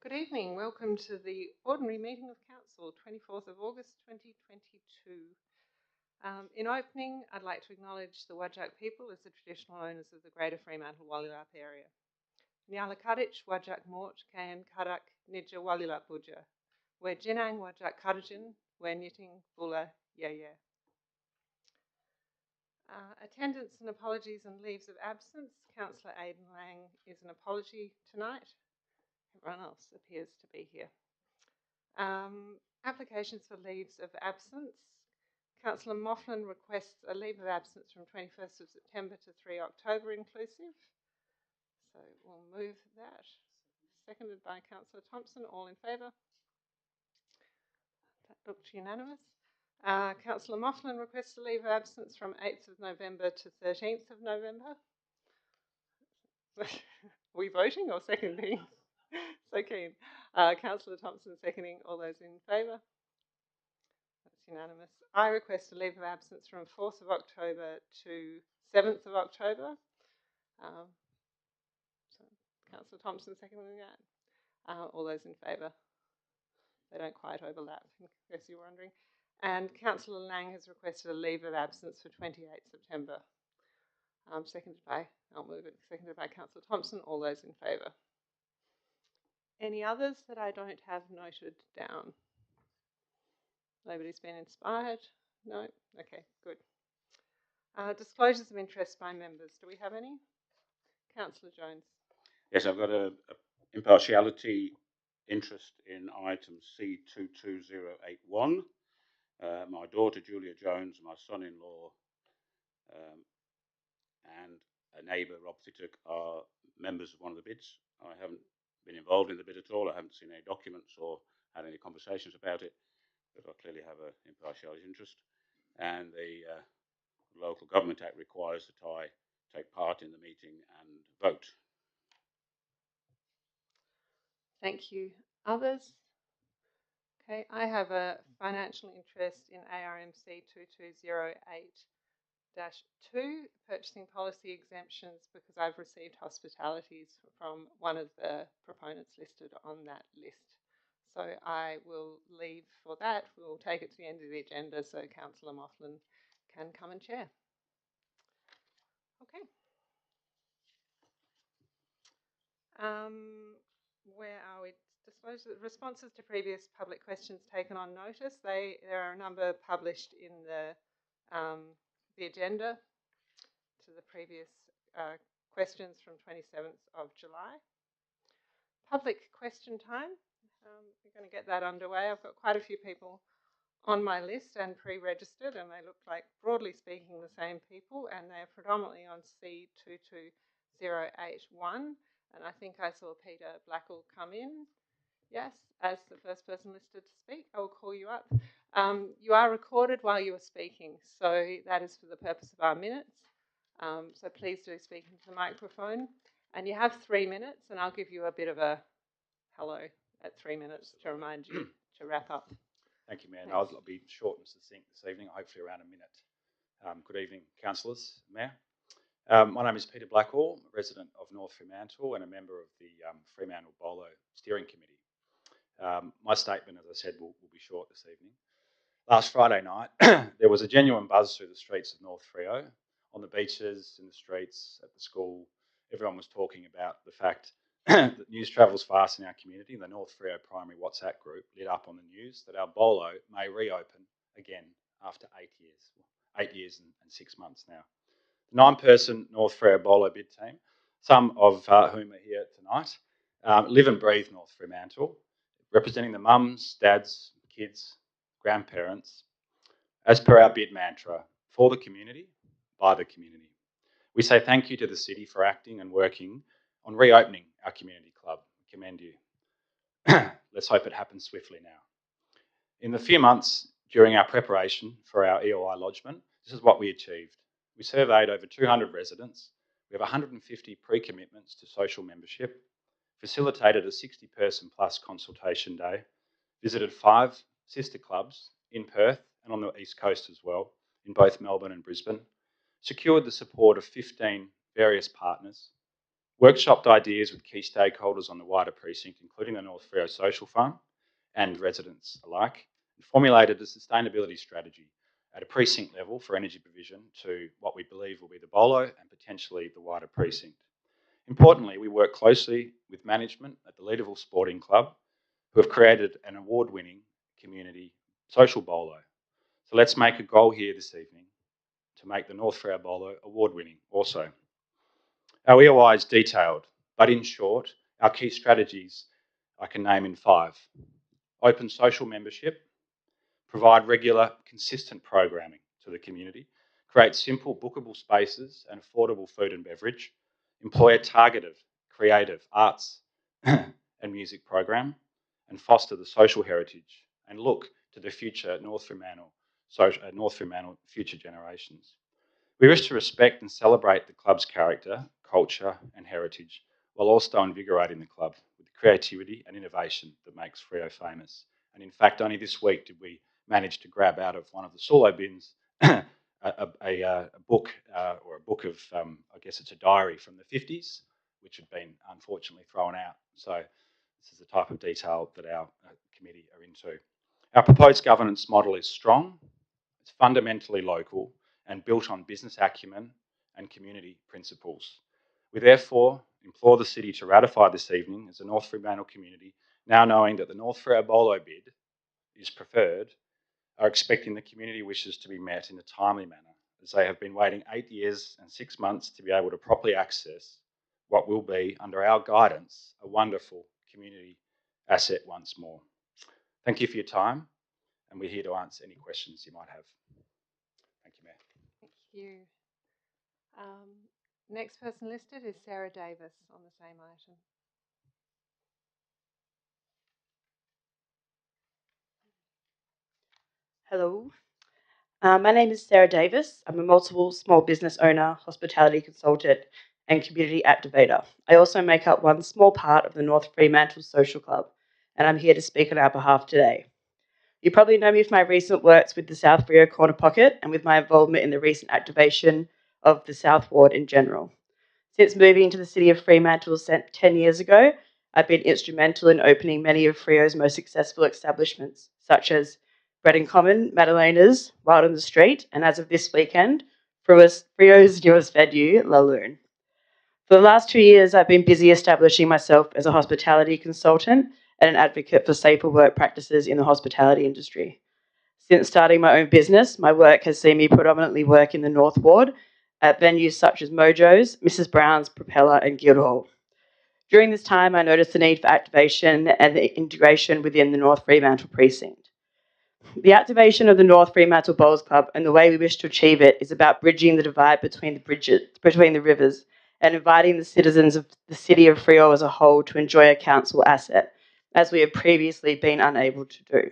Good evening. Welcome to the Ordinary Meeting of Council, 24th of August 2022. In opening, I'd like to acknowledge the Whadjuk people as the traditional owners of the Greater Fremantle Wallilap area. Nyala Kadich, Whadjuk Mort, Kayan Kadak, Nidja Wallilap Budja. We're Jinang Whadjuk Kadajin, we're Knitting Bula Yaya. Attendance and apologies and leaves of absence. Councillor Aidan Lang is an apology tonight. Everyone else appears to be here. Applications for leaves of absence. Councillor Moughlin requests a leave of absence from 21st of September to 3 October inclusive. So we'll move that. Seconded by Councillor Thompson. All in favour? That looked unanimous. Councillor Moughlin requests a leave of absence from 8th of November to 13th of November. Are we voting or seconding? So keen. Councillor Thompson seconding. All those in favour? That's unanimous. I request a leave of absence from 4th of October to 7th of October. So Councillor Thompson seconding that. All those in favour? They don't quite overlap, in case you're wondering. And Councillor Lang has requested a leave of absence for 28th September. Seconded by Councillor Thompson. All those in favour? Any others that I don't have noted down? Nobody's been inspired? No? Okay, good. Disclosures of interest by members. Do we have any? Councillor Jones. Yes, I've got a impartiality interest in item C22081. My daughter Julia Jones, my son-in-law, and a neighbour Rob Thittock are members of one of the bids. I haven't been involved in the bid at all. I haven't seen any documents or had any conversations about it, but I clearly have an impartiality interest. And the Local Government Act requires that I take part in the meeting and vote. Thank you. Others? Okay, I have a financial interest in Armc 2208-2, purchasing policy exemptions, because I've received hospitalities from one of the proponents listed on that list. So I will leave for that. We'll take it to the end of the agenda so Councillor Moughlin can come and chair. Okay. Where are we? Disclosure responses to previous public questions taken on notice. There are a number published in the agenda to the previous questions from 27th of July. Public question time. We're going to get that underway. I've got quite a few people on my list and pre-registered, and they look like, broadly speaking, the same people, and they're predominantly on C22081. And I think I saw Peter Blackall come in. Yes, as the first person listed to speak. I will call you up. You are recorded while you are speaking, so that is for the purpose of our minutes. So please do speak into the microphone. And you have 3 minutes, and I'll give you a bit of a hello at 3 minutes to remind you to wrap up. Thank you, Mayor. I'll be short and succinct this evening, hopefully around a minute. Good evening, councillors, Mayor. My name is Peter Blackall, resident of North Fremantle and a member of the Fremantle Bolo Steering Committee. My statement, as I said, will be short this evening. Last Friday night, there was a genuine buzz through the streets of North Freo, on the beaches, in the streets, at the school. Everyone was talking about the fact that news travels fast in our community. The North Freo Primary WhatsApp group lit up on the news that our Bolo may reopen again after 8 years. 8 years and 6 months now. The 9-person North Freo Bolo bid team, some of whom are here tonight, live and breathe North Fremantle, representing the mums, dads, kids, grandparents, as per our bid mantra, for the community, by the community. We say thank you to the city for acting and working on reopening our community club. We commend you. Let's hope it happens swiftly now. In the few months during our preparation for our EOI lodgement, this is what we achieved. We surveyed over 200 residents. We have 150 pre-commitments to social membership, facilitated a 60-person plus consultation day, visited 5 sister clubs in Perth and on the East Coast as well, in both Melbourne and Brisbane, secured the support of 15 various partners, workshopped ideas with key stakeholders on the wider precinct, including the North Freo Social Fund and residents alike, and formulated a sustainability strategy at a precinct level for energy provision to what we believe will be the Bolo and potentially the wider precinct. Importantly, we work closely with management at the Leederville Sporting Club, who have created an award-winning community social bolo. So let's make a goal here this evening to make the North Freo Bolo award-winning also. Our EOI is detailed, but in short, our key strategies I can name in 5. Open social membership, provide regular, consistent programming to the community, create simple, bookable spaces and affordable food and beverage, employ a targeted, creative arts and music program, and foster the social heritage and look to the future North Fremantle future generations. We wish to respect and celebrate the club's character, culture and heritage, while also invigorating the club with the creativity and innovation that makes Freo famous. And in fact, only this week did we manage to grab out of one of the solo bins a book of, I guess it's a diary from the 50s, which had been unfortunately thrown out. So this is the type of detail that our committee are into. Our proposed governance model is strong, it's fundamentally local, and built on business acumen and community principles. We therefore implore the City to ratify this evening as a North Fremantle community, now knowing that the North Freo Bolo bid is preferred, are expecting the community wishes to be met in a timely manner, as they have been waiting 8 years and 6 months to be able to properly access what will be, under our guidance, a wonderful community asset once more. Thank you for your time, and we're here to answer any questions you might have. Thank you, Mayor. Thank you. Next person listed is Sarah Davis on the same item. Hello, my name is Sarah Davis. I'm a multiple small business owner, hospitality consultant, and community activator. I also make up one small part of the North Fremantle Social Club, and I'm here to speak on our behalf today. You probably know me for my recent works with the South Freo Corner Pocket and with my involvement in the recent activation of the South Ward in general. Since moving to the city of Fremantle 10 years ago, I've been instrumental in opening many of Freo's most successful establishments, such as Bread and Common, Madalena's, Wild on the Street, and as of this weekend, Freo's newest venue, La Lune. For the last 2 years, I've been busy establishing myself as a hospitality consultant and an advocate for safer work practices in the hospitality industry. Since starting my own business, my work has seen me predominantly work in the North Ward at venues such as Mojo's, Mrs. Brown's, Propeller, and Guildhall. During this time, I noticed the need for activation and the integration within the North Fremantle precinct. The activation of the North Fremantle Bowls Club and the way we wish to achieve it is about bridging the divide between the rivers and inviting the citizens of the city of Freo as a whole to enjoy a council asset, as we have previously been unable to do.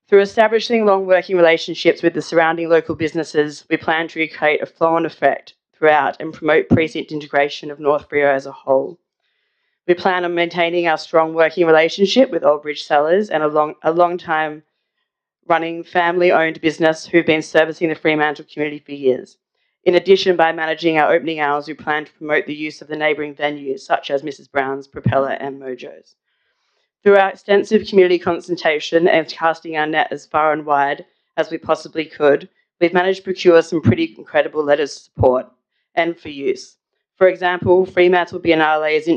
Through establishing long working relationships with the surrounding local businesses, we plan to create a flow-on effect throughout and promote precinct integration of North Freo as a whole. We plan on maintaining our strong working relationship with Old Bridge Cellars and a long-time running family-owned business who've been servicing the Fremantle community for years. In addition, by managing our opening hours, we plan to promote the use of the neighbouring venues such as Mrs. Brown's, Propeller and Mojo's. Through our extensive community consultation and casting our net as far and wide as we possibly could, we've managed to procure some pretty incredible letters of support and for use. For example, Fremantle Biennale is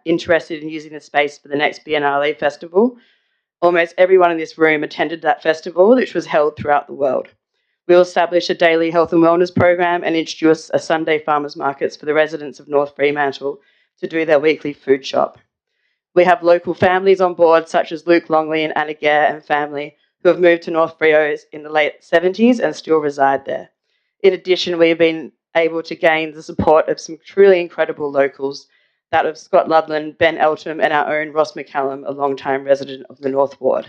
interested in using the space for the next Biennale festival. Almost everyone in this room attended that festival, which was held throughout the world. We'll establish a daily health and wellness program and introduce a Sunday farmers markets for the residents of North Fremantle to do their weekly food shop. We have local families on board, such as Luke Longley and Anna Gare and family, who have moved to North Freo in the late 70s and still reside there. In addition, we have been able to gain the support of some truly incredible locals, that of Scott Ludland, Ben Eltham, and our own Ross McCallum, a long-time resident of the North Ward.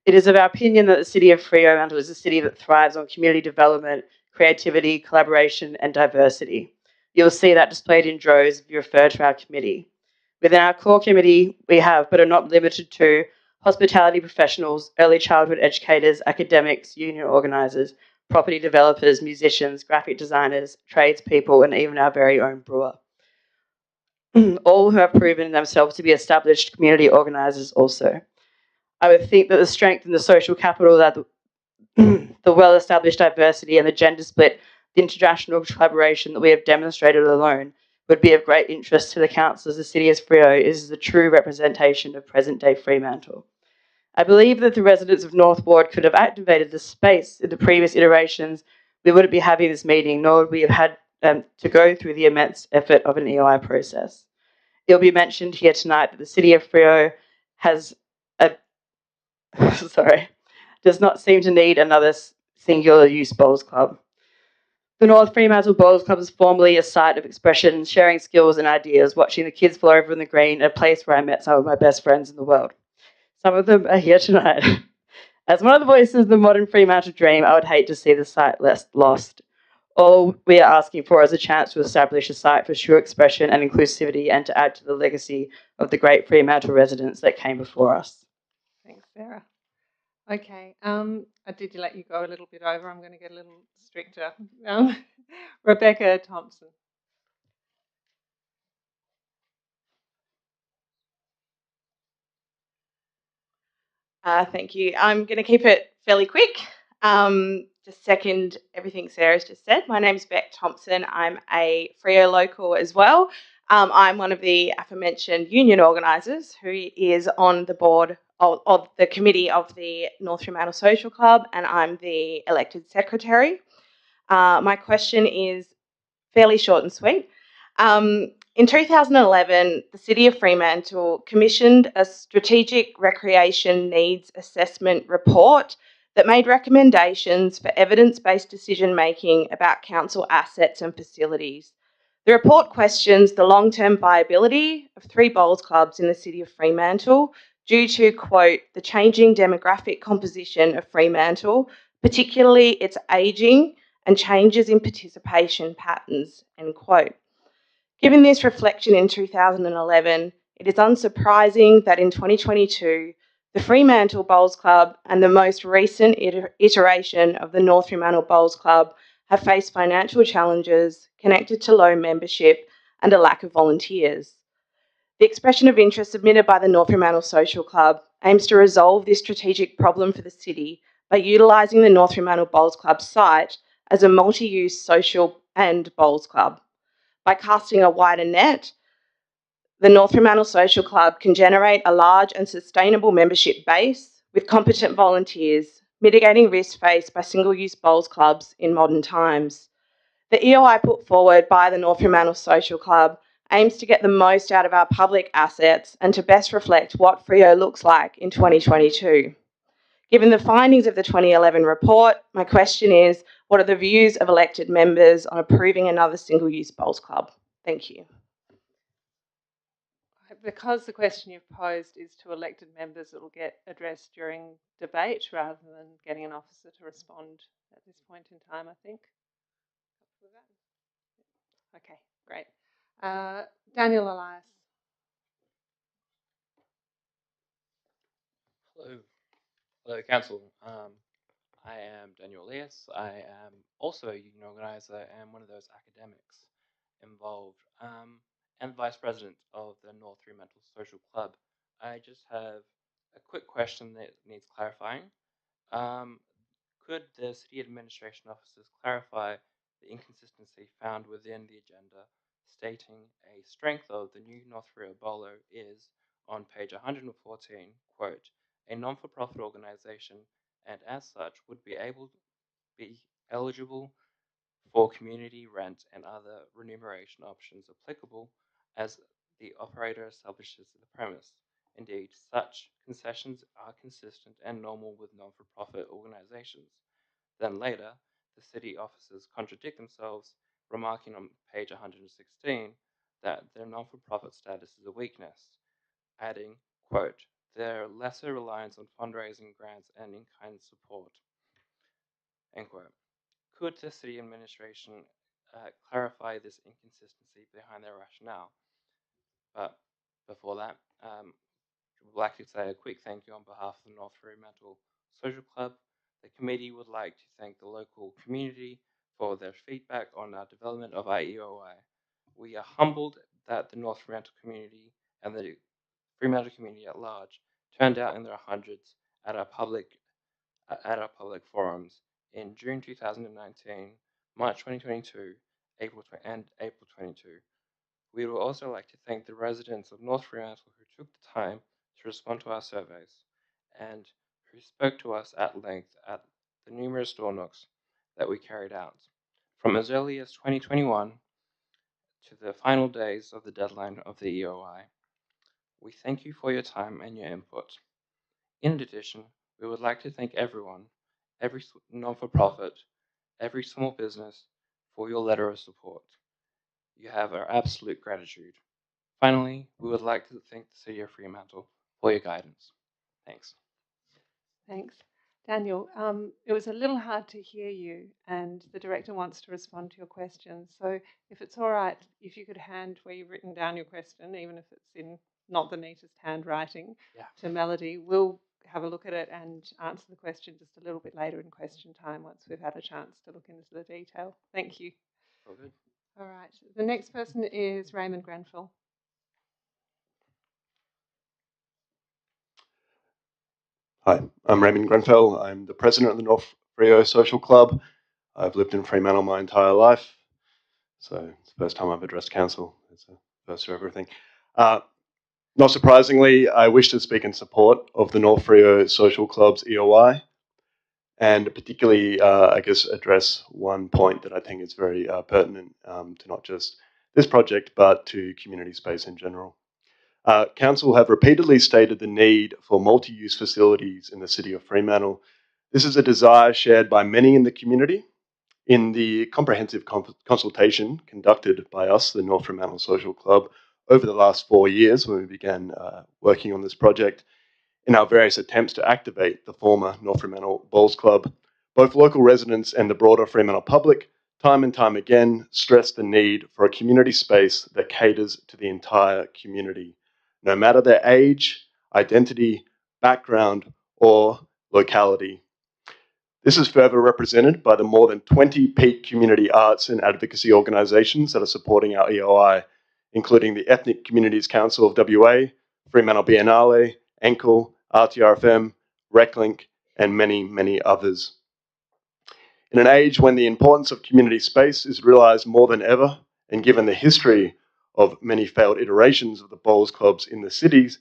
It is of our opinion that the city of Fremantle is a city that thrives on community development, creativity, collaboration, and diversity. You'll see that displayed in droves if you refer to our committee. Within our core committee, we have, but are not limited to, hospitality professionals, early childhood educators, academics, union organisers, property developers, musicians, graphic designers, tradespeople, and even our very own brewer. all who have proven themselves to be established community organisers also. I would think that the strength and the social capital that the well-established diversity and the gender split, the international collaboration that we have demonstrated alone would be of great interest to the council, as the city of Freo is the true representation of present-day Fremantle. I believe that the residents of North Ward could have activated the space in the previous iterations. We wouldn't be having this meeting, nor would we have had to go through the immense effort of an EOI process. It will be mentioned here tonight that the city of Freo has a does not seem to need another singular use bowls club. The North Fremantle Bowls Club is formerly a site of expression, sharing skills and ideas, watching the kids flow over in the green, a place where I met some of my best friends in the world. Some of them are here tonight. As one of the voices of the modern Fremantle dream, I would hate to see the site lost. All we are asking for is a chance to establish a site for true expression and inclusivity and to add to the legacy of the great Fremantle residents that came before us. Thanks, Sarah. Okay, I did let you go a little bit over. I'm going to get a little stricter. Rebecca Thompson. Thank you. I'm going to keep it fairly quick. Just second everything Sarah's just said. My name's Beck Thompson. I'm a Freo local as well. I'm one of the aforementioned union organisers who is on the board of the committee of the North Fremantle Social Club, and I'm the elected secretary. My question is fairly short and sweet. In 2011, the City of Fremantle commissioned a strategic recreation needs assessment report that made recommendations for evidence-based decision-making about council assets and facilities. The report questions the long-term viability of 3 bowls clubs in the City of Fremantle due to, quote, the changing demographic composition of Fremantle, particularly its ageing and changes in participation patterns, end quote. Given this reflection in 2011, it is unsurprising that in 2022, the Fremantle Bowls Club and the most recent iteration of the North Fremantle Bowls Club have faced financial challenges connected to low membership and a lack of volunteers. The expression of interest submitted by the North Fremantle Social Club aims to resolve this strategic problem for the city by utilising the North Fremantle Bowls Club site as a multi-use social and bowls club. By casting a wider net, the North Fremantle Social Club can generate a large and sustainable membership base with competent volunteers, mitigating risks faced by single-use bowls clubs in modern times. The EOI put forward by the North Fremantle Social Club aims to get the most out of our public assets and to best reflect what Freo looks like in 2022. Given the findings of the 2011 report, my question is, what are the views of elected members on approving another single-use bowls club? Thank you. Because the question you've posed is to elected members, it will get addressed during debate rather than getting an officer to respond at this point in time, I think. Okay, great. Daniel Elias. Hello, Council. I am Daniel Elias. I am also a union organiser and one of those academics involved, and Vice President of the North Fremantle Social Club. I just have a quick question that needs clarifying. Could the City Administration officers clarify the inconsistency found within the agenda stating a strength of the new North Freo Bolo is, on page 114, quote, a non-for-profit organisation and as such would be eligible for community rent and other remuneration options applicable as the operator establishes the premise. Indeed, such concessions are consistent and normal with non-for-profit organisations. Then later, the city officers contradict themselves, remarking on page 116 that their non-for-profit status is a weakness, adding, quote, their lesser reliance on fundraising grants and in-kind support, end quote. Could the city administration clarify this inconsistency behind their rationale? But before that, I would like to say a quick thank you on behalf of the North Fremantle Social Club. The committee would like to thank the local community for their feedback on our development of our EOI. We are humbled that the North Fremantle community and the Fremantle community at large turned out in their hundreds at our public forums in June 2019, March 2022, April 22. We would also like to thank the residents of North Fremantle who took the time to respond to our surveys and who spoke to us at length at the numerous door knocks that we carried out. From as early as 2021 to the final days of the deadline of the EOI, we thank you for your time and your input. In addition, we would like to thank everyone, every non-for-profit, every small business for your letter of support. You have our absolute gratitude. Finally, we would like to thank the City of Fremantle for your guidance. Thanks. Thanks. Daniel, it was a little hard to hear you, and the director wants to respond to your questions. So if it's all right, if you could hand where you've written down your question, even if it's in not the neatest handwriting, to Melody, we'll have a look at it and answer the question just a little bit later in question time once we've had a chance to look into the detail. Thank you. All good. All right. The next person is Raymond Grenfell. Hi, I'm Raymond Grenfell. I'm the president of the North Freo Social Club. I've lived in Fremantle my entire life, so it's the first time I've addressed council. It's a first for everything. Not surprisingly, I wish to speak in support of the North Freo Social Club's EOI, and particularly, I guess, address one point that I think is very pertinent to not just this project, but to community space in general. Council have repeatedly stated the need for multi-use facilities in the city of Fremantle. This is a desire shared by many in the community. In the comprehensive consultation conducted by us, the North Fremantle Social Club, over the last 4 years when we began working on this project, in our various attempts to activate the former North Fremantle Bowls Club, both local residents and the broader Fremantle public time and time again stressed the need for a community space that caters to the entire community, no matter their age, identity, background, or locality. This is further represented by the more than 20 peak community arts and advocacy organisations that are supporting our EOI, including the Ethnic Communities Council of WA, Fremantle Biennale, ENCL, RTRFM, RecLink, and many, many others. In an age when the importance of community space is realised more than ever, and given the history of many failed iterations of the bowls clubs in the cities,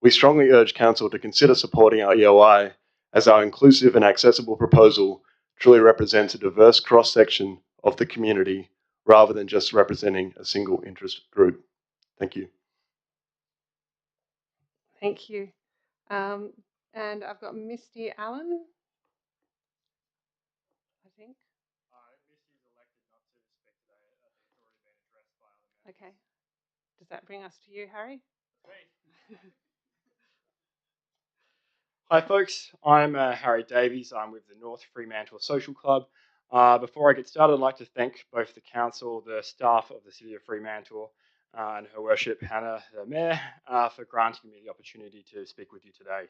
we strongly urge Council to consider supporting our EOI as our inclusive and accessible proposal truly represents a diverse cross-section of the community rather than just representing a single interest group. Thank you. Thank you. And I've got Misty Allen, I think. Misty's elected not to speak today. I think it's already been addressed by other members. Okay. Does that bring us to you, Harry? Hi folks, I'm Harry Davies. I'm with the North Fremantle Social Club. Before I get started, I'd like to thank both the council, the staff of the City of Fremantle, and Her Worship Hannah, the Mayor, for granting me the opportunity to speak with you today.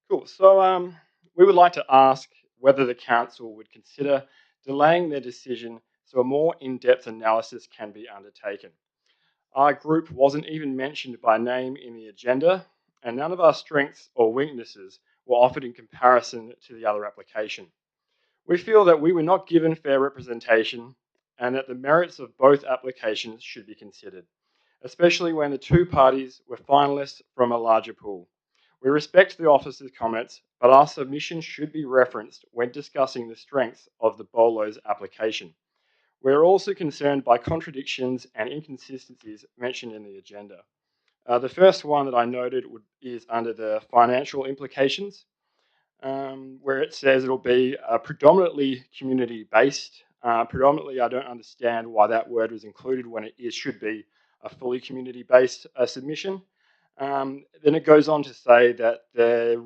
Cool, so we would like to ask whether the council would consider delaying their decision so a more in-depth analysis can be undertaken. Our group wasn't even mentioned by name in the agenda, and none of our strengths or weaknesses were offered in comparison to the other application. We feel that we were not given fair representation and that the merits of both applications should be considered, especially when the two parties were finalists from a larger pool. We respect the officer's comments, but our submission should be referenced when discussing the strengths of the Bolo's application. We're also concerned by contradictions and inconsistencies mentioned in the agenda. The first one that I noted is under the financial implications, where it says it'll be predominantly community-based. Predominantly, I don't understand why that word was included when it should be a fully community-based submission. Then it goes on to say that the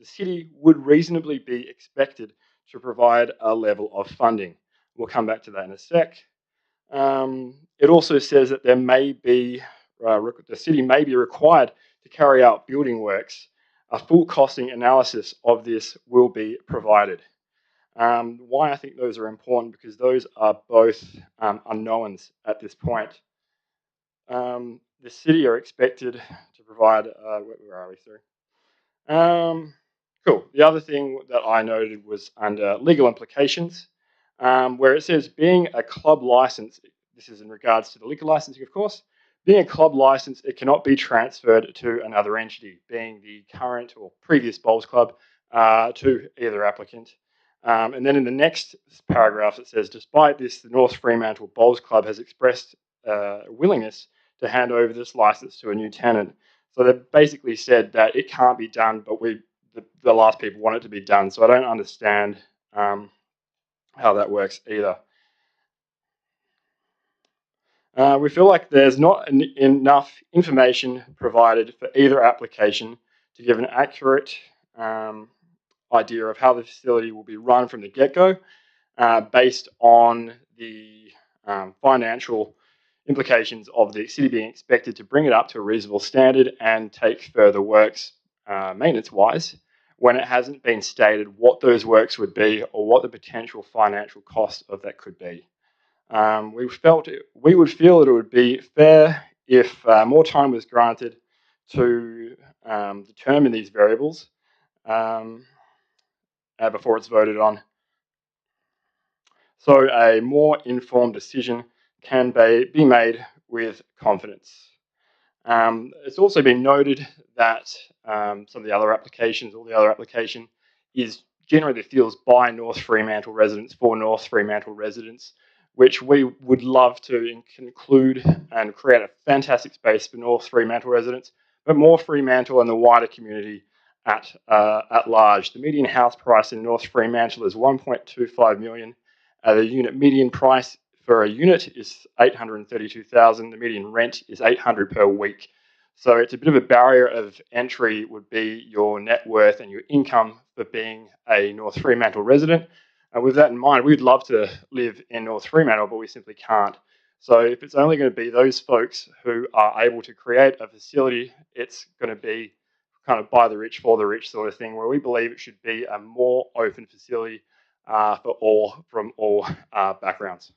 city would reasonably be expected to provide a level of funding. We'll come back to that in a sec. It also says that there may be, the city may be required to carry out building works. A full costing analysis of this will be provided. Why I think those are important, because those are both unknowns at this point. The city are expected to provide, where are we, sorry? Cool. The other thing that I noted was under legal implications, where it says being a club license, this is in regards to the liquor licensing, of course, being a club license, it cannot be transferred to another entity, being the current or previous bowls club, to either applicant. And then in the next paragraph, it says, despite this, the North Fremantle Bowls Club has expressed willingness to hand over this license to a new tenant. So they basically said that it can't be done, but the last people want it to be done. So I don't understand how that works either. We feel like there's not enough information provided for either application to give an accurate idea of how the facility will be run from the get-go, based on the financial implications of the city being expected to bring it up to a reasonable standard and take further works maintenance-wise, when it hasn't been stated what those works would be or what the potential financial cost of that could be. We would feel that it would be fair if more time was granted to determine these variables before it's voted on, so a more informed decision can be made with confidence. It's also been noted that some of the other applications, or the other application, is generally feels by North Fremantle residents for North Fremantle residents, which we would love to conclude and create a fantastic space for North Fremantle residents, but more Fremantle and the wider community at large. The median house price in North Fremantle is $1.25 million. The unit median price for a unit is $832,000. The median rent is $800 per week. So it's a bit of a barrier of entry would be your net worth and your income for being a North Fremantle resident. And with that in mind, we'd love to live in North Fremantle, but we simply can't. So if it's only going to be those folks who are able to create a facility, it's going to be kind of by the rich for the rich sort of thing, where we believe it should be a more open facility for all, from all backgrounds.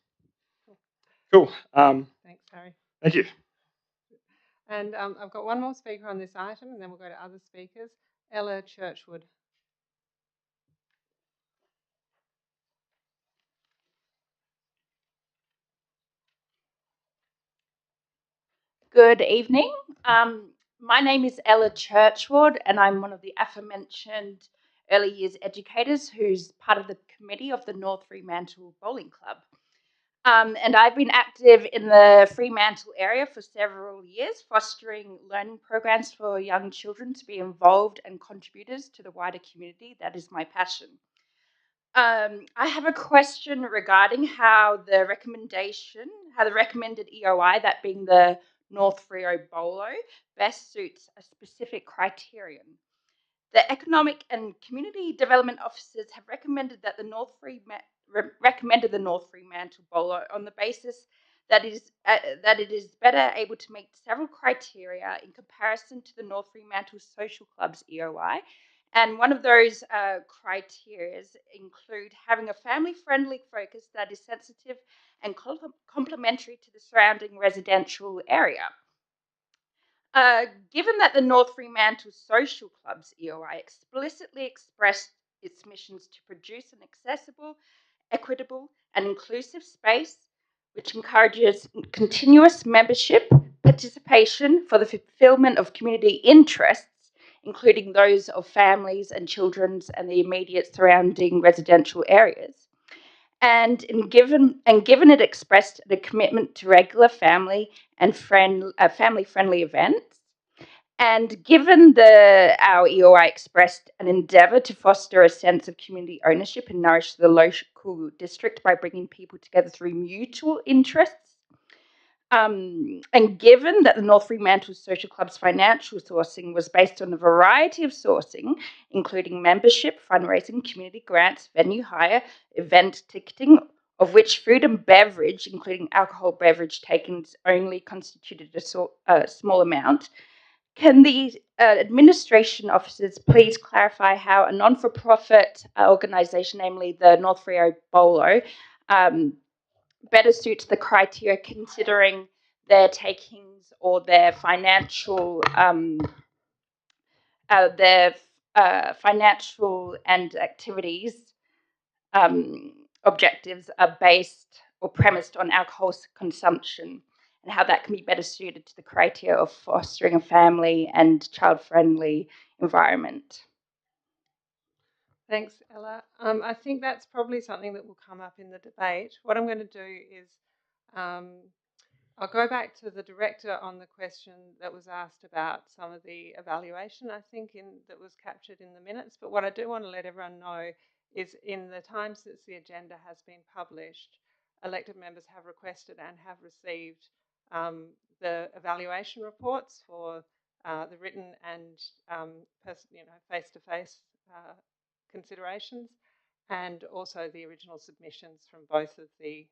Cool. Thanks, Harry. Thank you. And I've got one more speaker on this item, and then we'll go to other speakers. Ella Churchwood. Good evening. My name is Ella Churchwood, and I'm one of the aforementioned early years educators who's part of the committee of the North Fremantle Bowling Club. And I've been active in the Fremantle area for several years, fostering learning programs for young children to be involved and contributors to the wider community. That is my passion. I have a question regarding how the recommended EOI, that being the North Freo Bolo, best suits a specific criterion. The Economic and Community Development Officers have recommended that the North Fremantle Bolo on the basis that it is better able to meet several criteria in comparison to the North Fremantle Social Club's EOI. And one of those criteria include having a family-friendly focus that is sensitive and complementary to the surrounding residential area. Given that the North Fremantle Social Club's EOI explicitly expressed its missions to produce an accessible, equitable, and inclusive space which encourages continuous membership, participation for the fulfillment of community interests, including those of families and children and the immediate surrounding residential areas. And given it expressed the commitment to regular family and family-friendly events, and given our EOI expressed an endeavour to foster a sense of community ownership and nourish the local district by bringing people together through mutual interests, and given that the North Fremantle Social Club's financial sourcing was based on a variety of sourcing, including membership, fundraising, community grants, venue hire, event ticketing, of which food and beverage, including alcohol beverage takings, only constituted a small amount, Can the administration officers please clarify how a non-for-profit organisation, namely the North Frio Bolo, better suits the criteria considering their takings or their financial financial and activities objectives are based or premised on alcohol consumption, and how that can be better suited to the criteria of fostering a family and child-friendly environment. Thanks, Ella. I think that's probably something that will come up in the debate. What I'm going to do is I'll go back to the director on the question that was asked about some of the evaluation, I think, that was captured in the minutes. But what I do want to let everyone know is in the time since the agenda has been published, elected members have requested and have received the evaluation reports for the written and face-to-face considerations, and also the original submissions from both of the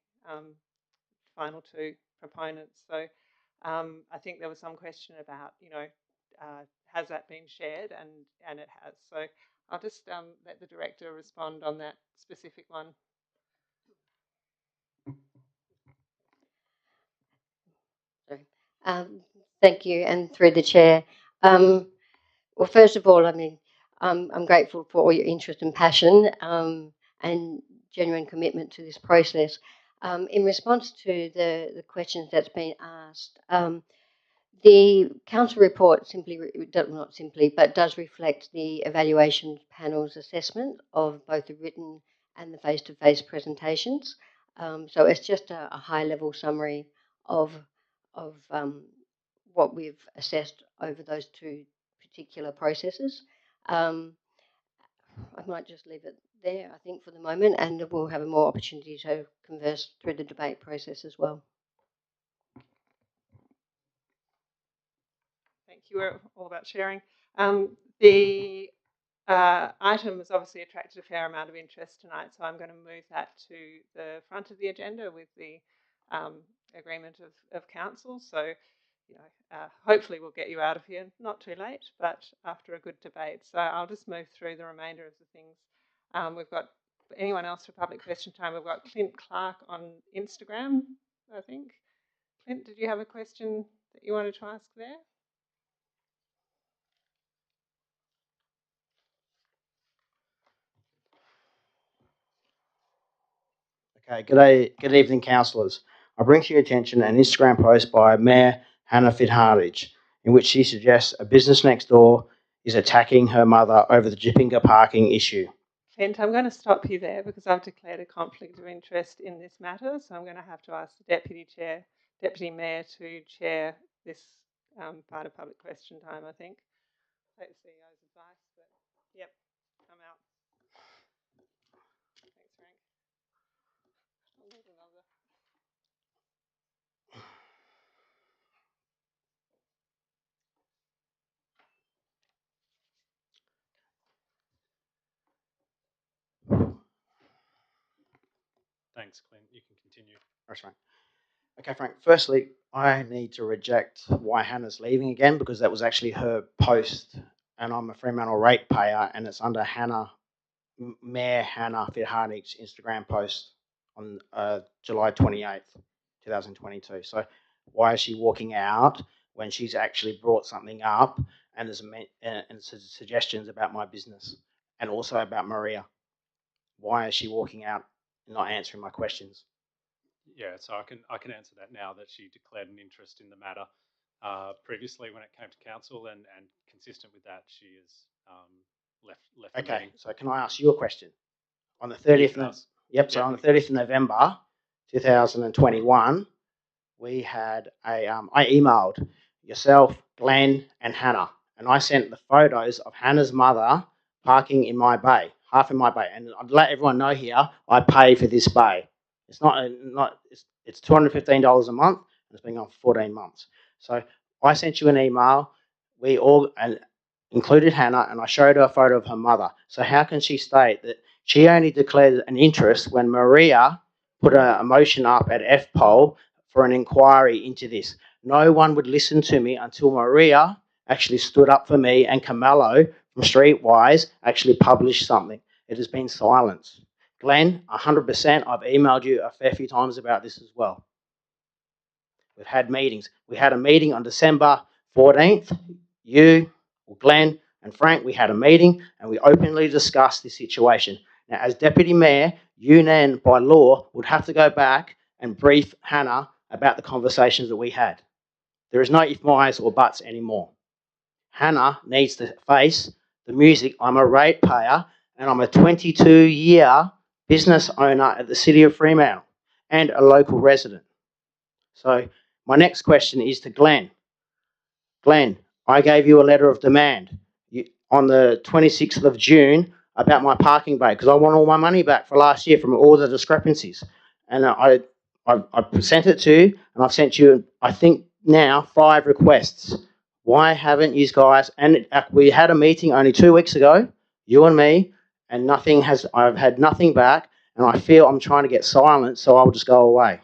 final two proponents. So I think there was some question about, has that been shared, and it has. So I'll just let the director respond on that specific one. Sorry. Thank you, and through the chair. Well, first of all, I mean, I'm grateful for all your interest and passion and genuine commitment to this process. In response to the questions that's been asked, the council report not simply, but does reflect the evaluation panel's assessment of both the written and the face-to-face presentations. So it's just a high-level summary of what we've assessed over those two particular processes. I might just leave it there, I think, for the moment, and we'll have more opportunity to converse through the debate process as well. Thank you. We're all about sharing. The item has obviously attracted a fair amount of interest tonight, so I'm going to move that to the front of the agenda with the agreement of council. So, hopefully we'll get you out of here not too late, but after a good debate. So I'll just move through the remainder of the things. We've got anyone else for public question time? We've got Clint Clark on Instagram, I think. Clint, did you have a question that you wanted to ask there? Okay, good evening, councillors. I bring to your attention an Instagram post by Mayor Hannah Fitzhartage, in which she suggests a business next door is attacking her mother over the Jipinga parking issue. Clint, I'm going to stop you there because I've declared a conflict of interest in this matter, so I'm going to have to ask the Deputy Mayor to chair this part of public question time, I think. Take the CEO's advice, but yep, I'm out. Thanks, Frank. I'll need another. Thanks, Clint. You can continue. That's right. Okay, Frank. Firstly, I need to reject why Hannah's leaving again, because that was actually her post, and I'm a Fremantle ratepayer, and it's under Mayor Hannah Fitzhartage's Instagram post on July 28th, 2022. So why is she walking out when she's actually brought something up and there's suggestions about my business and also about Maria? Why is she walking out and not answering my questions? Yeah, so I can answer that now, that she declared an interest in the matter previously when it came to council, and consistent with that, she has left the meeting. So can I ask you a question? On the 30th, on the 30th of November 2021, we had I emailed yourself, Glenn, and Hannah, and I sent the photos of Hannah's mother parking in my bay, half in my bay. And I'd let everyone know here, I pay for this bay. It's it's $215 a month, and it's been on for 14 months. So I sent you an email. We all included Hannah, and I showed her a photo of her mother. So how can she state that she only declared an interest when Maria put a motion up at FPOL for an inquiry into this? No one would listen to me until Maria actually stood up for me, and Carmelo from Streetwise actually published something. It has been silenced. Glenn, 100%, I've emailed you a fair few times about this as well. We've had meetings. We had a meeting on December 14th. You, Glenn, and Frank, we had a meeting and we openly discussed this situation. Now, as Deputy Mayor, you then, by law, would have to go back and brief Hannah about the conversations that we had. There is no if, my's, or buts anymore. Hannah needs to face the music. I'm a ratepayer and I'm a 22-year business owner at the City of Fremantle and a local resident. So my next question is to Glenn. Glenn, I gave you a letter of demand on the 26th of June about my parking bay because I want all my money back for last year from all the discrepancies. And I sent it to you, and I've sent you, I think now, 5 requests. Why haven't you guys, and we had a meeting only 2 weeks ago, you and me, and I've had nothing back, and I feel I'm trying to get silent, so I'll just go away.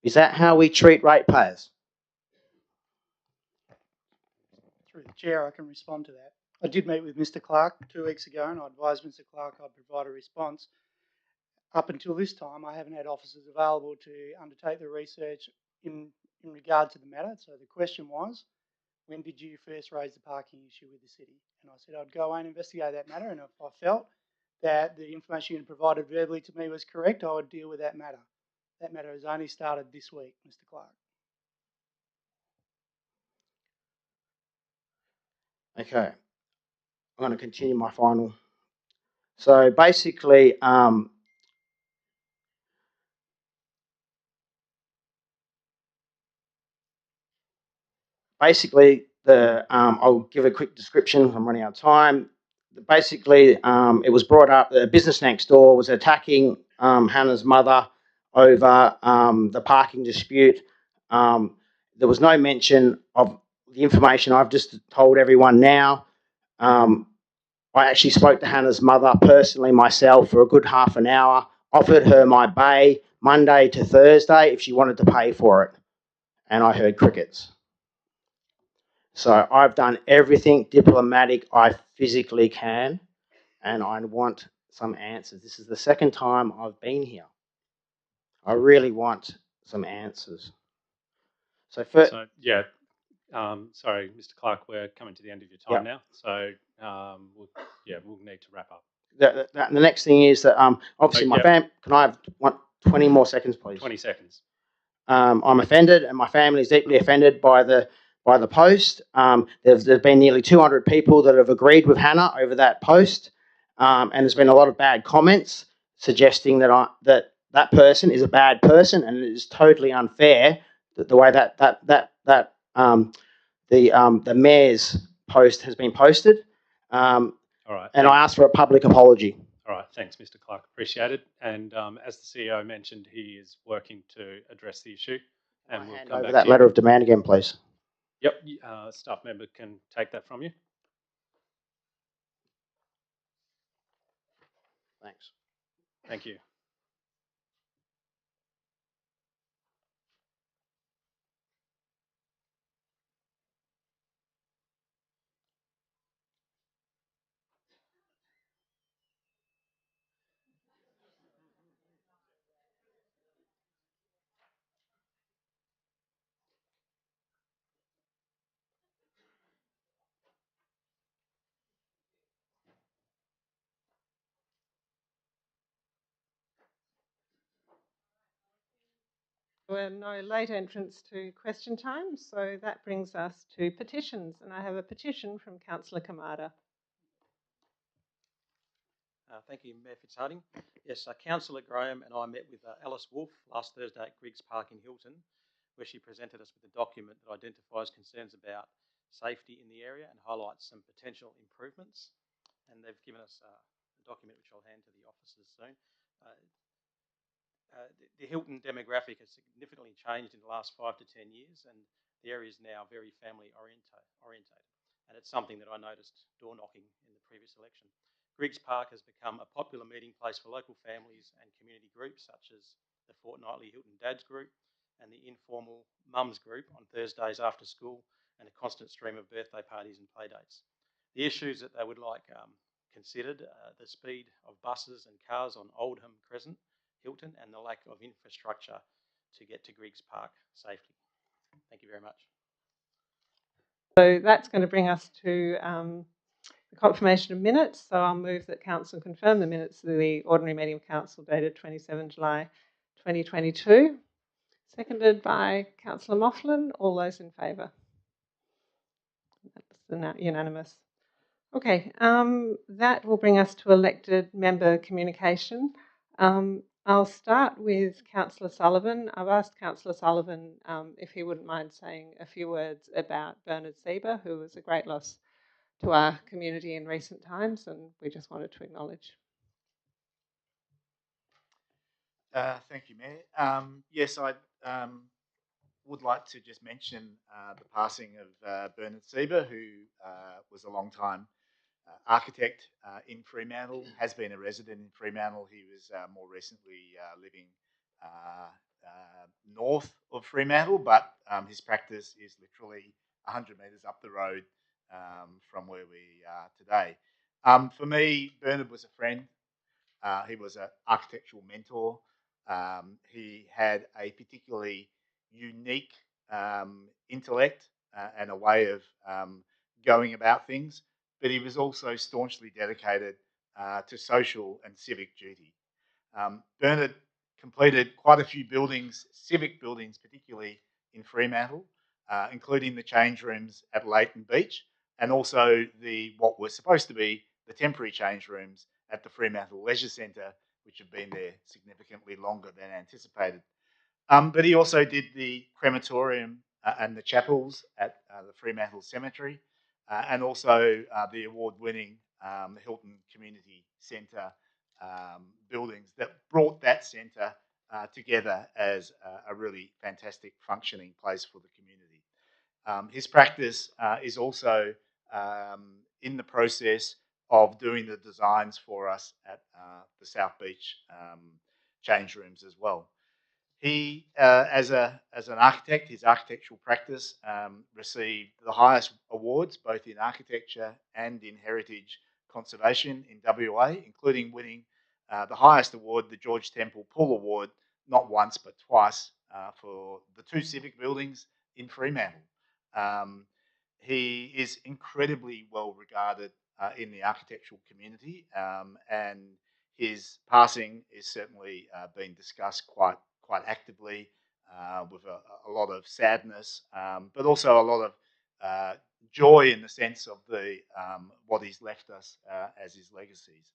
Is that how we treat ratepayers? Through the chair, I can respond to that. I did meet with Mr. Clark 2 weeks ago, and I advised Mr. Clark I'd provide a response. Up until this time, I haven't had officers available to undertake the research in regard to the matter. So the question was, when did you first raise the parking issue with the city? And I said I'd go away and investigate that matter, and if I felt that the information you provided verbally to me was correct, I would deal with that matter. That matter has only started this week, Mr. Clark. Okay, I'm going to continue my final. So basically, I'll give a quick description. I'm running out of time. Basically, it was brought up that a business next door was attacking Hannah's mother over the parking dispute. There was no mention of the information I've just told everyone now. I actually spoke to Hannah's mother personally myself for a good half an hour, offered her my bay Monday to Thursday if she wanted to pay for it, and I heard crickets. So I've done everything diplomatic I physically can, and I want some answers. This is the second time I've been here. I really want some answers. So first, sorry, Mr. Clark, we're coming to the end of your time now. So we'll need to wrap up. The next thing is that obviously my fam. Can I have 20 more seconds, please? 20 seconds. I'm offended, and my family is deeply offended by the post. There's been nearly 200 people that have agreed with Hannah over that post, and there's been a lot of bad comments suggesting that that person is a bad person, and it is totally unfair that the way the mayor's post has been posted. All right. And I asked for a public apology. All right, thanks, Mr. Clark. Appreciate it. And as the CEO mentioned, he is working to address the issue. And we'll come back to that letter of demand again, please. Yep, staff member can take that from you. Thanks. Thank you. There were no late entrants to question time, so that brings us to petitions. And I have a petition from Councillor Kamada. Thank you, Mayor Fitzharding. Yes, Councillor Graham and I met with Alice Wolfe last Thursday at Griggs Park in Hilton, where she presented us with a document that identifies concerns about safety in the area and highlights some potential improvements. And they've given us a document which I'll hand to the officers soon. The Hilton demographic has significantly changed in the last 5 to 10 years, and the area is now very family orientated. And it's something that I noticed door knocking in the previous election. Griggs Park has become a popular meeting place for local families and community groups such as the fortnightly Hilton Dads group and the informal Mums group on Thursdays after school, and a constant stream of birthday parties and playdates. The issues that they would like considered, the speed of buses and cars on Oldham Crescent, Hilton, and the lack of infrastructure to get to Griggs Park safely. Thank you very much. So that's going to bring us to the confirmation of minutes. So I'll move that Council confirm the minutes of the ordinary meeting of Council dated 27 July 2022. Seconded by Councillor Moughlin. All those in favour? That's unanimous. Okay, that will bring us to elected member communication. I'll start with Councillor Sullivan. I've asked Councillor Sullivan if he wouldn't mind saying a few words about Bernard Sieber, who was a great loss to our community in recent times, and we just wanted to acknowledge. Thank you, Mayor. Yes, I would like to just mention the passing of Bernard Sieber, who was a long-time architect in Fremantle, has been a resident in Fremantle. He was more recently living north of Fremantle, but his practice is literally 100 metres up the road from where we are today. For me, Bernard was a friend. He was an architectural mentor. He had a particularly unique intellect and a way of going about things, but he was also staunchly dedicated to social and civic duty. Bernard completed quite a few buildings, civic buildings particularly in Fremantle, including the change rooms at Leighton Beach, and also what were supposed to be the temporary change rooms at the Fremantle Leisure Centre, which have been there significantly longer than anticipated. But he also did the crematorium and the chapels at the Fremantle Cemetery, and also the award-winning Hilton Community Centre buildings that brought that centre together as a really fantastic functioning place for the community. His practice is also in the process of doing the designs for us at the South Beach change rooms as well. He, as an architect, his architectural practice received the highest awards both in architecture and in heritage conservation in WA, including winning the highest award, the George Temple Pool Award, not once but twice for the 2 civic buildings in Fremantle. He is incredibly well regarded in the architectural community, and his passing is certainly being discussed quite actively with a lot of sadness, but also a lot of joy in the sense of the what he's left us as his legacies.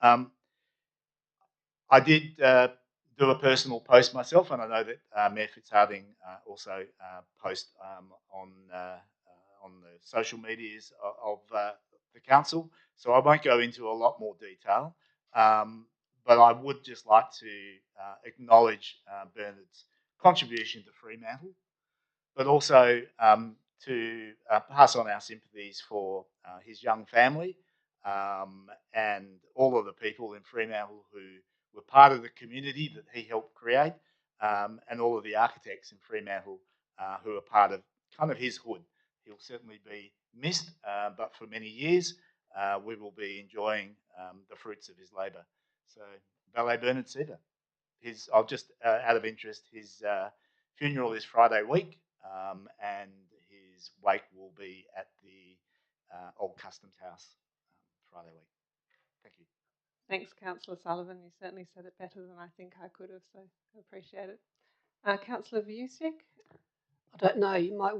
I did do a personal post myself, and I know that Mayor Fitzharding also post on the social medias of the council, so I won't go into a lot more detail. But I would just like to acknowledge Bernard's contribution to Fremantle, but also to pass on our sympathies for his young family and all of the people in Fremantle who were part of the community that he helped create, and all of the architects in Fremantle who are part of kind of his hood. He'll certainly be missed, but for many years we will be enjoying the fruits of his labour. So, Ballet Bernard Sieber. I'll just, out of interest, his funeral is Friday week, and his wake will be at the Old Customs House Friday week. Thank you. Thanks, Councillor Sullivan. You certainly said it better than I think I could have, so I appreciate it. Councillor Vucic? I don't know. You might.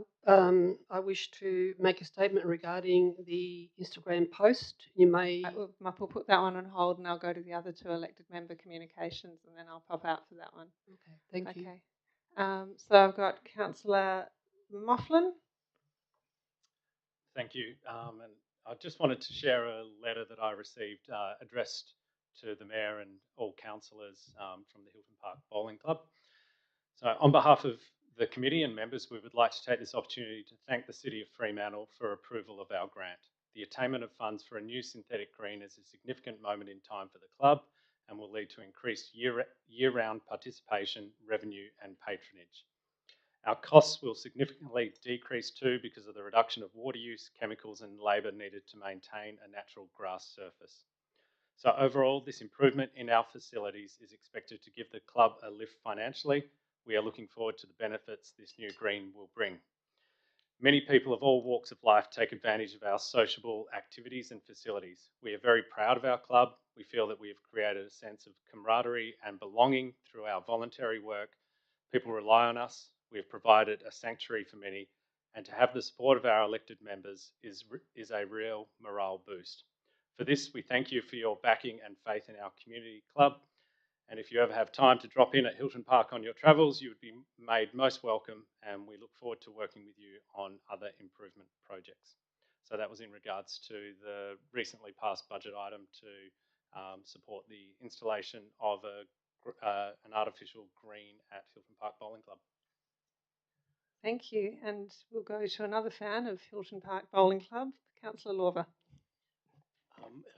I wish to make a statement regarding the Instagram post. You may. We'll put that one on hold, and I'll go to the other 2 elected member communications, and then I'll pop out for that one. Okay. Thank you. So I've got Councillor Moughlin. Thank you. And I just wanted to share a letter that I received addressed to the Mayor and all councillors from the Hilton Park Bowling Club. So on behalf of the committee and members, we would like to take this opportunity to thank the City of Fremantle for approval of our grant. The attainment of funds for a new synthetic green is a significant moment in time for the club and will lead to increased year-round participation, revenue and patronage. Our costs will significantly decrease too because of the reduction of water use, chemicals and labour needed to maintain a natural grass surface. So overall, this improvement in our facilities is expected to give the club a lift financially. We are looking forward to the benefits this new green will bring. Many people of all walks of life take advantage of our sociable activities and facilities. We are very proud of our club. We feel that we have created a sense of camaraderie and belonging through our voluntary work. People rely on us. We have provided a sanctuary for many, and to have the support of our elected members is a real morale boost. For this, we thank you for your backing and faith in our community club. And if you ever have time to drop in at Hilton Park on your travels, you would be made most welcome, and we look forward to working with you on other improvement projects. So that was in regards to the recently passed budget item to support the installation of an artificial green at Hilton Park Bowling Club. Thank you. And we'll go to another fan of Hilton Park Bowling Club, Councillor Lorber.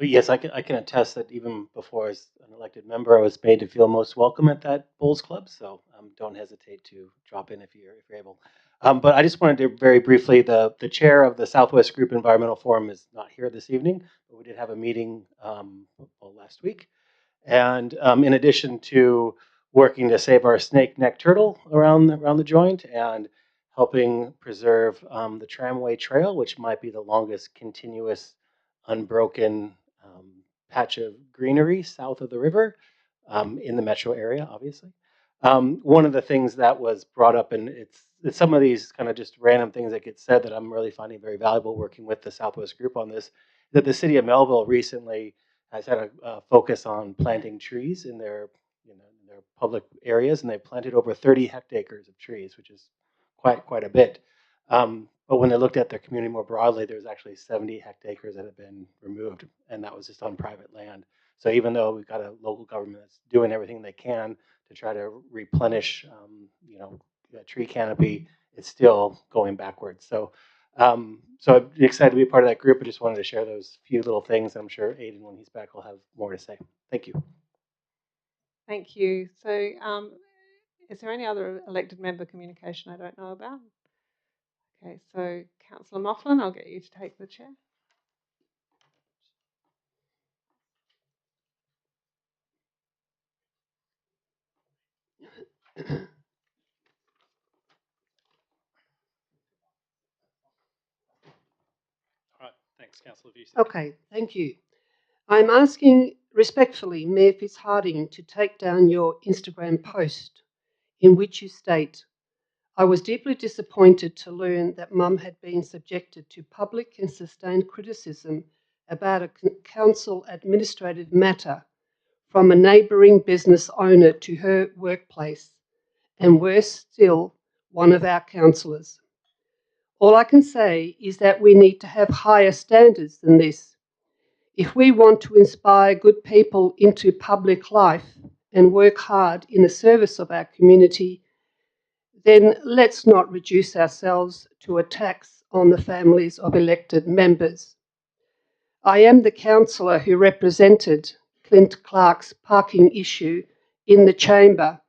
Yes, I can attest that even before I was an elected member, I was made to feel most welcome at that bowls club. So don't hesitate to drop in if you're able. But I just wanted to very briefly, the chair of the Southwest Group Environmental Forum is not here this evening, but we did have a meeting last week. And in addition to working to save our snake neck turtle around the joint and helping preserve the tramway trail, which might be the longest continuous unbroken patch of greenery south of the river in the metro area, obviously. One of the things that was brought up, and it's some of these kind of just random things that get said that I'm really finding very valuable working with the Southwest Group on this, that the city of Melville recently has had a focus on planting trees in their, in their public areas, and they planted over 30 hectares of trees, which is quite a bit. But when they looked at their community more broadly, there's actually 70 hectares that have been removed, and that was just on private land. So even though we've got a local government that's doing everything they can to try to replenish, the tree canopy, it's still going backwards. So, so I'm excited to be a part of that group. I just wanted to share those few little things. I'm sure Aiden, when he's back, will have more to say. Thank you. Thank you. So, is there any other elected member communication I don't know about? Okay, so Councillor Moughlin, I'll get you to take the chair. All right, thanks, Councillor Busey. Okay, thank you. I'm asking respectfully Mayor Fitzharding to take down your Instagram post in which you state, I was deeply disappointed to learn that Mum had been subjected to public and sustained criticism about a council administrative matter from a neighbouring business owner to her workplace, and worse still, one of our councillors. All I can say is that we need to have higher standards than this. If we want to inspire good people into public life and work hard in the service of our community, then let's not reduce ourselves to attacks on the families of elected members. I am the councillor who represented Clint Clark's parking issue in the chamber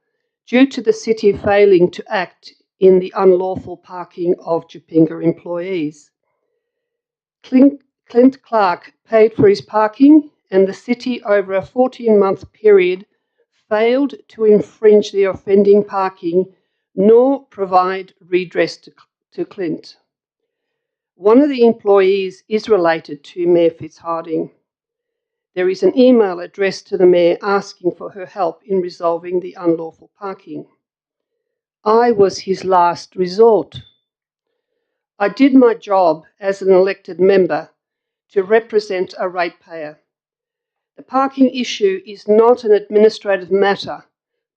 due to the city failing to act in the unlawful parking of Japinga employees. Clint Clark paid for his parking, and the city over a 14-month period failed to infringe the offending parking nor provide redress to Clint. One of the employees is related to Mayor Fitzharding. There is an email addressed to the Mayor asking for her help in resolving the unlawful parking. I was his last resort. I did my job as an elected member to represent a ratepayer. The parking issue is not an administrative matter,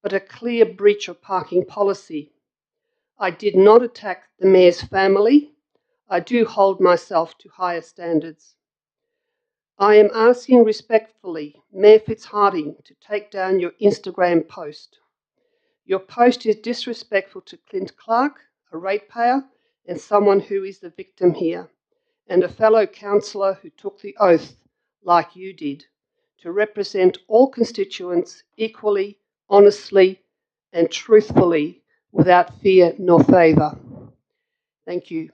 but a clear breach of parking policy. I did not attack the Mayor's family. I do hold myself to higher standards. I am asking respectfully Mayor Fitzharding to take down your Instagram post. Your post is disrespectful to Clint Clark, a ratepayer, and someone who is the victim here, and a fellow councillor who took the oath, like you did, to represent all constituents equally, honestly, and truthfully without fear nor favour. Thank you.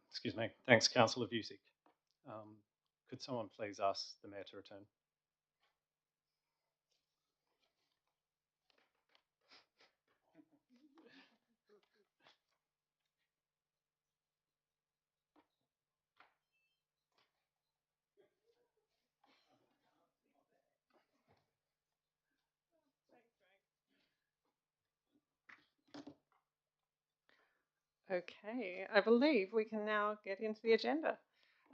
Excuse me. Thanks, Councillor Busick. Could someone please ask the Mayor to return? Okay, I believe we can now get into the agenda.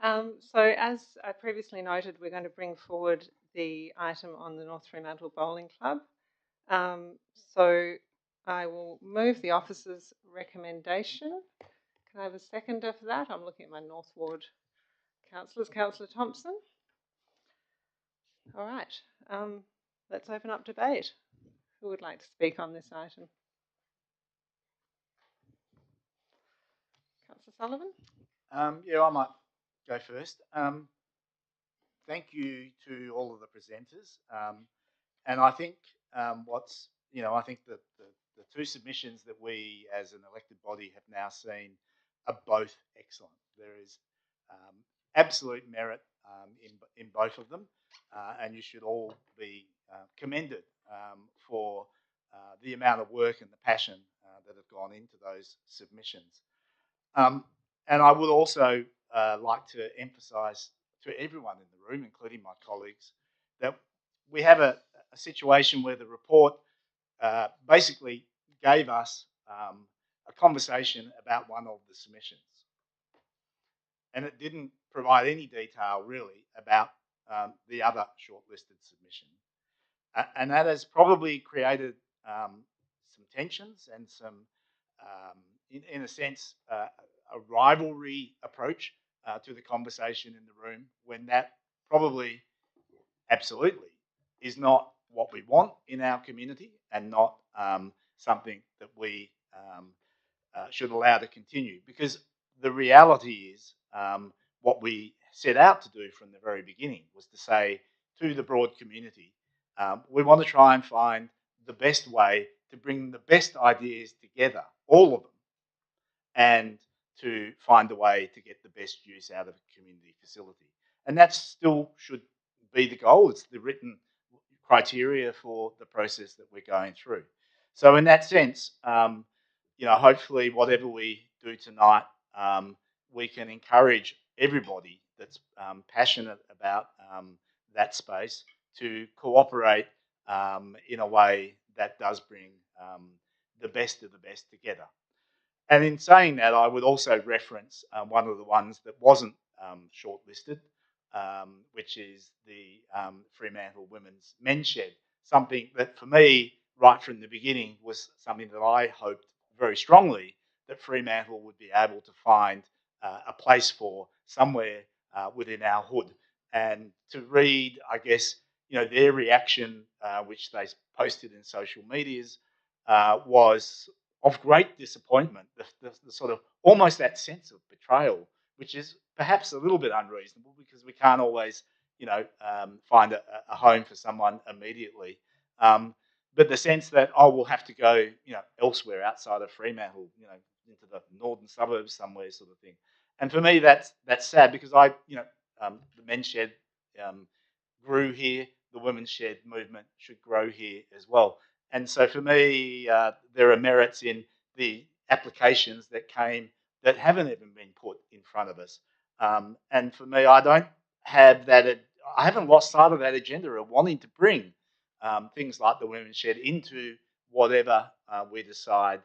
So as I previously noted, we're going to bring forward the item on the North Fremantle Bowling Club. So I will move the officer's recommendation. Can I have a seconder for that? I'm looking at my North Ward councillors. Councillor Thompson. All right, let's open up debate. Who would like to speak on this item? Councillor Sullivan? Yeah, I might go first. Thank you to all of the presenters. And I think I think that the two submissions that we as an elected body have now seen are both excellent. There is absolute merit in both of them, and you should all be commended for the amount of work and the passion that have gone into those submissions. And I would also like to emphasise to everyone in the room, including my colleagues, that we have a situation where the report basically gave us a conversation about one of the submissions. And it didn't provide any detail really about the other shortlisted submission. And that has probably created some tensions and some, in a sense, a rivalry approach to the conversation in the room, when that probably, absolutely, is not what we want in our community and not something that we should allow to continue. Because the reality is, what we set out to do from the very beginning was to say to the broad community, we want to try and find the best way to bring the best ideas together, all of them, and to find a way to get the best use out of a community facility. And that still should be the goal. It's the written criteria for the process that we're going through. So in that sense, hopefully whatever we do tonight, we can encourage everybody that's passionate about that space to cooperate in a way that does bring the best of the best together. And in saying that, I would also reference one of the ones that wasn't shortlisted, which is the Fremantle Women's Men's Shed. Something that for me, right from the beginning, was something that I hoped very strongly that Fremantle would be able to find a place for somewhere within our hood. And to read, I guess, their reaction, which they posted in social medias, was of great disappointment, the sort of almost that sense of betrayal, which is perhaps a little bit unreasonable because we can't always, find a home for someone immediately. But the sense that, we'll have to go, elsewhere outside of Fremantle, into the northern suburbs somewhere, sort of thing. And for me, that's sad because the men's shed grew here. The women's shed movement should grow here as well. And so for me, there are merits in the applications that came that haven't even been put in front of us. And for me, I haven't lost sight of that agenda of wanting to bring things like the women's shed into whatever we decide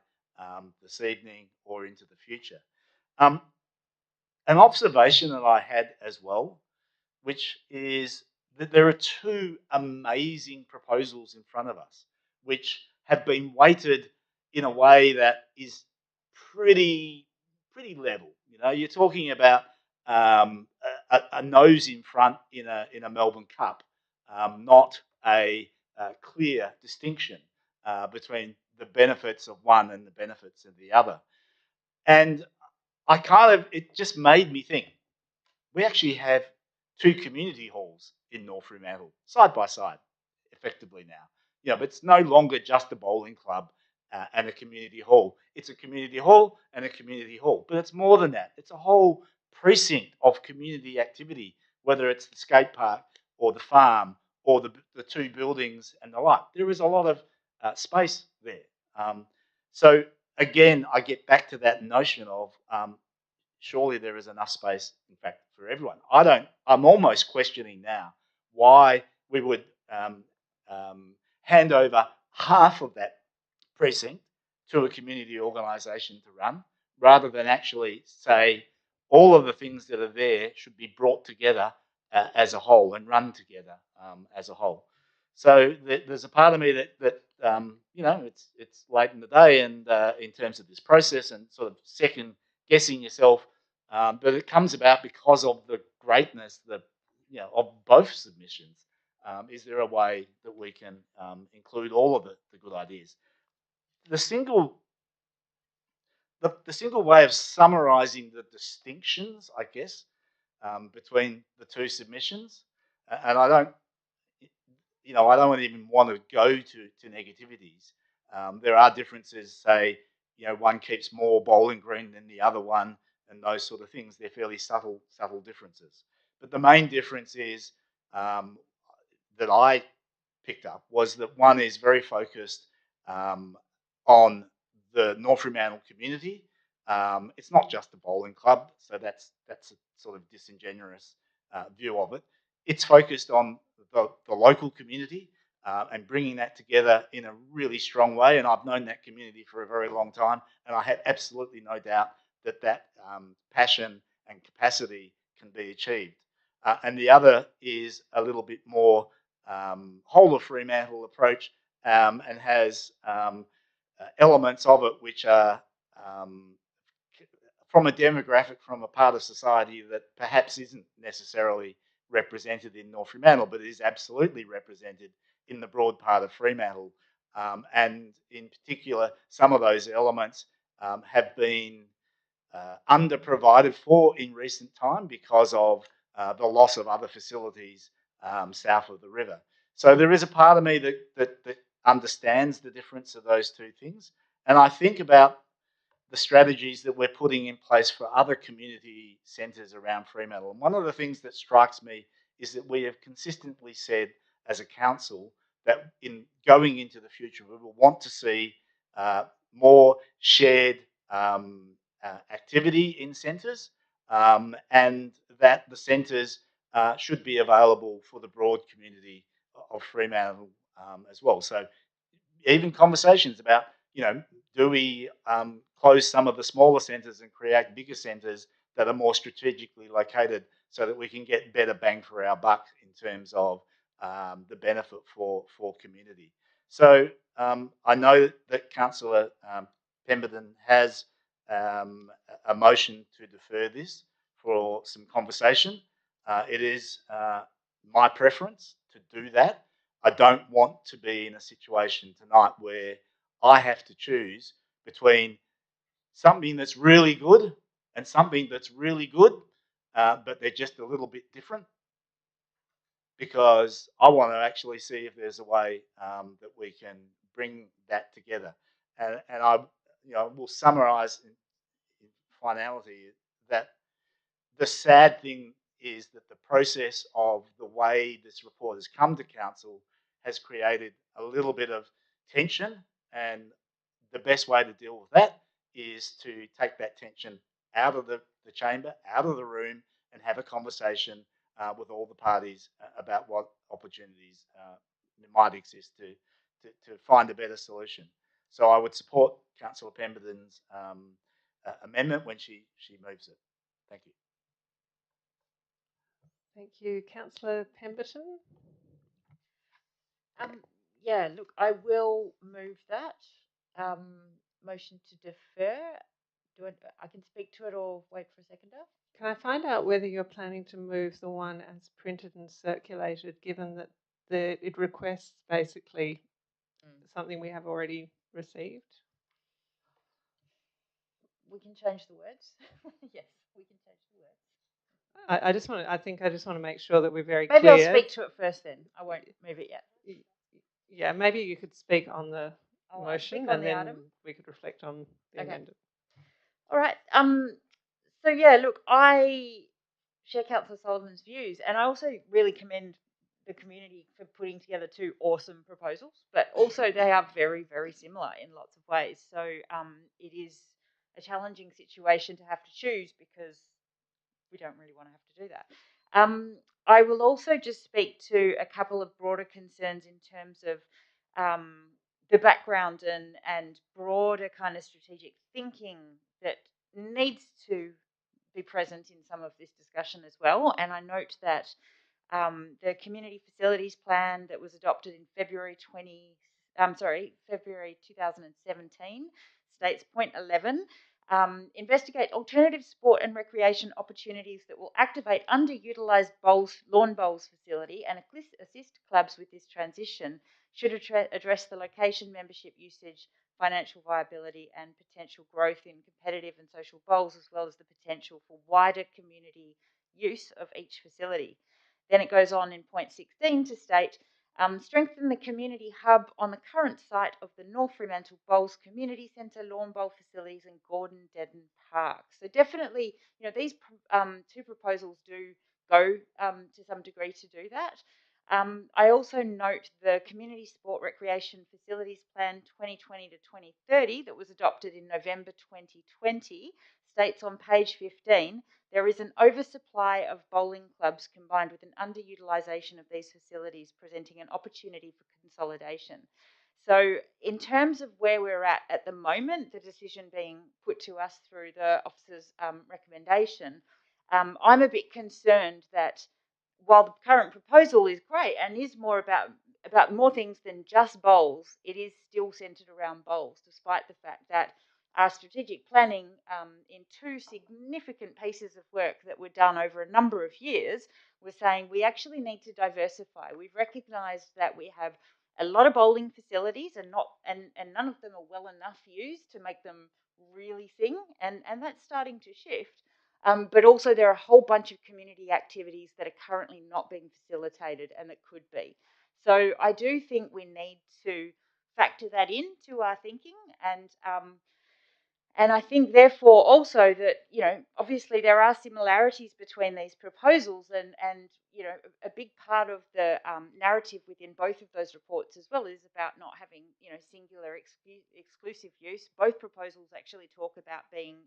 this evening or into the future. An observation that I had as well, which is that there are two amazing proposals in front of us, which have been weighted in a way that is pretty level. You're talking about a nose in front in a Melbourne Cup, not a clear distinction between the benefits of one and the benefits of the other. And it just made me think, we actually have two community halls in North Fremantle, side by side, effectively now. But it's no longer just a bowling club and a community hall. It's a community hall and a community hall. But it's more than that. It's a whole precinct of community activity, whether it's the skate park or the farm or the two buildings and the like. There is a lot of space there. So again, I get back to that notion of surely there is enough space, in fact, for everyone. I'm almost questioning now why we would hand over half of that precinct to a community organisation to run, rather than actually say all of the things that are there should be brought together as a whole and run together as a whole. So there's a part of me that it's late in the day and in terms of this process and sort of second guessing yourself, but it comes about because of the greatness of both submissions. Is there a way that we can include all of the good ideas? The single way of summarising the distinctions, I guess, between the two submissions, and I don't even want to go to negativities. There are differences, say, one keeps more bowling green than the other one, and those sort of things. They're fairly subtle differences. But the main difference is that I picked up was that one is very focused on the North Fremantle community. It's not just a bowling club, so that's a sort of disingenuous view of it. It's focused on the local community and bringing that together in a really strong way. And I've known that community for a very long time, and I have absolutely no doubt that passion and capacity can be achieved. And the other is a little bit more whole of Fremantle approach and has elements of it which are from a demographic, from a part of society that perhaps isn't necessarily represented in North Fremantle, but is absolutely represented in the broad part of Fremantle. And in particular, some of those elements have been under-provided for in recent time because of the loss of other facilities south of the river. So there is a part of me that understands the difference of those two things. And I think about the strategies that we're putting in place for other community centres around Fremantle. And one of the things that strikes me is that we have consistently said as a council that in going into the future, we will want to see more shared activity in centres and that the centres should be available for the broad community of Fremantle as well. So even conversations about, do we close some of the smaller centres and create bigger centres that are more strategically located so that we can get better bang for our buck in terms of the benefit for community. So I know that Councillor Pemberton has a motion to defer this for some conversation. It is my preference to do that. I don't want to be in a situation tonight where I have to choose between something that's really good and something that's really good, but they're just a little bit different, because I want to actually see if there's a way that we can bring that together. And I will summarise in finality that the sad thing is that the process of the way this report has come to council has created a little bit of tension, and the best way to deal with that is to take that tension out of the chamber, out of the room, and have a conversation with all the parties about what opportunities might exist to find a better solution. So I would support Councillor Pemberton's amendment when she moves it. Thank you. Thank you. Councillor Pemberton? Yeah, look, I will move that motion to defer. I can speak to it or wait for a seconder? Can I find out whether you're planning to move the one as printed and circulated, given that it requests basically something we have already received? We can change the words. Yes, we can change the words. I just want to make sure that we're very Maybe clear. I'll speak to it first then. I won't move it yet. Yeah, maybe you could speak on the I'll motion speak on and the then item. we could reflect on the Okay. amendment. All right. So yeah, look, I share Councillor Sullivan's views, and I also really commend the community for putting together two awesome proposals. But also, they are very, very similar in lots of ways. So it is a challenging situation to have to choose because we don't really want to have to do that. I will also just speak to a couple of broader concerns in terms of the background and broader kind of strategic thinking that needs to be present in some of this discussion as well. And I note that the community facilities plan that was adopted in February 2017 states point 11. Investigate alternative sport and recreation opportunities that will activate underutilised lawn bowls facility and assist clubs with this transition. Should address the location, membership usage, financial viability, and potential growth in competitive and social bowls, as well as the potential for wider community use of each facility. Then it goes on in point 16 to state, strengthen the community hub on the current site of the North Fremantle Bowls Community Centre, Lawn Bowl Facilities and Gordon Dedden Park. So definitely, these two proposals do go to some degree to do that. I also note the Community Sport Recreation Facilities Plan 2020 to 2030 that was adopted in November 2020 states on page 15, there is an oversupply of bowling clubs combined with an underutilisation of these facilities, presenting an opportunity for consolidation. So in terms of where we're at the moment, the decision being put to us through the officer's recommendation, I'm a bit concerned that while the current proposal is great and is more about more things than just bowls, it is still centred around bowls, despite the fact that our strategic planning in two significant pieces of work that were done over a number of years was saying we actually need to diversify. We've recognised that we have a lot of bowling facilities and none of them are well enough used to make them really sing, and that's starting to shift. But also there are a whole bunch of community activities that are currently not being facilitated and that could be. So I do think we need to factor that into our thinking, and I think, therefore, also that, obviously there are similarities between these proposals and a big part of the narrative within both of those reports as well is about not having, singular exclusive use. Both proposals actually talk about being,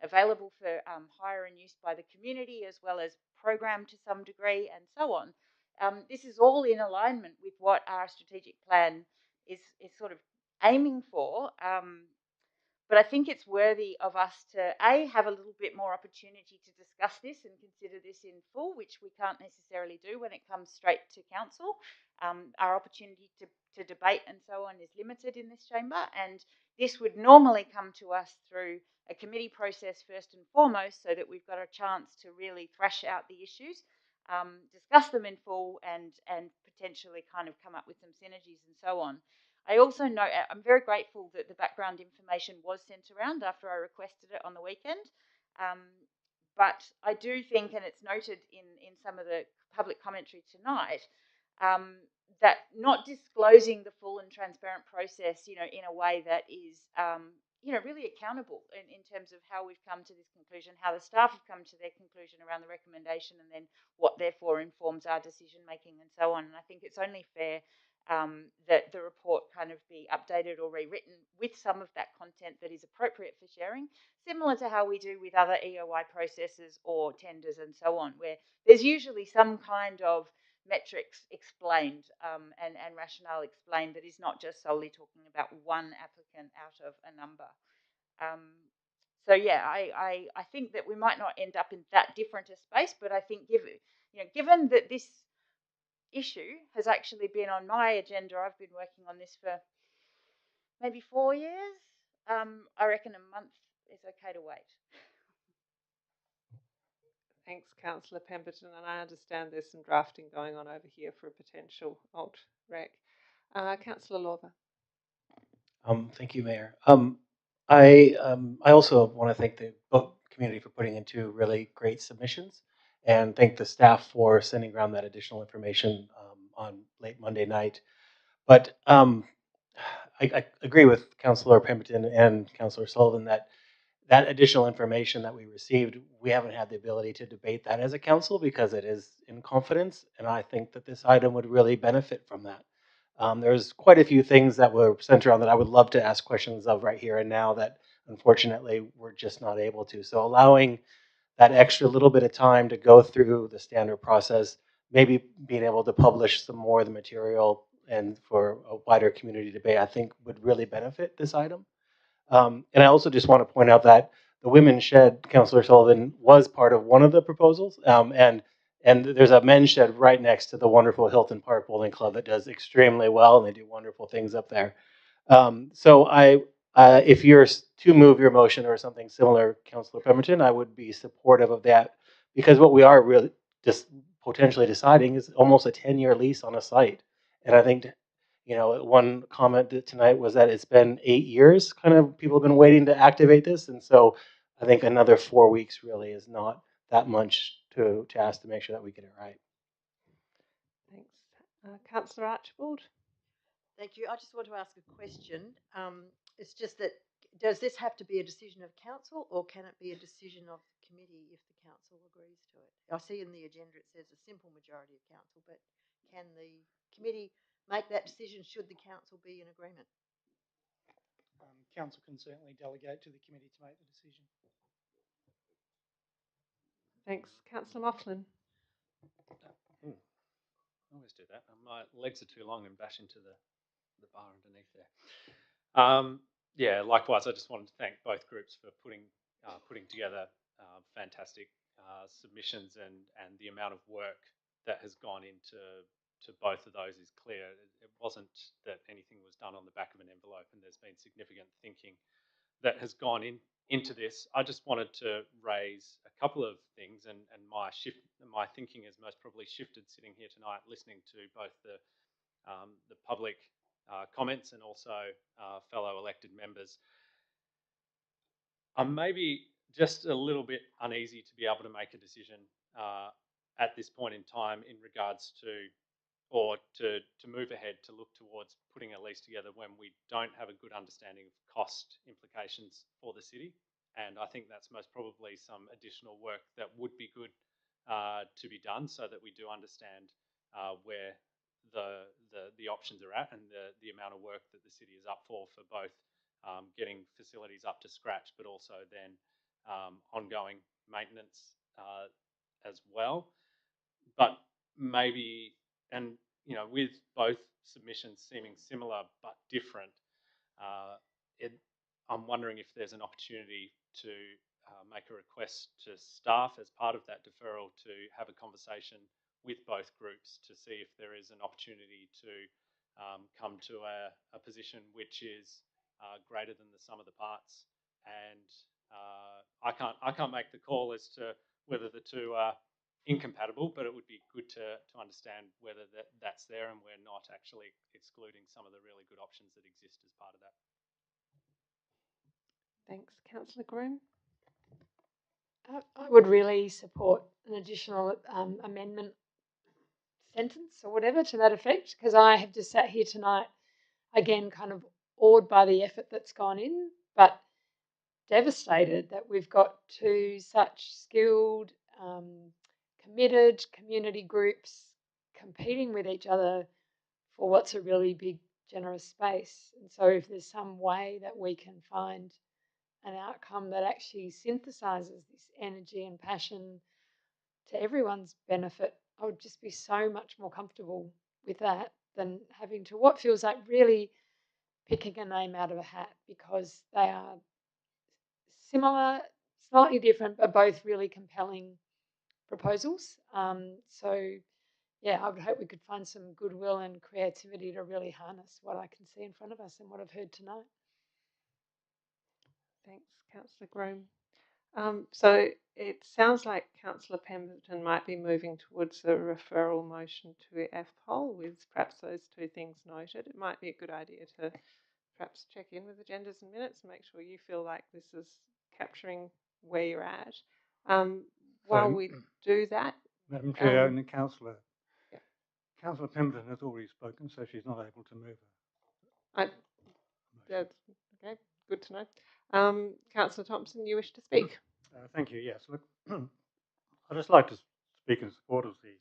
available for hire and use by the community as well as programmed to some degree and so on. This is all in alignment with what our strategic plan is sort of aiming for. But I think it's worthy of us to, have a little bit more opportunity to discuss this and consider this in full, which we can't necessarily do when it comes straight to council. Our opportunity to debate and so on is limited in this chamber, and this would normally come to us through a committee process first and foremost, so that we've got a chance to really thrash out the issues, discuss them in full, and potentially kind of come up with some synergies and so on. I also note, I'm very grateful that the background information was sent around after I requested it on the weekend. But I do think, and it's noted in some of the public commentary tonight, that not disclosing the full and transparent process, in a way that is, really accountable in terms of how we've come to this conclusion, how the staff have come to their conclusion around the recommendation, and then what therefore informs our decision making and so on. And I think it's only fair that the report kind of be updated or rewritten with some of that content that is appropriate for sharing, similar to how we do with other EOI processes or tenders and so on, where there's usually some kind of metrics explained and rationale explained that is not just solely talking about one applicant out of a number. So yeah, I think that we might not end up in that different a space, but I think given that this issue has actually been on my agenda, I've been working on this for maybe 4 years. I reckon a month is okay to wait. Thanks, Councillor Pemberton, and I understand there's some drafting going on over here for a potential alt rec. Councillor Lawver. Thank you, Mayor. I also want to thank the book community for putting in two really great submissions, and thank the staff for sending around that additional information on late Monday night. But I agree with Councillor Pemberton and Councillor Sullivan that that additional information that we received, we haven't had the ability to debate that as a council because it is in confidence, and I think that this item would really benefit from that. There's quite a few things that were centered on that I would love to ask questions of right here and now that unfortunately we're just not able to. So allowing that extra little bit of time to go through the standard process, maybe being able to publish some more of the material and for a wider community debate, I think would really benefit this item. And I also just want to point out that the Women's Shed, Councillor Sullivan, was part of one of the proposals. And there's a men's shed right next to the wonderful Hilton Park Bowling Club that does extremely well, and they do wonderful things up there. So if you're to move your motion or something similar, Councillor Pemberton, I would be supportive of that, because what we are really just potentially deciding is almost a 10-year lease on a site. And I think, you know, one comment tonight was that it's been 8 years, kind of people have been waiting to activate this. And so I think another 4 weeks really is not that much to ask to make sure that we get it right. Thanks. Councillor Archibald? Thank you. I just want to ask a question. It's just that, does this have to be a decision of council, or can it be a decision of the committee if the council agrees to it? I see in the agenda it says a simple majority of council, but can the committee make that decision should the council be in agreement? Council can certainly delegate to the committee to make the decision. Thanks. Councillor Moughlin? I always do that. My legs are too long and bash into the bar underneath there. Yeah, likewise, I just wanted to thank both groups for putting together fantastic submissions, and the amount of work that has gone into both of those is clear. It wasn't that anything was done on the back of an envelope, and there's been significant thinking that has gone into this. I just wanted to raise a couple of things, and my thinking has most probably shifted sitting here tonight, listening to both the public comments and also fellow elected members. I'm maybe just a little bit uneasy to be able to make a decision at this point in time in regards to, or to move ahead to look towards putting a lease together when we don't have a good understanding of cost implications for the city. And I think that's most probably some additional work that would be good to be done, so that we do understand where the options are at, and the amount of work that the city is up for both getting facilities up to scratch, but also then ongoing maintenance as well. But maybe, and you know, with both submissions seeming similar but different, I'm wondering if there's an opportunity to make a request to staff as part of that deferral to have a conversation with both groups to see if there is an opportunity to come to a position which is greater than the sum of the parts. And I can't make the call as to whether the two are incompatible, but it would be good to understand whether that's there and we're not actually excluding some of the really good options that exist as part of that. Thanks. Councillor Groom? I would really support an additional amendment sentence or whatever to that effect, because I have just sat here tonight, again, kind of awed by the effort that's gone in, but devastated that we've got two such skilled, committed community groups competing with each other for what's a really big, generous space. And so if there's some way that we can find an outcome that actually synthesizes this energy and passion to everyone's benefit, I would just be so much more comfortable with that than having to what feels like really picking a name out of a hat, because they are similar, slightly different, but both really compelling proposals. So yeah, I would hope we could find some goodwill and creativity to really harness what I can see in front of us and what I've heard tonight. Thanks, Councillor Groom. So it sounds like Councillor Pemberton might be moving towards a referral motion to FPOL with perhaps those two things noted. It might be a good idea to perhaps check in with agendas and minutes and make sure you feel like this is capturing where you're at. While we do that, Madam Chair and the Councillor, yeah. Councillor Pemberton has already spoken, so she's not able to move. That's okay. Good to know. Councillor Thompson, you wish to speak? Thank you. Yes. Look, I'd just like to speak in support of the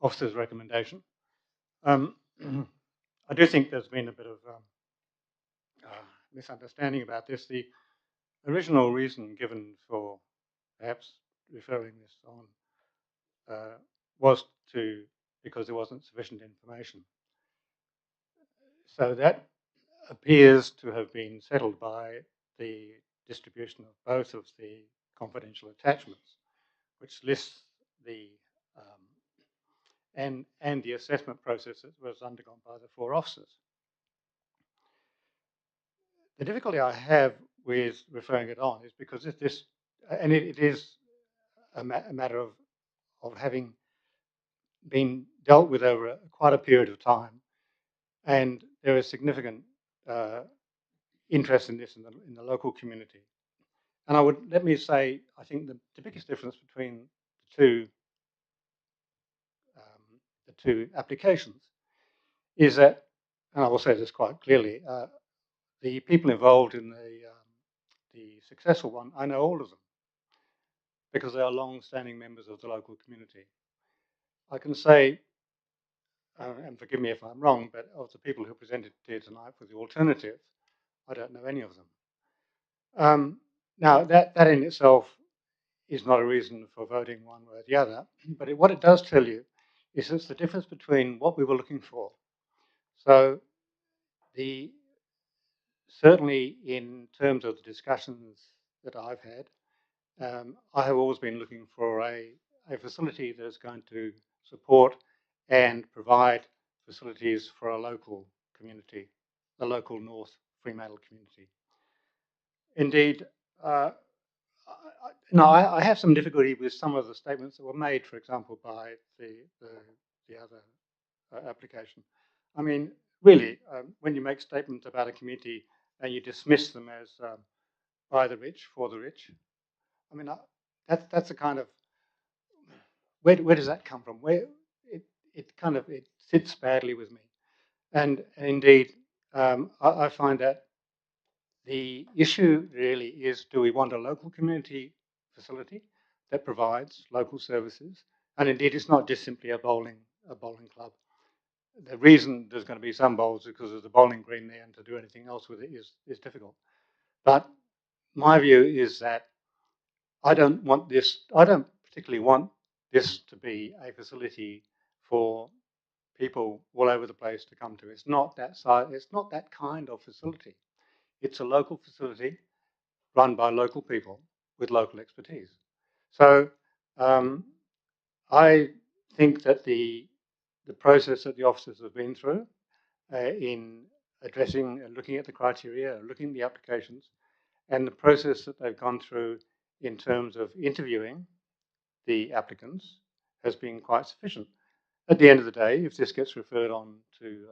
officer's recommendation. I do think there's been a bit of misunderstanding about this. The original reason given for perhaps referring this on was because there wasn't sufficient information. So that appears to have been settled by the distribution of both of the confidential attachments, which lists the and the assessment process that was undergone by the 4 officers. The difficulty I have with referring it on is because it is a matter of having been dealt with over quite a period of time, and there is significant interest in this in the local community. And let me say, I think the biggest difference between the two applications is that, and I will say this quite clearly, the people involved in the successful one, I know all of them because they are long-standing members of the local community. I can say, and forgive me if I'm wrong, but of the people who presented here tonight for the alternative, I don't know any of them. Now, that in itself is not a reason for voting one way or the other, but what it does tell you is it's the difference between what we were looking for. So certainly in terms of the discussions that I've had, I have always been looking for a facility that is going to support and provide facilities for a local community, the local North Fremantle community. Indeed, I have some difficulty with some of the statements that were made, for example, by the other application. I mean, really, when you make statements about a community and you dismiss them as by the rich, for the rich, I mean, that's a kind of, where does that come from? Where it sits badly with me. And indeed, I find that the issue really is, do we want a local community facility that provides local services? And indeed, it's not just simply a bowling club. The reason there's going to be some bowls is because there's a bowling green there, and to do anything else with it is difficult. But my view is that I don't particularly want this to be a facility for people all over the place to come to. It's not that size, it's not that kind of facility. It's a local facility run by local people with local expertise. So I think that the process that the officers have been through in addressing and looking at the criteria, looking at the applications, and the process that they've gone through in terms of interviewing the applicants has been quite sufficient. At the end of the day, if this gets referred on to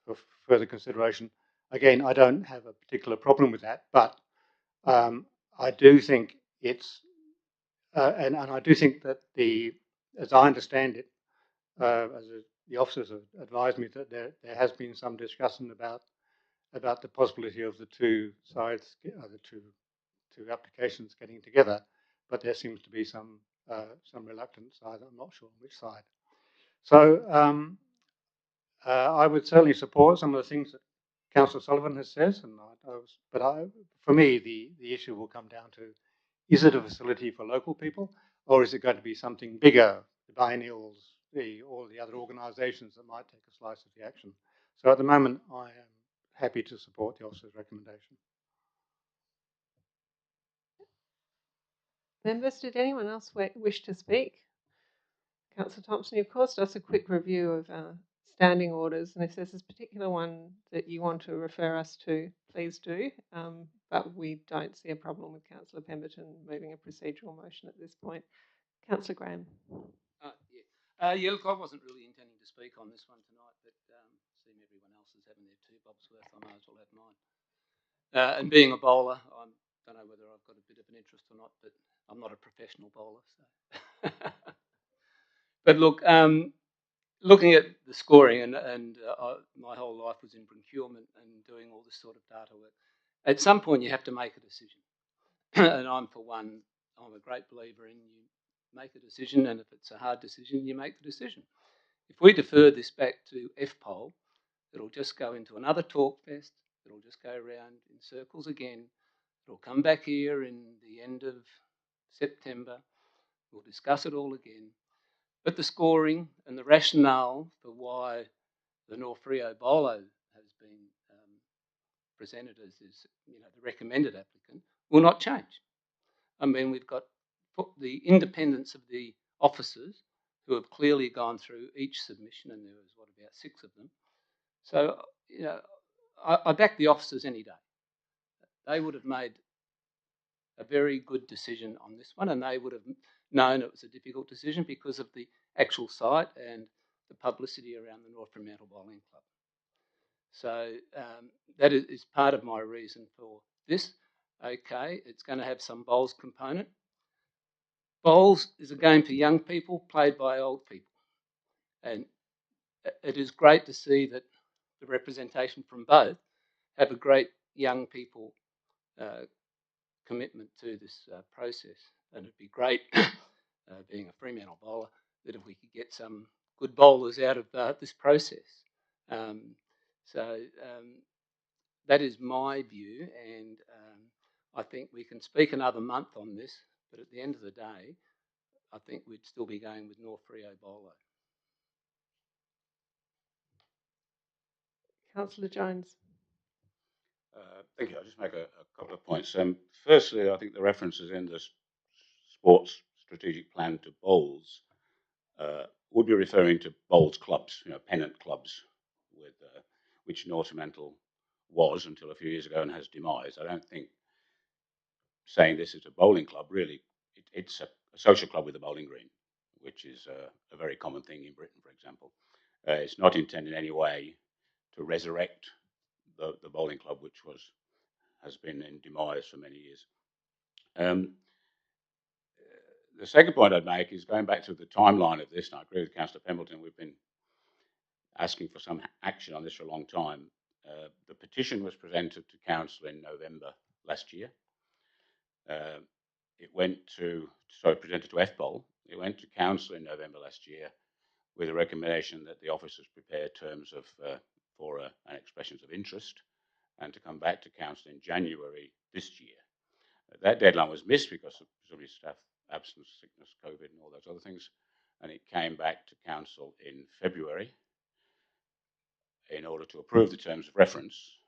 for further consideration, again, I don't have a particular problem with that, but I do think it's, and I do think that as I understand it, the officers have advised me that there has been some discussion about the possibility of the two sides, the two applications getting together, but there seems to be some reluctance. I'm not sure on which side. So I would certainly support some of the things that Councillor Sullivan has said, for me, the issue will come down to, is it a facility for local people, or is it going to be something bigger, the biennials, all the other organisations that might take a slice of the action? So at the moment, I am happy to support the officer's recommendation. Members, did anyone else wish to speak? Councillor Thompson, you've caused us a quick review of standing orders, and if there's this particular one that you want to refer us to, please do. But we don't see a problem with Councillor Pemberton moving a procedural motion at this point. Councillor Graham. Yeah, look, I wasn't really intending to speak on this one tonight, but seeing everyone else is having their 2 bobs worth, I might as well have mine. And being a bowler, I don't know whether I've got a bit of an interest or not, but I'm not a professional bowler. So. But look, looking at the scoring, and my whole life was in procurement and doing all this sort of data work. At some point, you have to make a decision. And I'm, for one, I'm a great believer in you make a decision, and if it's a hard decision, you make the decision. If we defer this back to FPOL, it'll just go into another talk fest. It'll just go around in circles again. It'll come back here in the end of September. We'll discuss it all again. But the scoring and the rationale for why the North Rio Bolo has been presented as the recommended applicant will not change. I mean, we've got the independence of the officers who have clearly gone through each submission, and there was, about 6 of them. So, I back the officers any day. They would have made a very good decision on this one, and they would have known it was a difficult decision because of the actual site and the publicity around the North Fremantle Bowling Club. So that is part of my reason for this. Okay, it's going to have some bowls component. Bowls is a game for young people played by old people. And it is great to see that the representation from both have a great young people commitment to this process. And it'd be great, being a Fremantle bowler, that if we could get some good bowlers out of this process. That is my view, and I think we can speak another month on this, but at the end of the day, I think we'd still be going with North Rio Bolo. Councillor Jones. Thank you. I'll just make a couple of points. Firstly, I think the references in the sports strategic plan to bowls would be referring to bowls clubs, pennant clubs, with which North Fremantle was until a few years ago and has demised. I don't think saying this is a bowling club, really, it's a social club with a bowling green, which is a very common thing in Britain, for example. It's not intended in any way to resurrect the bowling club, which has been in demise for many years. The second point I'd make is going back to the timeline of this, and I agree with Councillor Pembleton, we've been asking for some action on this for a long time. The petition was presented to Council in November last year. Presented to FPOL. It went to Council in November last year with a recommendation that the officers prepare terms for an expressions of interest, and to come back to Council in January this year. That deadline was missed because of presumably staff absence, sickness, COVID, and all those other things, and it came back to Council in February in order to approve the terms of reference.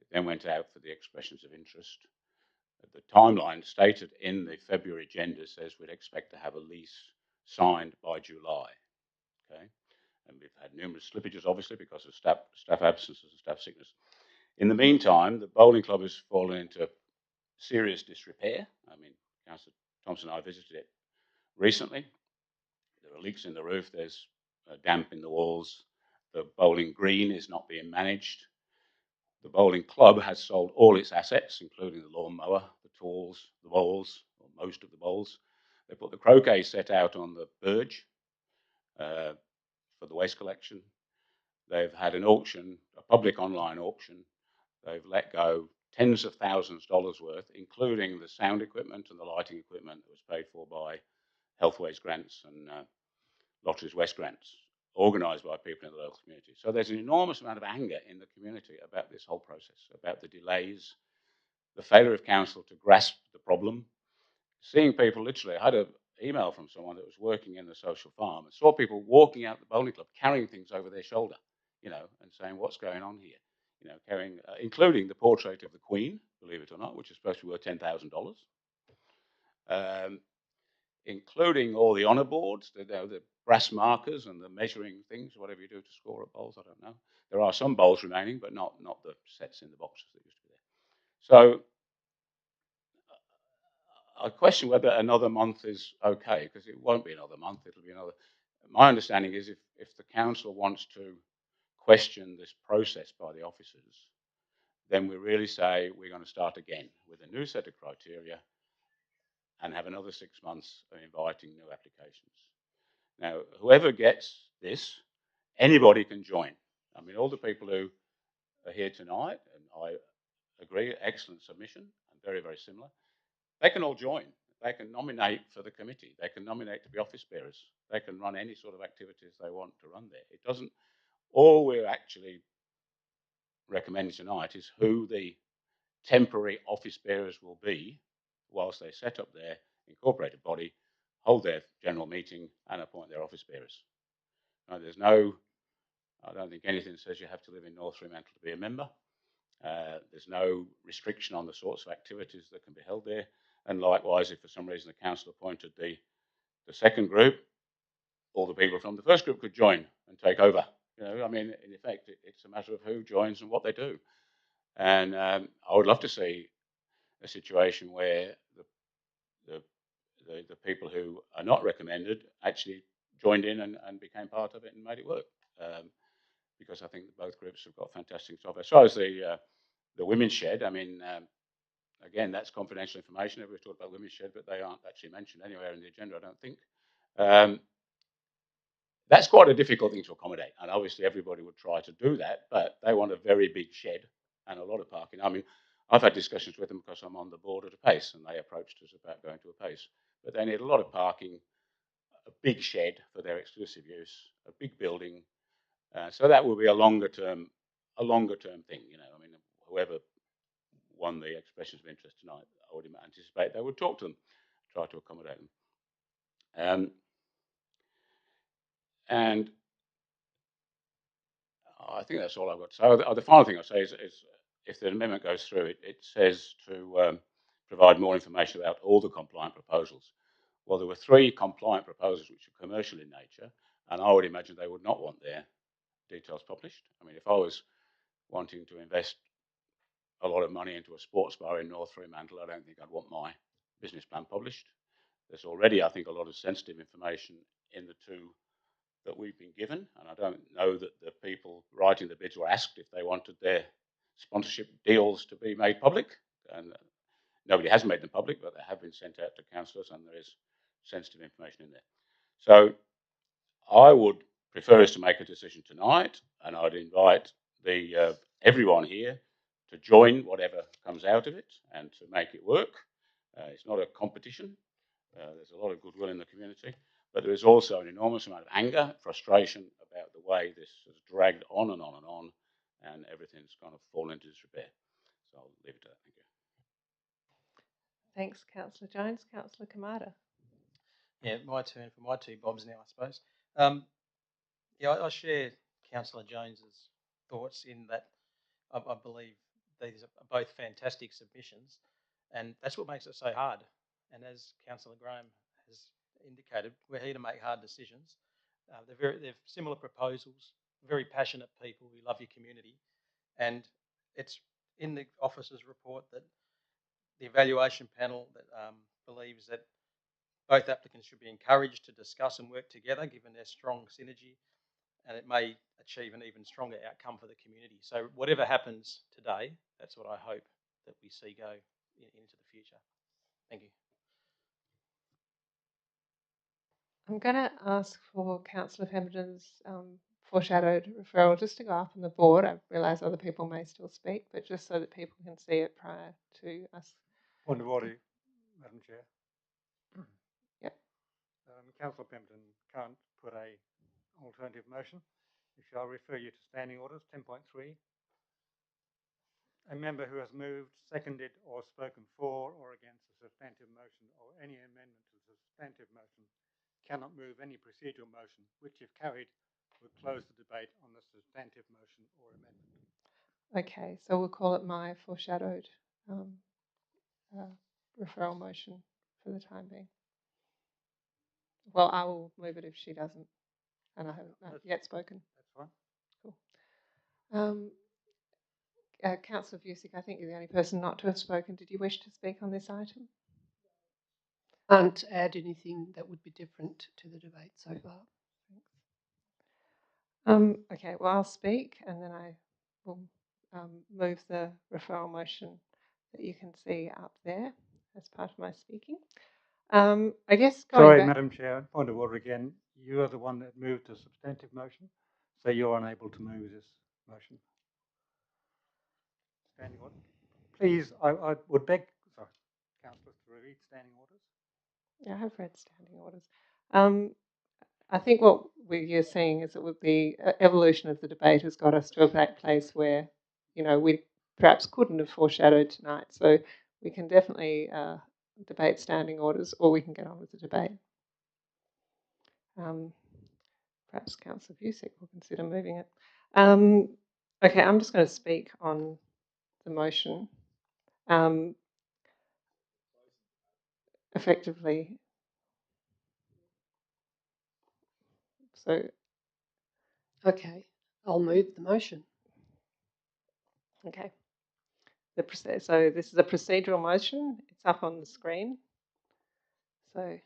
It then went out for the expressions of interest. The timeline stated in the February agenda says we'd expect to have a lease signed by July. Okay, and we've had numerous slippages, obviously, because of staff absences and staff sickness. In the meantime, the bowling club has fallen into serious disrepair. I mean, Councillor Thompson and I visited it recently. There are leaks in the roof, there's damp in the walls, the bowling green is not being managed. The bowling club has sold all its assets, including the lawnmower, the tools, the bowls, or most of the bowls. They put the croquet set out on the Burge for the waste collection. They've had an auction, a public online auction. They've let go tens of thousands of dollars worth, including the sound equipment and the lighting equipment that was paid for by Healthways grants and Lotteries West grants, organised by people in the local community. So there's an enormous amount of anger in the community about this whole process, about the delays, the failure of council to grasp the problem. Seeing people literally, I had an email from someone that was working in the social farm and saw people walking out the bowling club carrying things over their shoulder, and saying, what's going on here? Carrying, including the portrait of the Queen, believe it or not, which is supposed to be worth $10,000. Including all the honour boards, the brass markers and the measuring things, whatever you do to score at bowls, I don't know. There are some bowls remaining, but not the sets in the boxes that used to be there. So I question whether another month is okay, because it won't be another month, it'll be another. My understanding is if the council wants to question this process by the officers, then we really say we're going to start again with a new set of criteria and have another 6 months of inviting new applications. Now, whoever gets this anybody can join. I mean, all the people who are here tonight, and I agree, excellent submission, and very, very similar, they can all join. They can nominate for the committee. They can nominate to be office bearers. They can run any sort of activities they want to run there. It doesn't, all we're actually recommending tonight is who the temporary office bearers will be whilst they set up their incorporated body, hold their general meeting, and appoint their office bearers. Now, there's no, I don't think anything says you have to live in North Fremantle to be a member. There's no restriction on the sorts of activities that can be held there. And likewise, if for some reason the council appointed the second group, all the people from the first group could join and take over. You know, I mean, in effect, it's a matter of who joins and what they do. And I would love to see a situation where the people who are not recommended actually joined in and became part of it and made it work. Because I think both groups have got fantastic stuff. As far as the women's shed, I mean, again, that's confidential information. Everybody's talked about women's shed, but they aren't actually mentioned anywhere in the agenda, I don't think. That's quite a difficult thing to accommodate, and obviously everybody would try to do that, but they want a very big shed and a lot of parking. I mean, I've had discussions with them because I'm on the board at a PACE, and they approached us about going to a PACE. But they need a lot of parking, a big shed for their exclusive use, a big building. So that will be a longer term thing. You know, I mean, whoever won the expressions of interest tonight, I would anticipate they would talk to them, try to accommodate them. And I think that's all I've got to say. The final thing I'll say is if the amendment goes through, it says to provide more information about all the compliant proposals. Well, there were 3 compliant proposals which are commercial in nature, and I would imagine they would not want their details published. I mean, if I was wanting to invest a lot of money into a sports bar in North Fremantle, I don't think I'd want my business plan published. There's already, I think, a lot of sensitive information in the 2 that we've been given, and I don't know that the people writing the bids were asked if they wanted their sponsorship deals to be made public, and nobody has made them public, but they have been sent out to councillors, and there is sensitive information in there. So I would prefer us to make a decision tonight, and I'd invite everyone here to join whatever comes out of it and to make it work. It's not a competition. There's a lot of goodwill in the community, but there is also an enormous amount of anger, frustration about the way this has dragged on and on and on, and everything's kind of fallen into disrepair. So I'll leave it at that. Thank you. Thanks, Councillor Jones. Councillor Kamada. Yeah, my turn for my 2 bobs now, I suppose. Yeah, I share Councillor Jones's thoughts in that I believe these are both fantastic submissions, and that's what makes it so hard. And as Councillor Graham has indicated, we're here to make hard decisions. They're similar proposals, very passionate people. We love your community, and it's in the officer's report that the evaluation panel that believes that both applicants should be encouraged to discuss and work together, given their strong synergy, and it may achieve an even stronger outcome for the community. So whatever happens today, that's what I hope that we see go into the future. Thank you. I'm going to ask for Councillor Pemberton's foreshadowed referral just to go up on the board. I realise other people may still speak, but just so that people can see it prior to us. Point of order, Madam Chair. Yep. Councillor Pemberton can't put a alternative motion. If I'll refer you to standing orders 10.3. A member who has moved, seconded, or spoken for or against a substantive motion or any amendment to the substantive motion cannot move any procedural motion, which, if carried, would close the debate on the substantive motion or amendment. Okay, so we'll call it my foreshadowed referral motion for the time being. Well, I will move it if she doesn't, and I haven't yet spoken. That's fine. Cool. Councillor Vusic, I think you're the only person not to have spoken. Did you wish to speak on this item? Can't add anything that would be different to the debate so far. Thanks. Okay, well, I'll speak, and then I will move the referral motion that you can see up there as part of my speaking. I guess going Sorry, back... Madam Chair, point of order again. You are the one that moved a substantive motion. So you're unable to move this motion. Standing order. Please, I would beg, sorry, councillors to read standing orders. Yeah, I have read standing orders. I think what you're seeing is that with the evolution of the debate has got us to that place where, we perhaps couldn't have foreshadowed tonight. So we can definitely debate standing orders, or we can get on with the debate. Perhaps Councillor Busick will consider moving it. Okay, I'm just going to speak on the motion. Effectively, so. Okay, I'll move the motion. Okay. So this is a procedural motion. It's up on the screen. So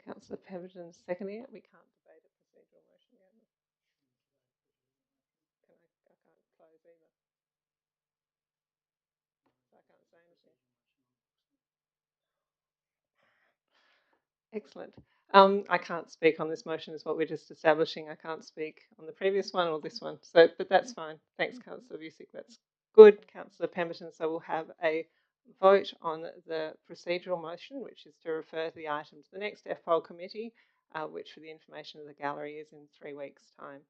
Councillor Pemberton's seconding it. We can't debate a procedural motion yet. I can't close either. So I can't say anything. Excellent. I can't speak on this motion, is what we're just establishing. I can't speak on the previous one or this one. So, but that's fine. Thanks, Councillor Busick. That's good, Councillor Pemberton. So we'll have a vote on the procedural motion, which is to refer the item to the next FPOL committee, which for the information of the gallery is in 3 weeks' time.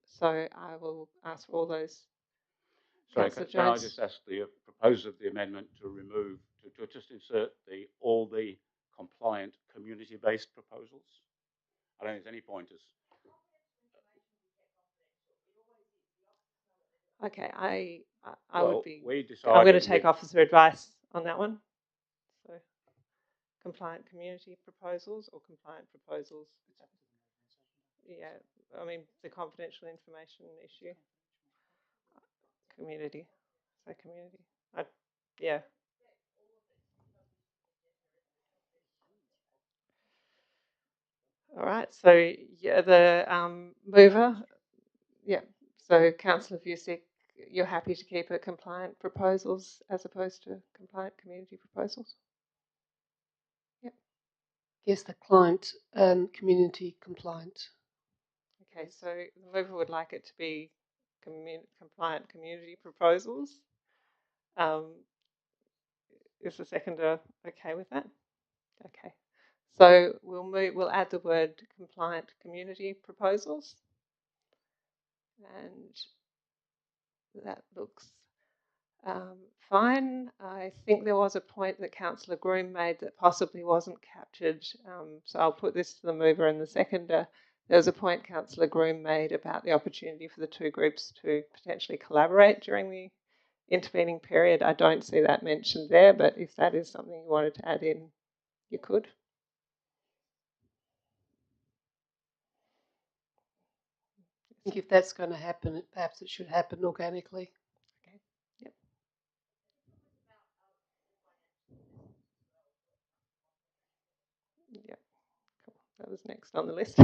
So I will ask for all those. Sorry, can I just ask the proposers of the amendment to remove, to just insert all the compliant community-based proposals? I don't think there's any point as. Okay, I Well, would be. We decided I'm going to take officer advice on that one. So, compliant community proposals or compliant proposals? Yeah, I mean the confidential information issue. Community, so community. Yeah. All right. So yeah, the mover. Yeah. So Councillor Busick, you're happy to keep it compliant proposals as opposed to compliant community proposals? Yep. Yes, the client community compliant. Okay, so the mover would like it to be compliant community proposals. Is the seconder okay with that? Okay. So we'll add the word compliant community proposals. And that looks fine. I think there was a point that Councillor Groom made that possibly wasn't captured. So I'll put this to the mover and the seconder. There was a point Councillor Groom made about the opportunity for the two groups to potentially collaborate during the intervening period. I don't see that mentioned there, but if that is something you wanted to add in, you could. I think if that's going to happen, perhaps it should happen organically. Okay. Yep. Yep. Cool. That was next on the list.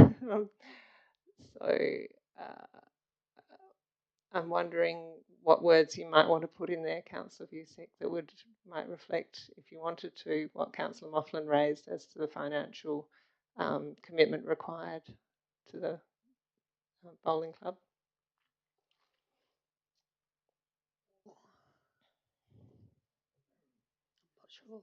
I'm wondering what words you might want to put in there, Councillor Busick, that might reflect, if you wanted to, what Councillor Mofflin raised as to the financial commitment required to the bowling club. Not sure.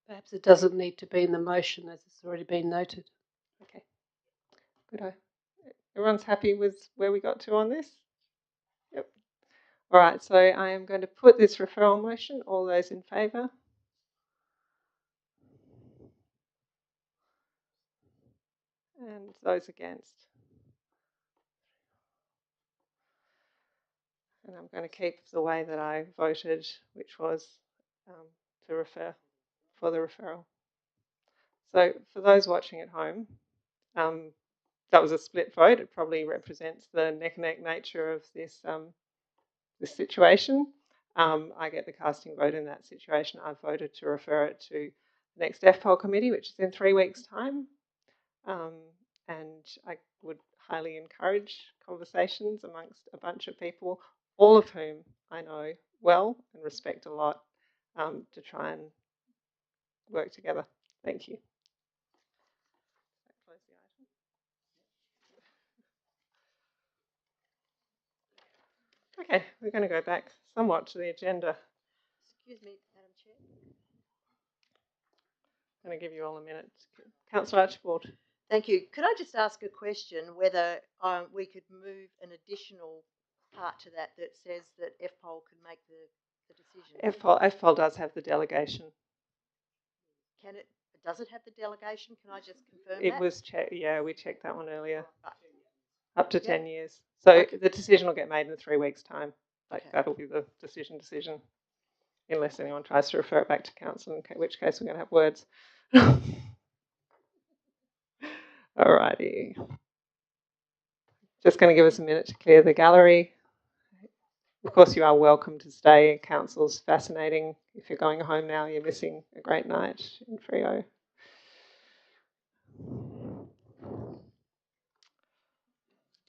Perhaps it doesn't need to be in the motion as it's already been noted. Okay. Good. Everyone's happy with where we got to on this? Yep. All right, so I am going to put this referral motion. All those in favour? And those against? And I'm going to keep the way that I voted, which was to refer for the referral. So for those watching at home, that was a split vote. It probably represents the neck-and-neck nature of this this situation. I get the casting vote in that situation. I've voted to refer it to the next FPOL committee, which is in 3 weeks' time. And I would highly encourage conversations amongst a bunch of people, all of whom I know well and respect a lot, to try and work together. Thank you. Close the item. Okay, we're going to go back somewhat to the agenda. Excuse me, Madam Chair. I'm going to give you all a minute. Councillor Archibald. Thank you. Could I just ask a question whether we could move an additional part to that that says that FPOL can make the decision? FPOL does have the delegation. Can it? Does it have the delegation? Can I just confirm It that? was checked. Yeah, we checked that one earlier. Right. Up to Yep. 10 years. So Okay. the decision will get made in 3 weeks' time. Like Okay. that'll be the decision, unless anyone tries to refer it back to council, in which case we're going to have words. Alrighty. Just going to give us a minute to clear the gallery. Of course, you are welcome to stay. Council's fascinating. If you're going home now, you're missing a great night in Freo.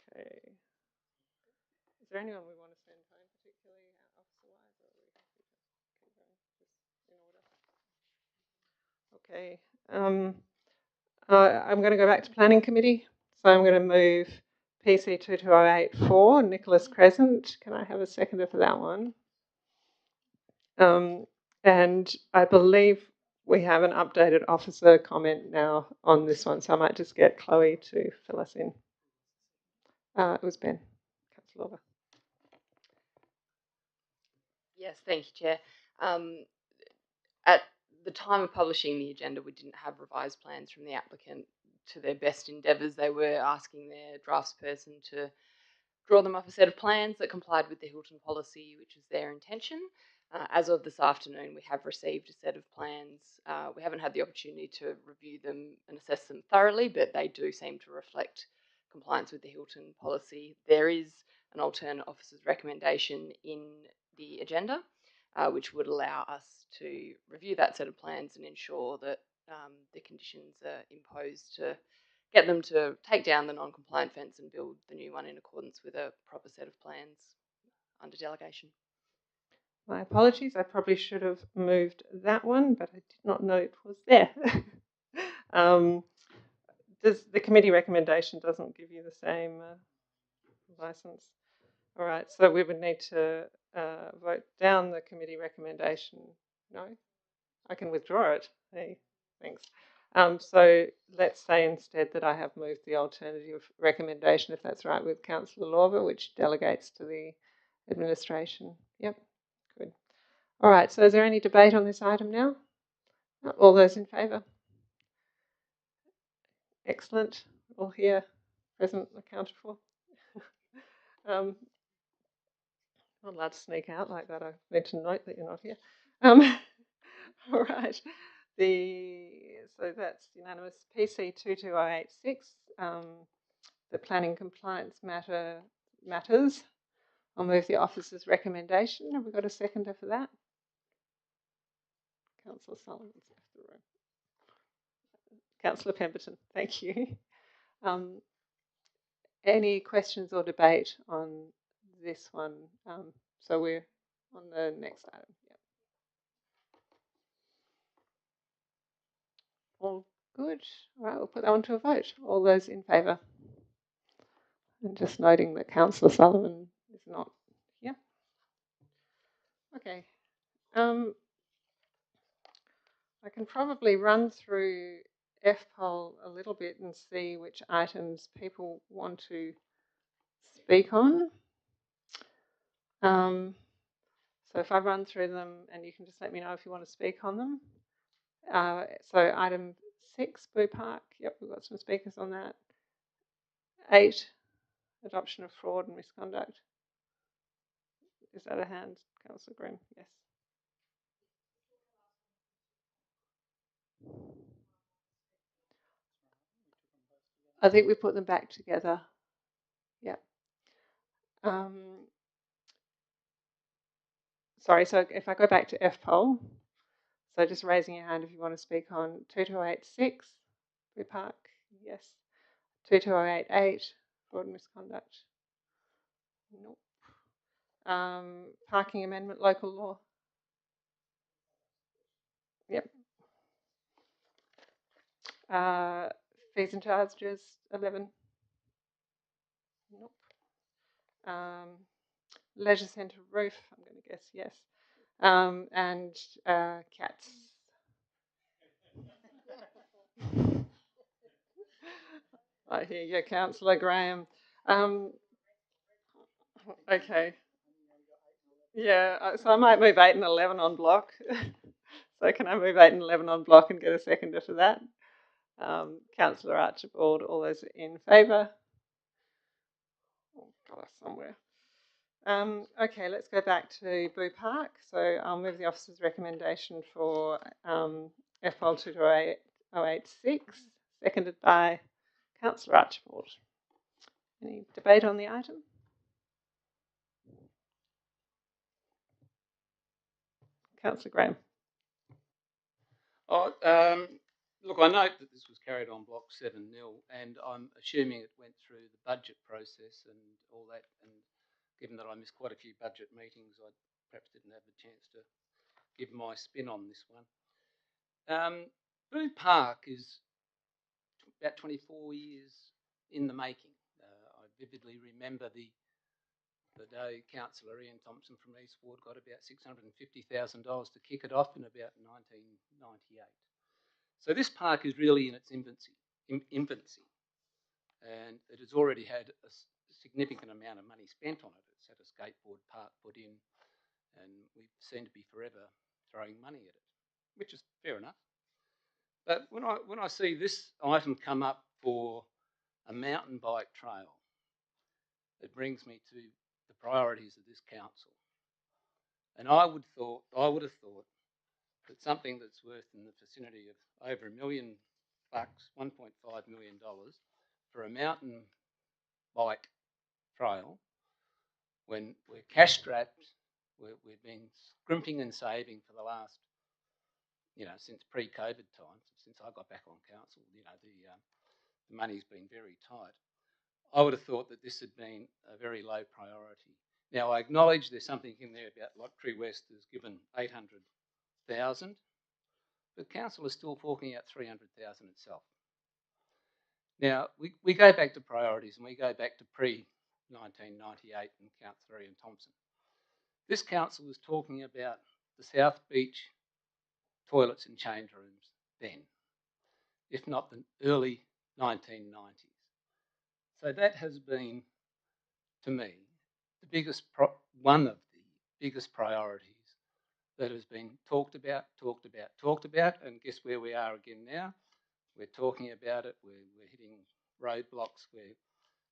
Okay. Is there anyone we want to send home, particularly officer-wise, or are we happy to keep going just in order? Okay. I'm going to go back to Planning Committee. So I'm going to move PC 22084, Nicholas Crescent. Can I have a seconder for that one? And I believe we have an updated officer comment now on this one, so I might just get Chloe to fill us in. It was Ben. Councillor Lorber. Yes, thank you, Chair. At the time of publishing the agenda, we didn't have revised plans from the applicant. To their best endeavours, they were asking their draftsperson to draw them up a set of plans that complied with the Hilton policy, which was their intention. As of this afternoon, we have received a set of plans. We haven't had the opportunity to review them and assess them thoroughly, but they do seem to reflect compliance with the Hilton policy. There is an alternate officer's recommendation in the agenda, which would allow us to review that set of plans and ensure that the conditions are imposed to get them to take down the non-compliant fence and build the new one in accordance with a proper set of plans under delegation. My apologies, I probably should have moved that one, but I did not know it was there. The committee recommendation doesn't give you the same license. All right, so we would need to vote down the committee recommendation. No? I can withdraw it. Hey, thanks. So let's say instead that I have moved the alternative recommendation, if that's right, with Councillor Lorber, which delegates to the administration. Yep, good. All right, so is there any debate on this item now? All those in favour? Excellent. All here, present, accounted for. I'm not allowed to sneak out like that. I need to note that you're not here. All right. So that's unanimous. PC 22086, the planning compliance matters. I'll move the officer's recommendation. Have we got a seconder for that? Councillor Sullivan's left the room. Councillor Pemberton, thank you. Any questions or debate on this one? So we're on the next item. Yep. All good. All right, we'll put that one to a vote. All those in favour? And just noting that Councillor Sullivan is not here. Okay. I can probably run through FPOL a little bit and see which items people want to speak on. So if I run through them, and you can just let me know if you want to speak on them. So item 6, Blue Park. Yep, we've got some speakers on that. 8, adoption of fraud and misconduct. Is that a hand, Councillor Grimm? Yes. I think we put them back together. Yeah. Sorry, so if I go back to FPOL, so just raising your hand if you want to speak on 2286, Blue Park, yes. 22088, fraud and misconduct. Nope. Parking amendment, local law. Yep. Fees and charges, 11. Nope. Leisure centre roof, I'm going to guess yes. And cats. I hear you, Councillor Graham. Okay. Yeah, so I might move 8 and 11 on block. So can I move 8 and 11 on block and get a seconder for that? Councillor Archibald, all those in favour? Oh, got us somewhere. Okay, let's go back to Boo Park. So I'll move the officer's recommendation for FL 2086, seconded by Councillor Archibald. Any debate on the item? Councillor Graham. Oh, look, I note that this was carried on block 7-0, and I'm assuming it went through the budget process and all that. And given that I missed quite a few budget meetings, I perhaps didn't have the chance to give my spin on this one. Boo Park is about 24 years in the making. I vividly remember the day Councillor Ian Thompson from East Ward got about $650,000 to kick it off in about 1998. So this park is really in its infancy, and it has already had a significant amount of money spent on it. It's had a skateboard park put in, and we seem to be forever throwing money at it, which is fair enough. But when I see this item come up for a mountain bike trail, it brings me to the priorities of this council. And I would have thought that something that's worth in the vicinity of over $1 million, $1.5 million, for a mountain bike trail, when we're cash strapped, we've been scrimping and saving for the last, since pre-COVID times, since I got back on council, the money's been very tight. I would have thought that this had been a very low priority. Now, I acknowledge there's something in there about Lottery West has given 800,000, but council is still forking out 300,000 itself. Now, we go back to priorities and we go back to pre-1998 and Councillor Ian Thompson. This council was talking about the South Beach toilets and change rooms then, if not the early 1990s. So that has been, to me, one of the biggest priorities that has been talked about, and guess where we are again now? We're talking about it, we're hitting roadblocks, we're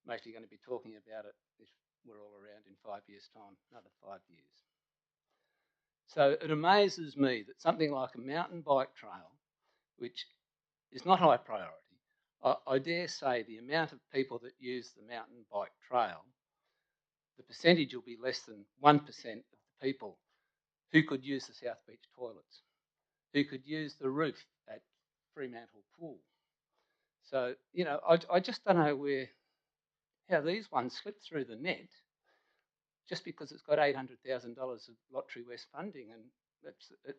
mostly going to be talking about it if we're all around in 5 years' time, another 5 years. So it amazes me that something like a mountain bike trail, which is not high priority, I dare say the amount of people that use the mountain bike trail, the percentage will be less than 1% of the people who could use the South Beach toilets, who could use the roof at Fremantle Pool. So, I just don't know how these ones slip through the net just because it's got $800,000 of Lottery West funding, and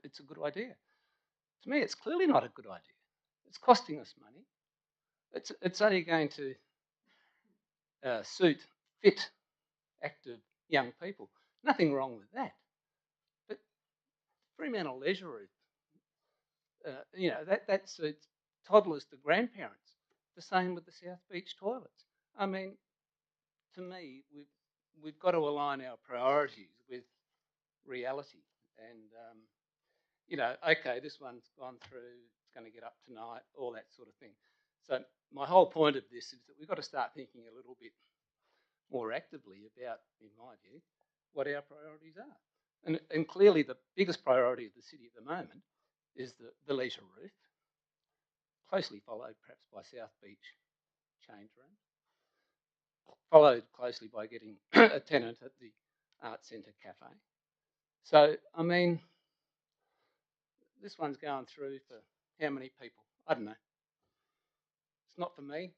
it's a good idea. To me, it's clearly not a good idea. It's costing us money. It's only going to suit fit, active young people. Nothing wrong with that. But Fremantle Leisure Route, that suits toddlers to grandparents. The same with the South Beach toilets. I mean, to me, we've got to align our priorities with reality. And, okay, this one's gone through, it's going to get up tonight, all that sort of thing. So my whole point of this is that we've got to start thinking a little bit more actively about, in my view, what our priorities are. And clearly the biggest priority of the city at the moment is the leisure roof, closely followed perhaps by South Beach change room, followed closely by getting a tenant at the Arts Centre Cafe. So, I mean, this one's going through for how many people? I don't know. It's not for me.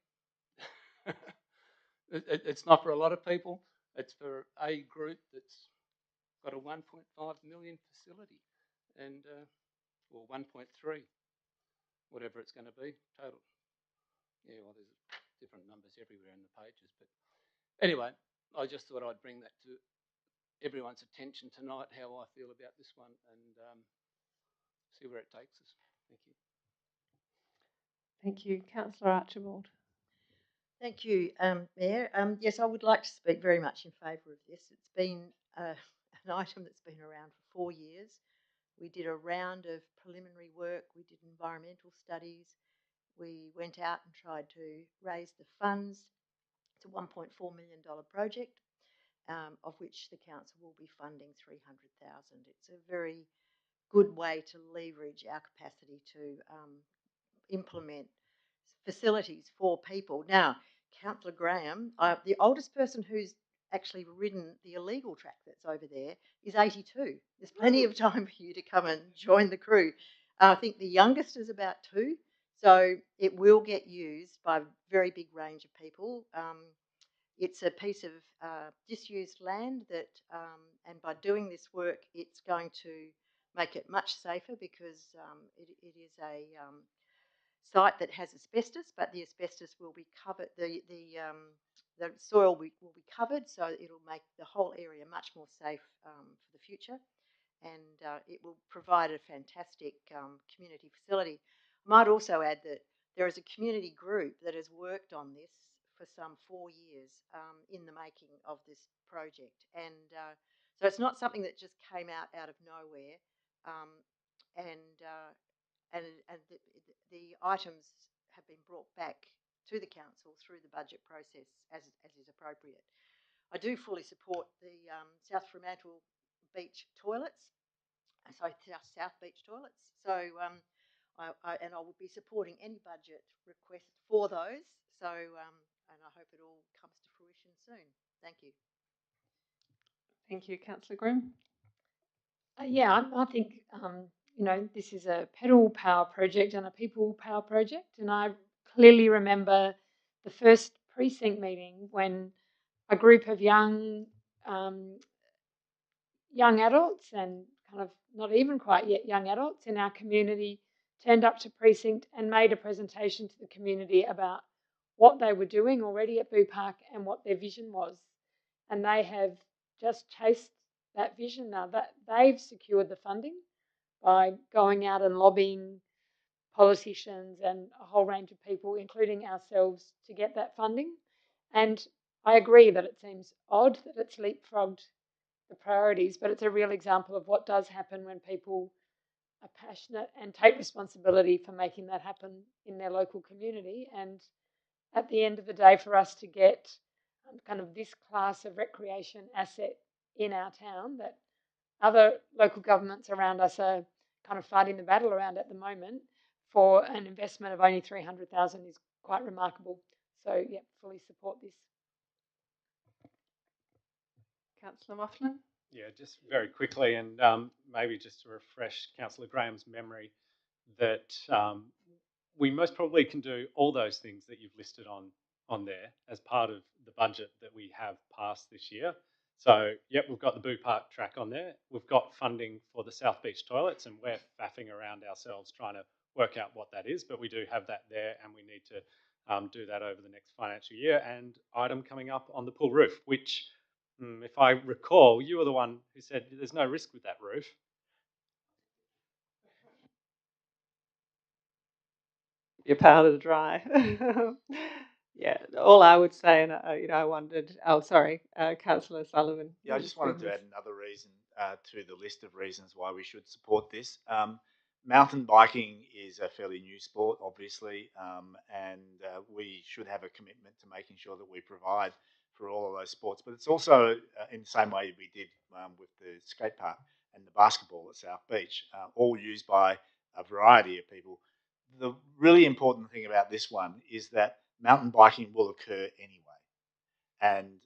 It's not for a lot of people. It's for a group that's got a 1.5 million facility, and or 1.3. whatever it's going to be, total. Yeah, well, there's different numbers everywhere in the pages. But anyway, I just thought I'd bring that to everyone's attention tonight, how I feel about this one, and see where it takes us. Thank you. Thank you. Councillor Archibald. Thank you, Mayor. Yes, I would like to speak very much in favour of this. It's been an item that's been around for 4 years. We did a round of preliminary work. We did environmental studies. We went out and tried to raise the funds. It's a $1.4 million project, of which the council will be funding $300,000. It's a very good way to leverage our capacity to implement facilities for people. Now, Councillor Graham, the oldest person who's actually ridden the illegal track that's over there is 82. There's plenty of time for you to come and join the crew. I think the youngest is about 2, so it will get used by a very big range of people. It's a piece of disused land that, and by doing this work, it's going to make it much safer because it is a site that has asbestos, but the asbestos will be covered, the soil will be covered, so it'll make the whole area much more safe for the future, and it will provide a fantastic community facility. I might also add that there is a community group that has worked on this for some 4 years in the making of this project, and so it's not something that just came out of nowhere, and the items have been brought back to the council through the budget process as is appropriate. I do fully support the South Fremantle beach toilets, South beach toilets. So I will be supporting any budget request for those. So and I hope it all comes to fruition soon. Thank you. Thank you, Councillor Grimm. Yeah, I think you know, this is a pedal power project and a people power project, and I clearly remember the first precinct meeting when a group of young adults and kind of not even quite yet young adults in our community turned up to precinct and made a presentation to the community about what they were doing already at Boo Park and what their vision was, and they have just chased that vision now. That they've secured the funding by going out and lobbying politicians and a whole range of people, including ourselves, to get that funding. And I agree that it seems odd that it's leapfrogged the priorities, but it's a real example of what does happen when people are passionate and take responsibility for making that happen in their local community. And at the end of the day, for us to get kind of this class of recreation asset in our town that other local governments around us are kind of fighting the battle around at the moment, for an investment of only $300,000 is quite remarkable. So yeah, fully support this. Councillor Moughlin. Yeah, just very quickly, and maybe just to refresh Councillor Graham's memory, that we most probably can do all those things that you've listed on there as part of the budget that we have passed this year. So, yep, we've got the Boo Park track on there. We've got funding for the South Beach toilets, and we're faffing around ourselves trying to work out what that is, but we do have that there, and we need to do that over the next financial year. And item coming up on the pool roof, which, if I recall, you were the one who said there's no risk with that roof. Your powder to dry. Yeah, all I would say, and you know, I wondered. Oh, sorry, Councillor Sullivan. Yeah, I just wanted to add another reason to the list of reasons why we should support this. Mountain biking is a fairly new sport, obviously, and we should have a commitment to making sure that we provide for all of those sports. But it's also in the same way we did with the skate park and the basketball at South Beach, all used by a variety of people. The really important thing about this one is that mountain biking will occur anyway. And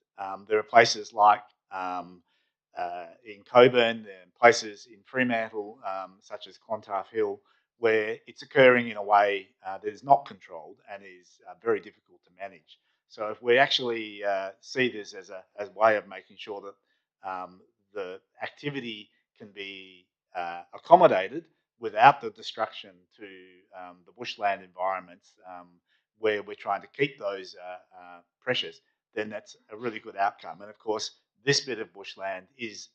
there are places like in Coburn, there are places in Fremantle, such as Clontarf Hill, where it's occurring in a way that is not controlled and is very difficult to manage. So if we actually see this as a way of making sure that the activity can be accommodated, without the destruction to the bushland environments where we're trying to keep those pressures, then that's a really good outcome. And of course, this bit of bushland is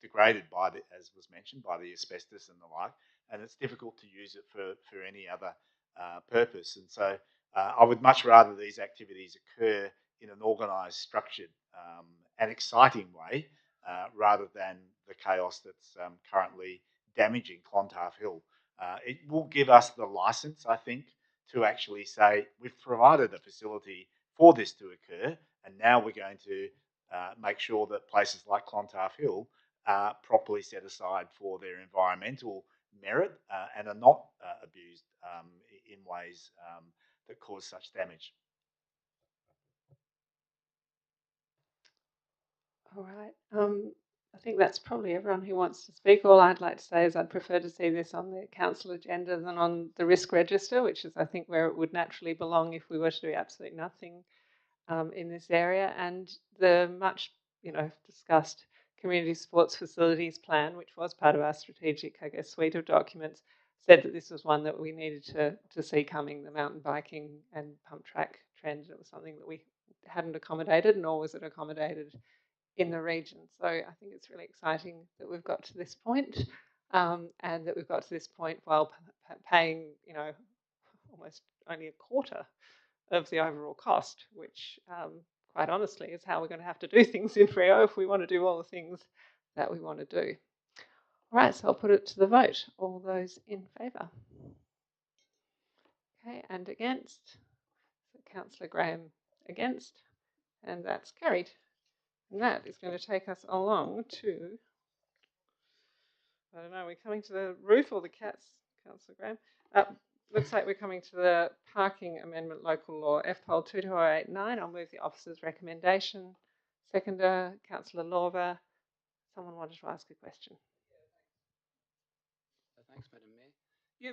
degraded by the, as was mentioned, by the asbestos and the like, and it's difficult to use it for any other purpose. And so I would much rather these activities occur in an organised, structured and exciting way rather than the chaos that's currently damaging Clontarf Hill. It will give us the licence, I think, to actually say we've provided a facility for this to occur, and now we're going to make sure that places like Clontarf Hill are properly set aside for their environmental merit and are not abused in ways that cause such damage. All right. I think that's probably everyone who wants to speak. All I'd like to say is I'd prefer to see this on the council agenda than on the risk register, which is, I think, where it would naturally belong if we were to do absolutely nothing in this area. And the much, discussed community sports facilities plan, which was part of our strategic, suite of documents, said that this was one that we needed to see coming, the mountain biking and pump track trend. It was something that we hadn't accommodated, nor was it accommodated in the region. So I think it's really exciting that we've got to this point, and that we've got to this point while paying, almost only a quarter of the overall cost, which quite honestly is how we're going to have to do things in Freo if we want to do all the things that we want to do. All right, so I'll put it to the vote. All those in favour? Okay, and against? So Councillor Graham against, and that's carried. And that is going to take us along to, I don't know, we're coming to the roof or the cats, Councillor Graham? Looks like we're coming to the Parking Amendment Local Law, FPOL 22089. I'll move the officer's recommendation. Seconder, Councillor Lorber. Someone wanted to ask a question. Thanks, Madam Mayor. Yeah,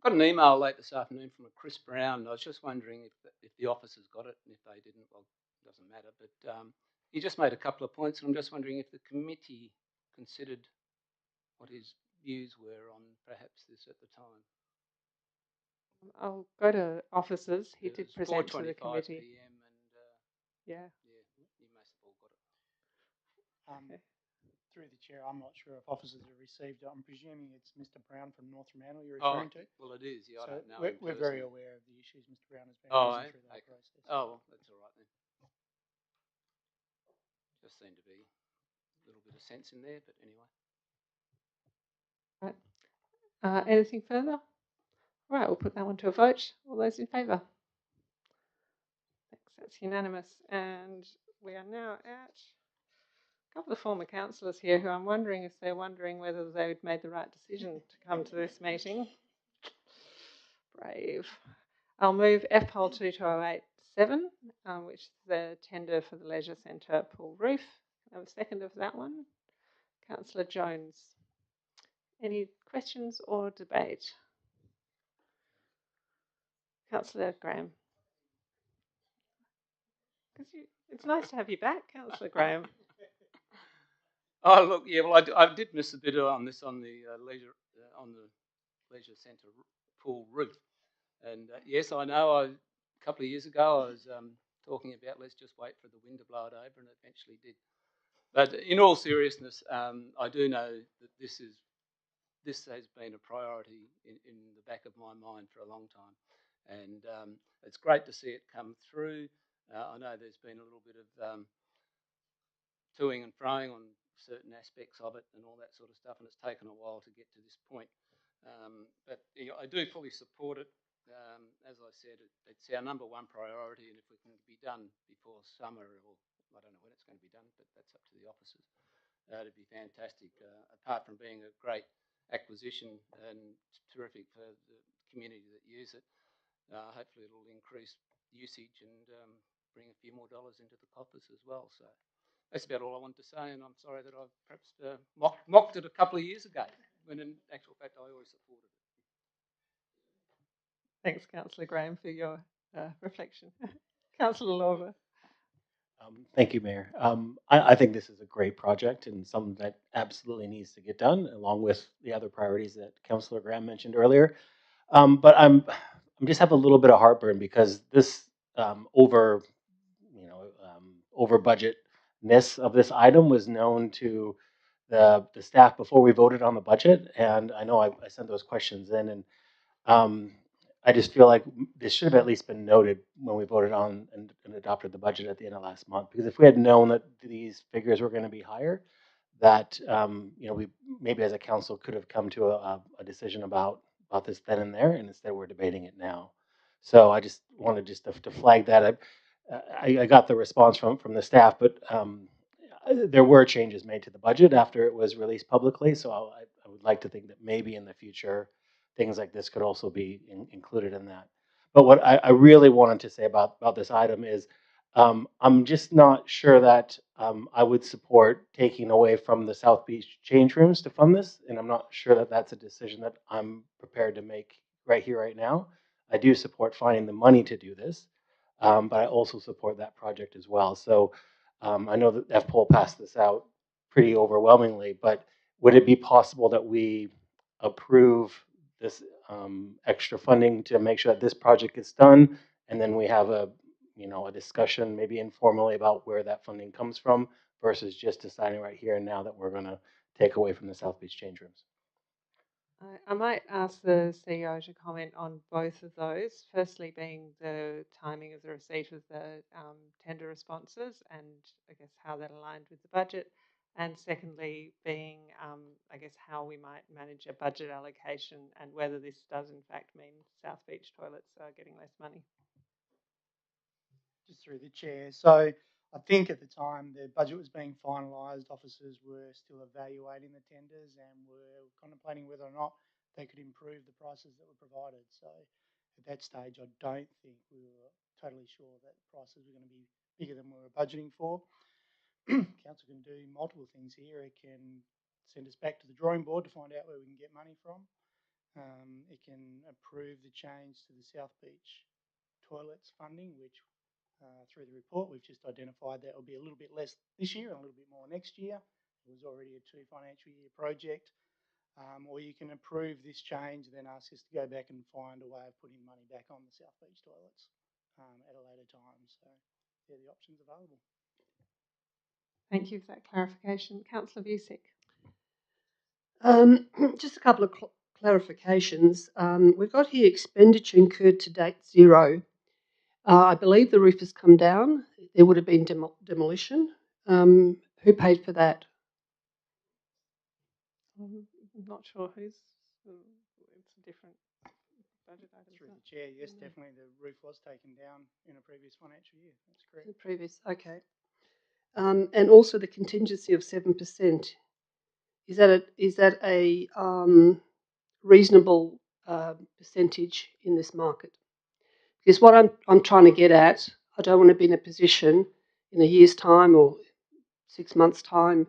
got an email late this afternoon from a Chris Brown. I was just wondering if the officers got it, and if they didn't, well, it doesn't matter. But he just made a couple of points, and I'm just wondering if the committee considered what his views were on perhaps this at the time. I'll go to officers. He did present to the committee. PM and, yeah, you must have all got it. Okay. Through the chair, I'm not sure if officers have received it. I'm presuming it's Mr. Brown from North Fremantle you're referring to. Well, it is. Yeah, so I don't know. We're very aware of the issues Mr. Brown has been raising through that process. Oh, well, that's all right then. Just seemed to be a little bit of sense in there, but anyway. Right. Anything further? Right, we'll put that one to a vote. All those in favour? Thanks, that's unanimous. And we are now at a couple of former councillors here who I'm wondering if they're wondering whether they'd made the right decision to come to this meeting. Brave. I'll move FPOL 22087, which is the tender for the Leisure Centre pool roof. I have a second of that one. Councillor Jones. Any questions or debate? Councillor Graham. It's nice to have you back, Councillor Graham. Oh, look, yeah, well, I did miss a bit on this on the Leisure Centre pool roof. And yes, I know a couple of years ago I was talking about let's just wait for the wind to blow it over, and it eventually did. But in all seriousness, I do know that this has been a priority in the back of my mind for a long time. And it's great to see it come through. I know there's been a little bit of toing and froing on certain aspects of it and all that sort of stuff, and it's taken a while to get to this point. But I do fully support it. As I said, it's our number one priority, and if it can be done before summer, or I don't know when it's going to be done, but that's up to the officers, it'd be fantastic. Apart from being a great acquisition and terrific for the community that use it, hopefully it'll increase usage and bring a few more dollars into the coffers as well. So that's about all I want to say, and I'm sorry that I've perhaps mocked it a couple of years ago, when in actual fact I always supported it. Thanks, Councillor Graham, for your reflection. Councillor Lorber. Thank you, Mayor. I think this is a great project and something that absolutely needs to get done, along with the other priorities that Councillor Graham mentioned earlier. But I'm just have a little bit of heartburn because this over budgetness of this item was known to the staff before we voted on the budget, and I know I sent those questions in, and I just feel like this should have at least been noted when we voted on and adopted the budget at the end of last month. Because if we had known that these figures were going to be higher, that we maybe as a council could have come to a decision about this then and there, and instead we're debating it now. So I just wanted to flag that. I got the response from the staff, but there were changes made to the budget after it was released publicly. So I would like to think that maybe in the future things like this could also be included in that. But what I really wanted to say about this item is I'm just not sure that I would support taking away from the South Beach change rooms to fund this, and I'm not sure that that's a decision that I'm prepared to make right here, right now. I do support finding the money to do this, but I also support that project as well. So I know that FPOL passed this out pretty overwhelmingly, but would it be possible that we approve this extra funding to make sure that this project gets done, and then we have a discussion maybe informally about where that funding comes from versus just deciding right here and now that we're going to take away from the South Beach change rooms? I might ask the CEO to comment on both of those. Firstly, being the timing of the receipt of the tender responses and I guess how that aligned with the budget. And secondly, being I guess how we might manage a budget allocation and whether this does in fact mean South Beach toilets are getting less money. Just through the chair. So I think at the time the budget was being finalised, officers were still evaluating the tenders and were contemplating whether or not they could improve the prices that were provided. So at that stage, I don't think we were totally sure that prices were going to be bigger than we were budgeting for. Council can do multiple things here. It can send us back to the drawing board to find out where we can get money from. It can approve the change to the South Beach toilets funding, which through the report, we've just identified that will be a little bit less this year and a little bit more next year. It was already a 2 financial year project. Or you can approve this change and then ask us to go back and find a way of putting money back on the South Beach toilets at a later time. So they're the options available. Thank you for that clarification. Councillor Busick. Just a couple of clarifications. We've got here expenditure incurred to date 0. I believe the roof has come down. There would have been demolition. Who paid for that? I'm not sure who's. It's a different budget item. Through the chair, yes, definitely the roof was taken down in a previous financial year. That's correct. The previous, okay. And also the contingency of 7%. Is that a reasonable percentage in this market? Because what I'm trying to get at, I don't want to be in a position in a year's time or 6 months' time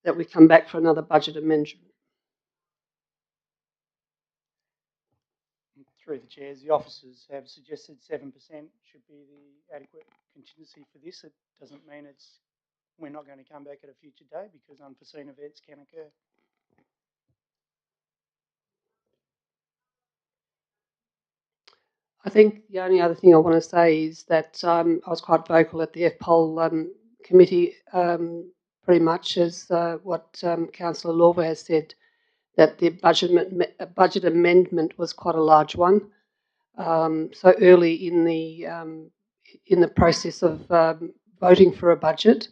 that we come back for another budget amendment. Through the chairs, the officers have suggested 7% should be the adequate contingency for this. It doesn't mean we're not going to come back at a future day because unforeseen events can occur. I think the only other thing I want to say is that I was quite vocal at the FPOL committee, pretty much as what Councillor Lorver has said, that the budget amendment was quite a large one. So early in the process of voting for a budget,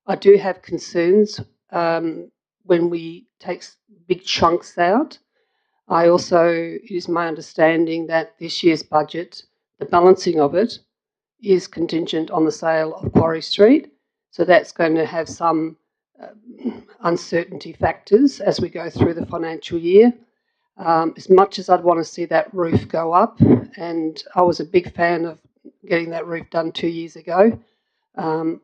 I do have concerns when we take big chunks out. I also, it is my understanding that this year's budget, the balancing of it, is contingent on the sale of Quarry Street. So that's going to have some uncertainty factors as we go through the financial year. As much as I'd want to see that roof go up, and I was a big fan of getting that roof done 2 years ago, I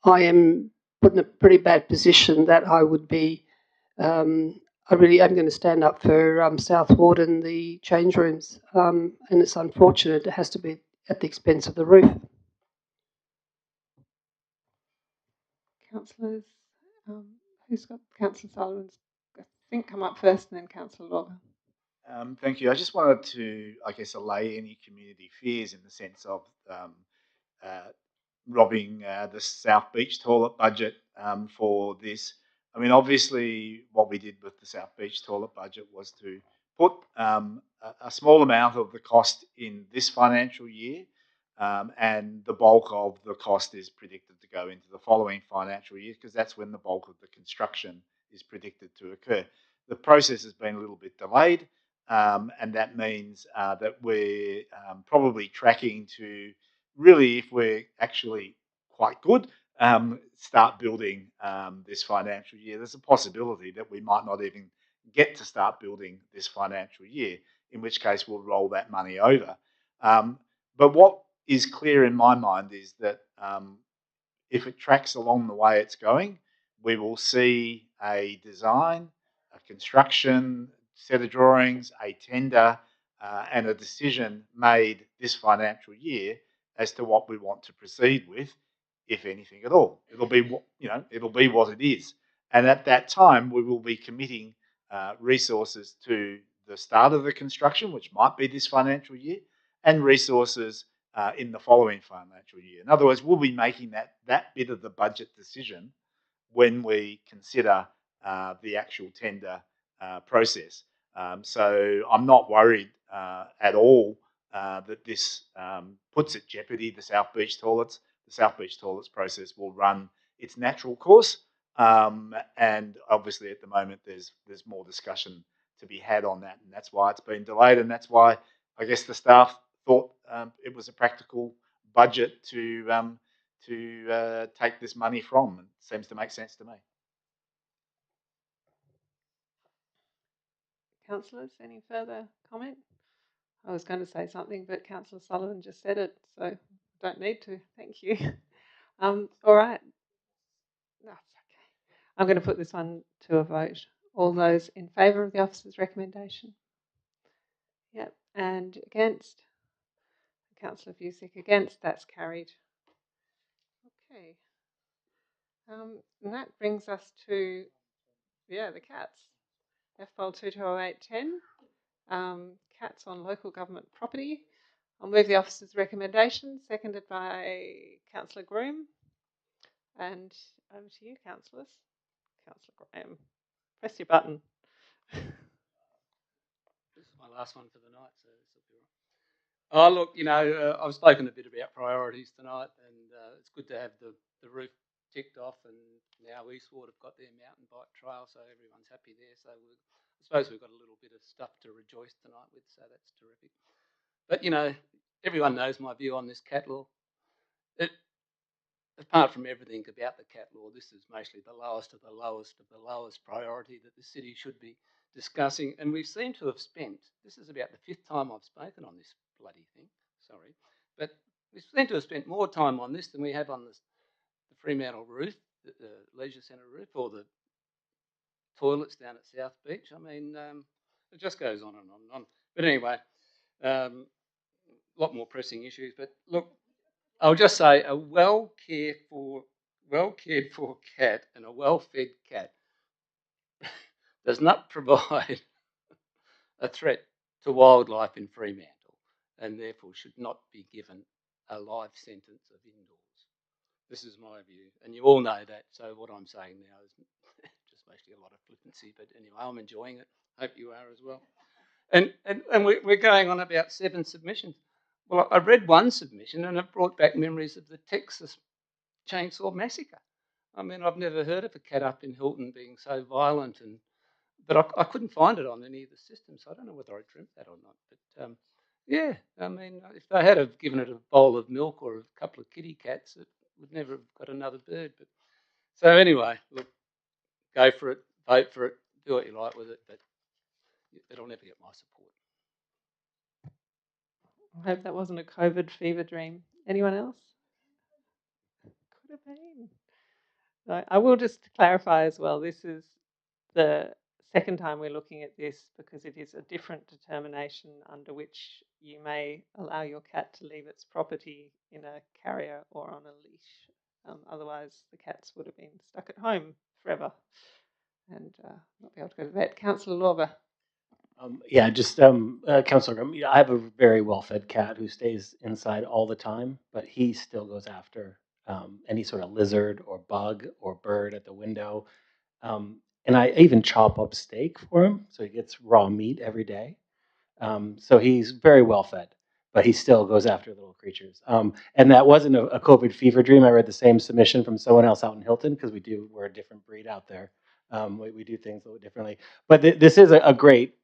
am put in a pretty bad position that I would be I really am going to stand up for South Ward and the change rooms, and it's unfortunate it has to be at the expense of the roof. councillors. Who's got Councillor Sullivan's, I think, come up first, and then Councillor Logger. Thank you. I just wanted to, I guess, allay any community fears in the sense of robbing the South Beach toilet budget for this. I mean, obviously, what we did with the South Beach toilet budget was to put a small amount of the cost in this financial year, and the bulk of the cost is predicted to go into the following financial year, because that's when the bulk of the construction is predicted to occur. The process has been a little bit delayed, and that means that we're probably tracking to really, if we're actually quite good, start building this financial year. There's a possibility that we might not even get to start building this financial year, in which case we'll roll that money over. But what is clear in my mind is that if it tracks along the way it's going, we will see a design, a construction, set of drawings, a tender, and a decision made this financial year as to what we want to proceed with, if anything at all. It'll be, it'll be what it is. And at that time, we will be committing resources to the start of the construction, which might be this financial year, and resources in the following financial year. In other words, we'll be making that bit of the budget decision when we consider the actual tender process. So I'm not worried at all that this puts at jeopardy the South Beach toilets. The South Beach toilets process will run its natural course, and obviously at the moment there's more discussion to be had on that, and that's why it's been delayed, and that's why I guess the staff thought it was a practical budget to take this money from. It seems to make sense to me. Councillors, any further comment? I was going to say something, but Councillor Sullivan just said it, so don't need to. Thank you. All right. No, it's okay. I'm going to put this one to a vote. All those in favour of the officer's recommendation? Yep. And against? Councillor Vusic against. That's carried. Okay. And that brings us to, the cats. FBOL 220810. Cats on local government property. I'll move the officer's recommendation, seconded by Councillor Groom. And over to you, councillors. Councillor Graham, press your button. This is my last one for the night, so this will be right. Oh, look, I've spoken a bit about priorities tonight, and it's good to have the roof ticked off, and now Eastward have got their mountain bike trail, so everyone's happy there. So I suppose we've got a little bit of stuff to rejoice tonight with, so that's terrific. But, everyone knows my view on this cat law. Apart from everything about the cat law, this is mostly the lowest of the lowest of the lowest priority that the city should be discussing. And we seem to have spent, this is about the 5th time I've spoken on this bloody thing, sorry, but we seem to have spent more time on this than we have on the Fremantle roof, the leisure centre roof, or the toilets down at South Beach. I mean, it just goes on and on and on. But anyway, a lot more pressing issues. But look, I'll just say a well cared for cat and a well-fed cat does not provide a threat to wildlife in Fremantle, and therefore should not be given a life sentence of indoors. This is my view, and you all know that, so what I'm saying now is just basically a lot of flippancy, but anyway, I'm enjoying it. Hope you are as well. And we're going on about 7 submissions. Well, I read one submission and it brought back memories of the Texas Chainsaw Massacre. I mean, I've never heard of a cat up in Hilton being so violent, but I couldn't find it on any of the systems. I don't know whether I dreamt that or not. But yeah, I mean, if they had have given it a bowl of milk or a couple of kitty cats, it would never have got another bird. But so anyway, look, go for it, vote for it, do what you like with it, but it'll never get my support. I hope that wasn't a COVID fever dream. Anyone else? Could have been. No, I will just clarify as well, this is the second time we're looking at this because it is a different determination under which you may allow your cat to leave its property in a carrier or on a leash. Otherwise, the cats would have been stuck at home forever and not be able to go to the vet. Councillor Lorber. Yeah, just Councillor Graham, I have a very well-fed cat who stays inside all the time, but he still goes after any sort of lizard or bug or bird at the window. And I even chop up steak for him, so he gets raw meat every day. So he's very well fed, but he still goes after little creatures. And that wasn't a COVID fever dream. I read the same submission from someone else out in Hilton, because we're a different breed out there. We do things a little differently. But this is a great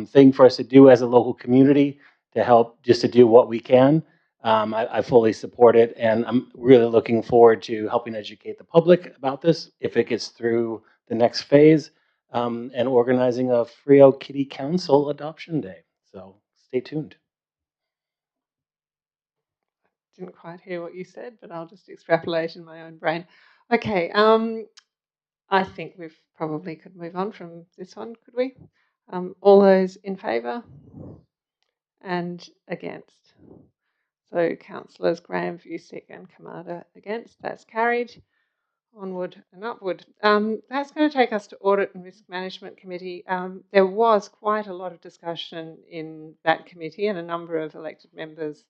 thing for us to do as a local community, to help just to do what we can. I fully support it, and I'm really looking forward to helping educate the public about this if it gets through the next phase, and organizing a Frio Kitty Council Adoption Day. So stay tuned. Didn't quite hear what you said, but I'll just extrapolate in my own brain. Okay, I think we've probably could move on from this one, could we? All those in favour and against. So councillors Graham, Vusic and Kamada against. That's carried. Onward and upward. That's going to take us to Audit and Risk Management Committee. There was quite a lot of discussion in that committee, and a number of elected members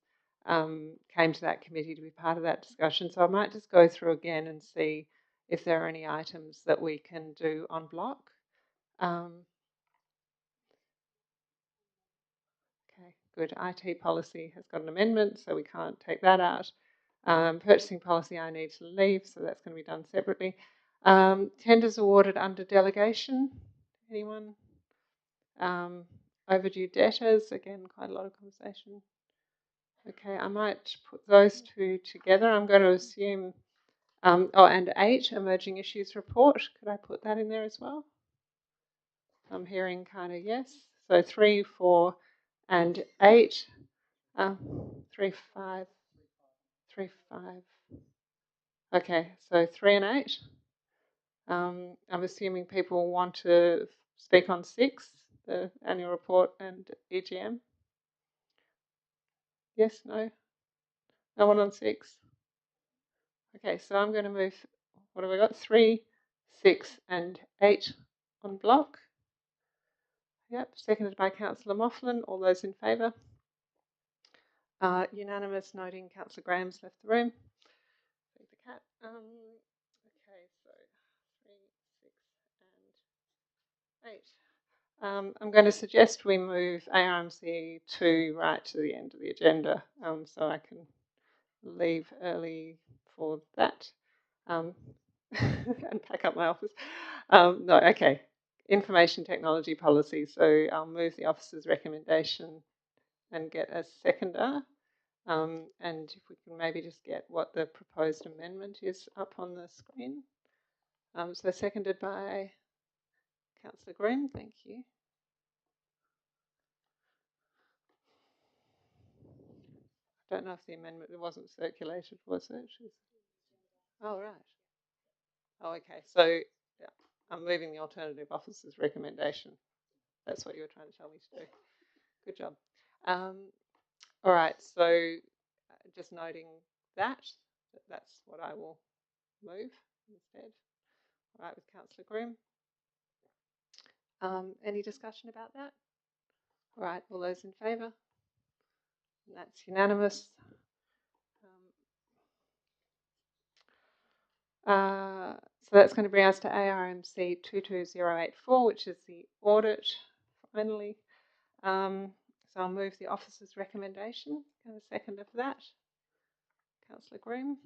came to that committee to be part of that discussion. So I might just go through again and see if there are any items that we can do en bloc. Okay, good. IT policy has got an amendment, so we can't take that out. Purchasing policy I need to leave, so that's going to be done separately. Tenders awarded under delegation. Anyone? Overdue debtors. Again, quite a lot of conversation. Okay, I might put those two together. I'm going to assume, and 8, emerging issues report. Could I put that in there as well? I'm hearing kind of yes. So 3, 4, and 8. 3, 5. 3, 5. Okay, so 3 and 8. I'm assuming people want to speak on 6, the annual report and EGM. Yes, no? No one on 6? Okay, so I'm going to move, what have we got? 3, 6 and 8 on block. Yep, seconded by Councillor Moughlin. All those in favour? Unanimous, noting Councillor Graham's left the room. The cat. Okay, so 3, 6 and 8. I'm going to suggest we move Armc 2 right to the end of the agenda, so I can leave early for that and pack up my office. No, okay. Information technology policy. So I'll move the officer's recommendation and get a seconder. And if we can maybe just get what the proposed amendment is up on the screen. So seconded by Councillor Green. Thank you. I don't know if the amendment wasn't circulated, was it? Oh, right. Oh, okay. So yeah, I'm moving the alternative officer's recommendation. That's what you were trying to tell me to do. Good job. All right. So just noting that's what I will move instead. All right, with Councillor Groom. Any discussion about that? All right. All those in favour? That's unanimous. So that's going to bring us to ARMC 22084, which is the audit, finally. So I'll move the officer's recommendation. Have a seconder for that. Councillor Groom.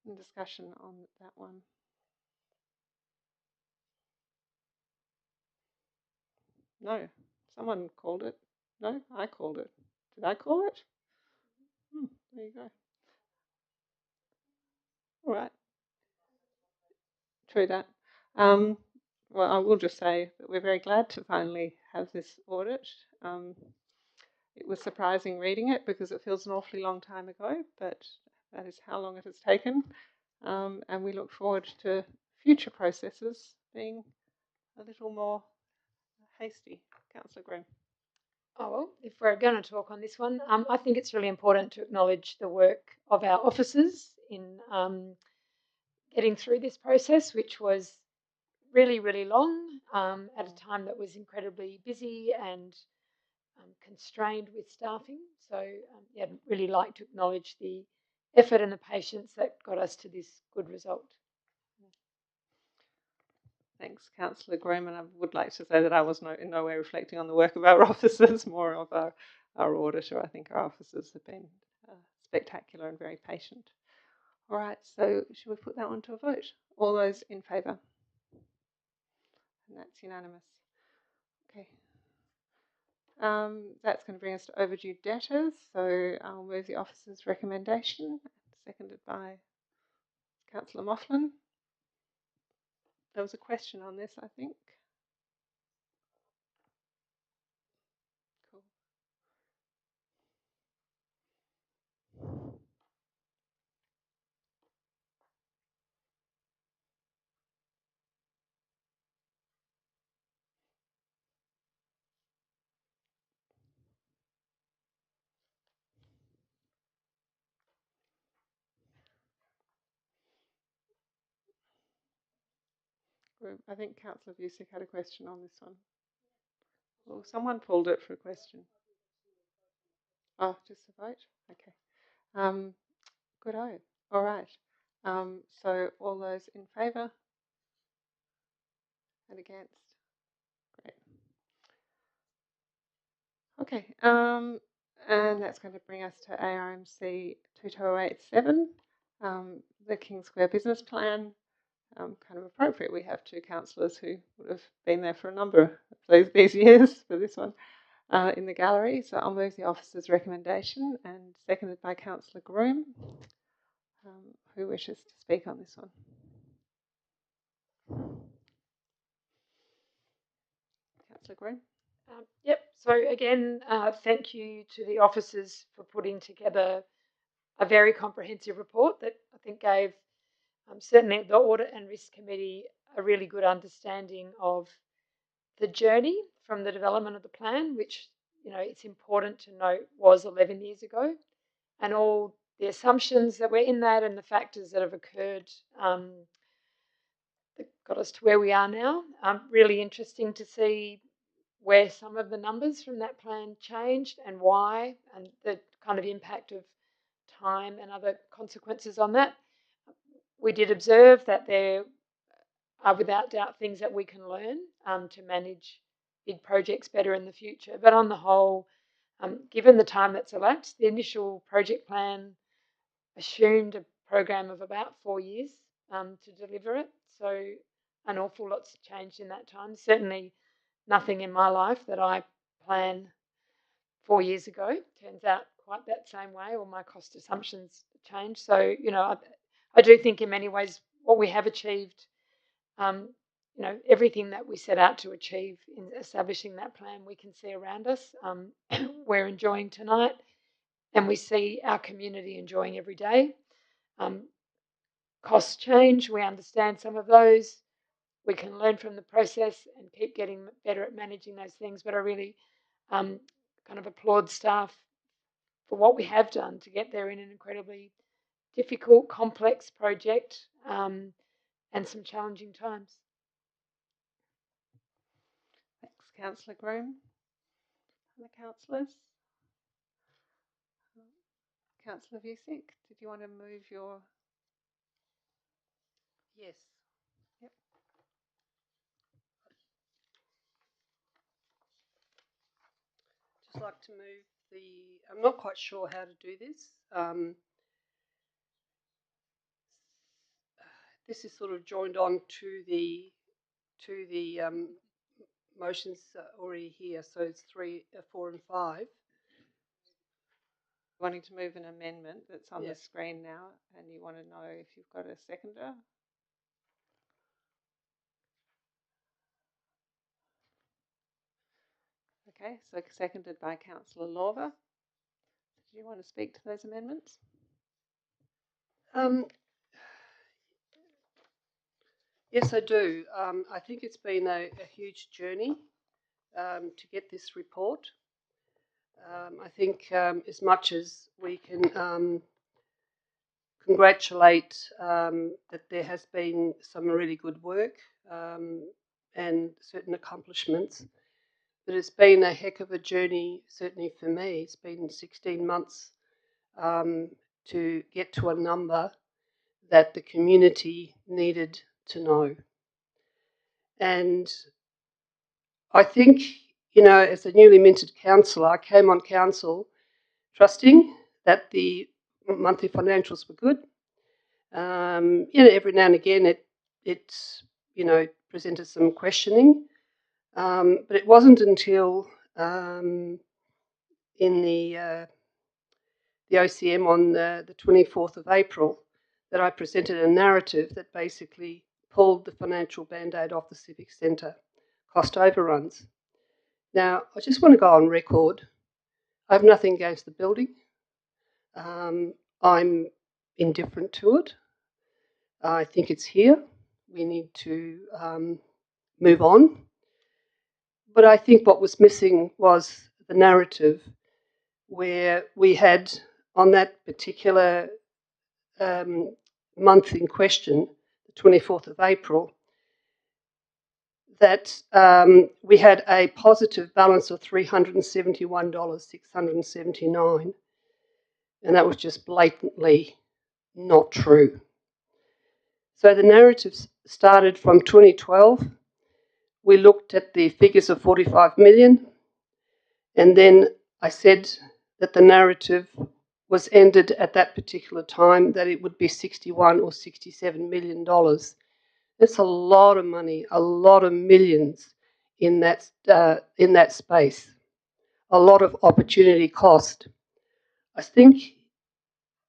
And discussion on that one. No. Someone called it. No, I called it. Did I call it? There you go. All right. True that. Well, I will just say that we're very glad to finally have this audit. It was surprising reading it because it feels an awfully long time ago, but that is how long it has taken. And we look forward to future processes being a little more hasty. Councillor Graham. Oh, well, if we're going to talk on this one, I think it's really important to acknowledge the work of our officers in getting through this process, which was really, really long at a time that was incredibly busy and constrained with staffing. So, yeah, I'd really like to acknowledge the effort and the patience that got us to this good result. Thanks, Councillor Groom, and I would like to say that I was in no way reflecting on the work of our officers, more of our auditor. I think our officers have been spectacular and very patient. All right, so should we put that one to a vote? All those in favour? And that's unanimous. Okay. That's going to bring us to overdue debtors. So I'll move the officer's recommendation, seconded by Councillor Moughlin. There was a question on this, I think. Cool. I think Councillor Busick had a question on this one. Well, someone pulled it for a question. Oh, just a vote? Okay. Good-o. All right. So all those in favour? And against? Great. Okay. And that's going to bring us to ARMC 22087, the King Square Business Plan. Kind of appropriate. We have two councillors who would have been there for a number of these years for this one in the gallery. So I'll move the officer's recommendation, and seconded by Councillor Groom. Who wishes to speak on this one? Councillor Groom. Yep. So again, thank you to the officers for putting together a very comprehensive report that I think gave certainly the Audit and Risk Committee a really good understanding of the journey from the development of the plan, which, you know, it's important to note was 11 years ago, and all the assumptions that were in that and the factors that have occurred that got us to where we are now. Really interesting to see where some of the numbers from that plan changed and why, and the kind of impact of time and other consequences on that. We did observe that there are without doubt things that we can learn to manage big projects better in the future. But on the whole, given the time that's elapsed, the initial project plan assumed a program of about 4 years to deliver it. So an awful lot's changed in that time. Certainly nothing in my life that I planned 4 years ago turns out quite that same way, or my cost assumptions change. So, you know, I do think in many ways what we have achieved, you know, everything that we set out to achieve in establishing that plan, we can see around us. We're enjoying tonight, and we see our community enjoying every day. Costs change. We understand some of those. We can learn from the process and keep getting better at managing those things. But I really kind of applaud staff for what we have done to get there in an incredibly difficult, complex project and some challenging times. Thanks, Councillor Groom. Other councillors? Councillor Busick, did you want to move your... Yes. Yep. Just like to move the... I'm not quite sure how to do this. This is sort of joined on to the motions already here, so it's 3, 4 and 5. Wanting to move an amendment that's on the screen now, and you want to know if you've got a seconder? Okay, so seconded by Councillor Lawver. Do you want to speak to those amendments? Yes, I do. I think it's been a huge journey to get this report. I think as much as we can congratulate that there has been some really good work and certain accomplishments. But it's been a heck of a journey, certainly for me. It's been 16 months to get to a number that the community needed to know. And I think, you know, as a newly minted councillor, I came on council trusting that the monthly financials were good. You know, every now and again it you know, presented some questioning, but it wasn't until in the OCM on the 24th of April that I presented a narrative that basically pulled the financial band-aid off the Civic Centre cost overruns. Now, I just want to go on record. I have nothing against the building. I'm indifferent to it. I think it's here. We need to move on. But I think what was missing was the narrative where we had, on that particular month in question, the 24th of April, that we had a positive balance of $371,679, and that was just blatantly not true. So the narrative started from 2012. We looked at the figures of 45 million, and then I said that the narrative was ended at that particular time, that it would be 61 or 67 million dollars. That's a lot of money, a lot of millions in that space, a lot of opportunity cost. I think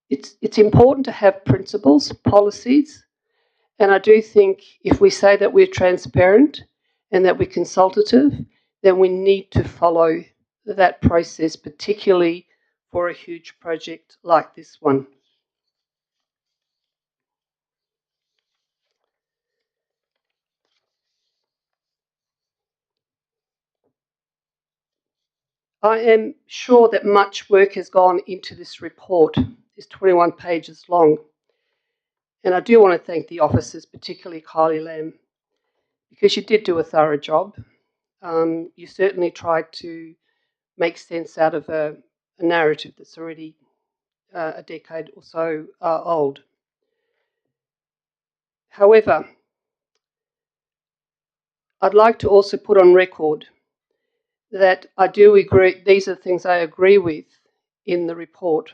it's important to have principles, policies, and I do think if we say that we're transparent and that we're consultative, then we need to follow that process, particularly for a huge project like this one. I am sure that much work has gone into this report. It's 21 pages long. And I do want to thank the officers, particularly Kylie Lamb, because you did do a thorough job. You certainly tried to make sense out of a narrative that's already a decade or so old. However, I'd like to also put on record that I do agree, these are things I agree with in the report,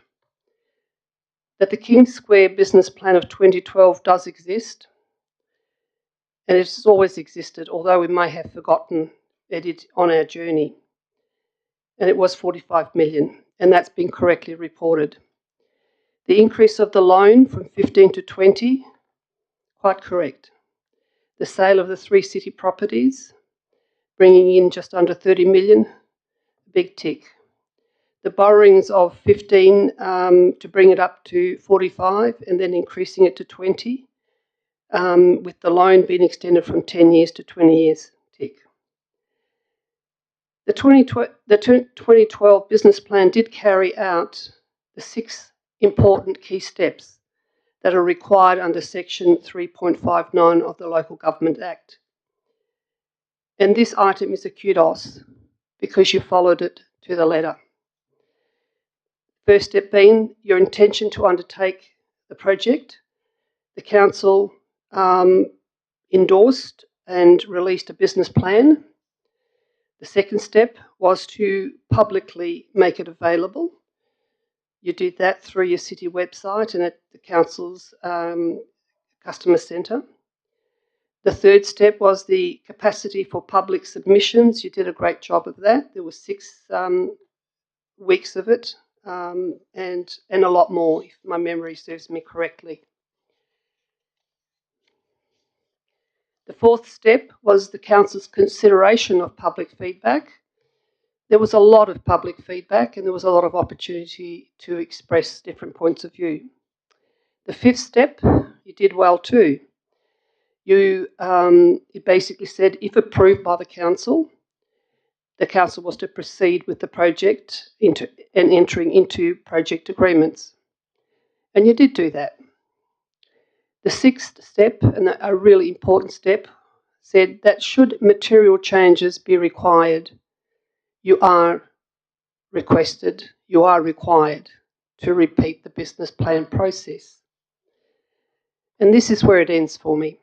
that the King Square business plan of 2012 does exist, and it's always existed, although we may have forgotten it on our journey. And it was 45 million, and that's been correctly reported. The increase of the loan from 15 to 20, quite correct. The sale of the 3 city properties, bringing in just under 30 million, big tick. The borrowings of 15 to bring it up to 45 and then increasing it to 20, with the loan being extended from 10 years to 20 years, tick. The 2012 business plan did carry out the 6 important key steps that are required under Section 3.59 of the Local Government Act. And this item is a kudos because you followed it to the letter. First step being your intention to undertake the project. The council endorsed and released a business plan. The second step was to publicly make it available. You did that through your city website and at the council's customer centre. The third step was the capacity for public submissions. You did a great job of that. There were 6 weeks of it, and a lot more, if my memory serves me correctly. The fourth step was the council's consideration of public feedback. There was a lot of public feedback and there was a lot of opportunity to express different points of view. The fifth step, you did well too. You basically said if approved by the council was to proceed with the project and entering into project agreements. And you did do that. The sixth step, and a really important step, said that should material changes be required, you are required to repeat the business plan process. And this is where it ends for me.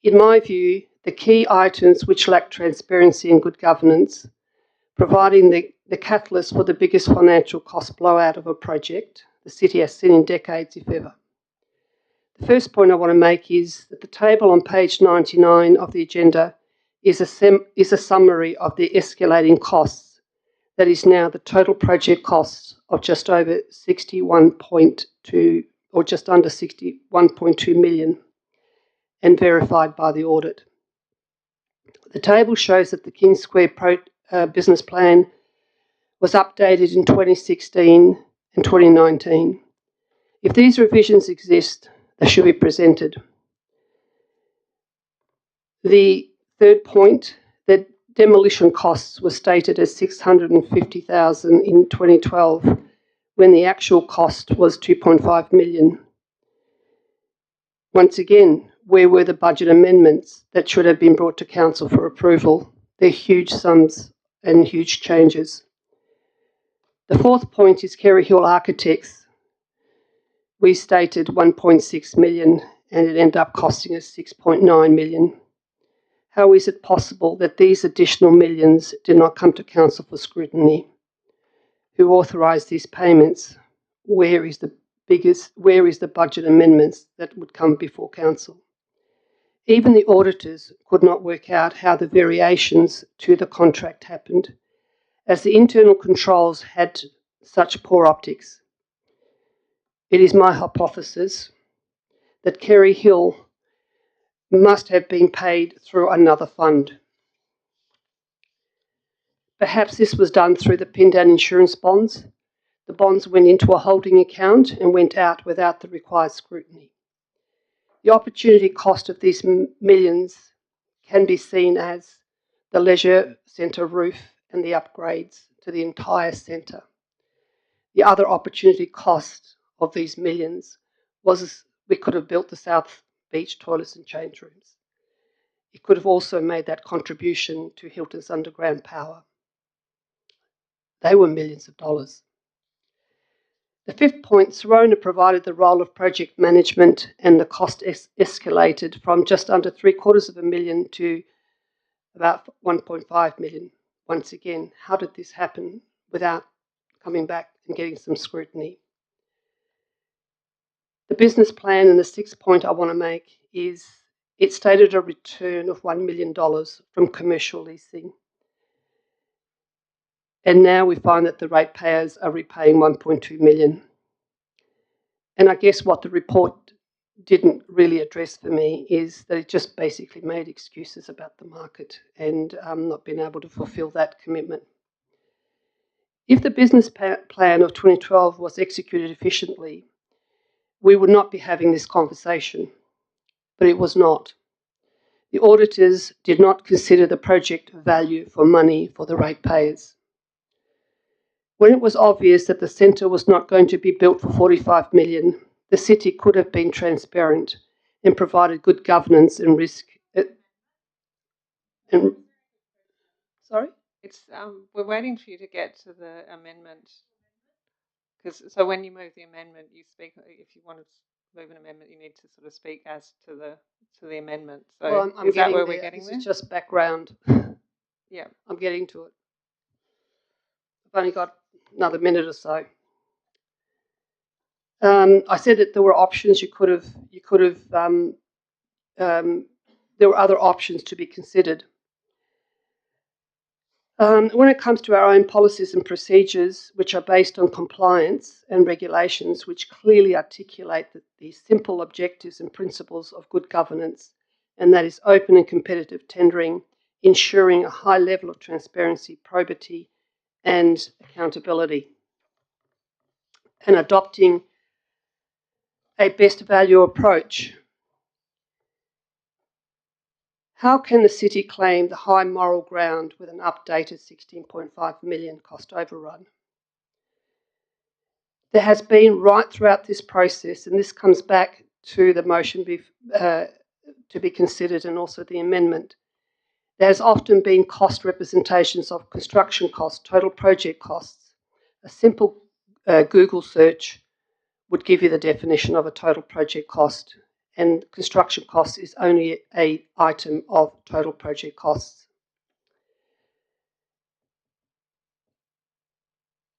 In my view, the key items which lack transparency and good governance, providing the catalyst for the biggest financial cost blowout of a project the city has seen in decades, if ever. The first point I want to make is that the table on page 99 of the agenda is a summary of the escalating costs. That is now the total project costs of just over 61.2 or just under 61.2 million and verified by the audit. The table shows that the King Square business plan was updated in 2016 and 2019. If these revisions exist, they should be presented. The third point, that demolition costs were stated as $650,000 in 2012, when the actual cost was $2.5 million. Once again, where were the budget amendments that should have been brought to council for approval? They're huge sums and huge changes. The fourth point is Kerry Hill Architects. We stated 1.6 million and it ended up costing us 6.9 million. How is it possible that these additional millions did not come to council for scrutiny? Who authorised these payments? Where is the budget amendments that would come before council? Even the auditors could not work out how the variations to the contract happened, as the internal controls had such poor optics. It is my hypothesis that Kerry Hill must have been paid through another fund. Perhaps this was done through the pinned down insurance bonds. The bonds went into a holding account and went out without the required scrutiny. The opportunity cost of these millions can be seen as the leisure centre roof and the upgrades to the entire centre. The other opportunity cost of these millions was we could have built the South Beach toilets and change rooms. It could have also made that contribution to Hilton's underground power. They were millions of dollars. The fifth point, Serona provided the role of project management and the cost escalated from just under $750,000 to about 1.5 million. Once again, how did this happen without coming back and getting some scrutiny? The business plan, and the sixth point I want to make, is it stated a return of $1 million from commercial leasing. And now we find that the ratepayers are repaying 1.2 million. And I guess what the report didn't really address for me is that it just basically made excuses about the market and not being able to fulfill that commitment. If the business plan of 2012 was executed efficiently, we would not be having this conversation, but it was not. The auditors did not consider the project value for money for the ratepayers. When it was obvious that the centre was not going to be built for 45 million, the city could have been transparent and provided good governance and risk. Sorry? It's we're waiting for you to get to the amendment. So when you move the amendment, you speak. If you want to move an amendment, you need to sort of speak as to the amendment. So well, I'm is that where there. we're getting this there? Is just background. Yeah, I'm getting to it. I've only got another minute or so. I said that there were options there were other options to be considered. When it comes to our own policies and procedures, which are based on compliance and regulations, which clearly articulate the simple objectives and principles of good governance, and that is open and competitive tendering, ensuring a high level of transparency, probity, and accountability, and adopting a best value approach. How can the city claim the high moral ground with an updated 16.5 million cost overrun? There has been right throughout this process, and this comes back to the motion to be considered and also the amendment. There's often been cost representations of construction costs, total project costs. A simple Google search would give you the definition of a total project cost, and construction cost is only an item of total project costs.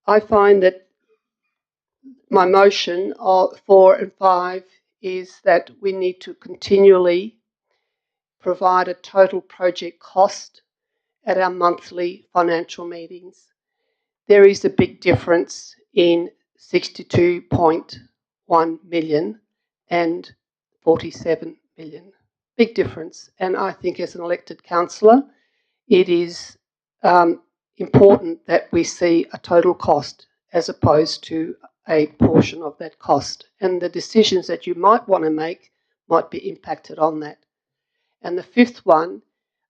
I find that my motion of 4 and 5 is that we need to continually provide a total project cost at our monthly financial meetings. There is a big difference in 62.1 million and 47 million. Big difference. And I think as an elected councillor, it is important that we see a total cost as opposed to a portion of that cost. And the decisions that you might want to make might be impacted on that. And the fifth one,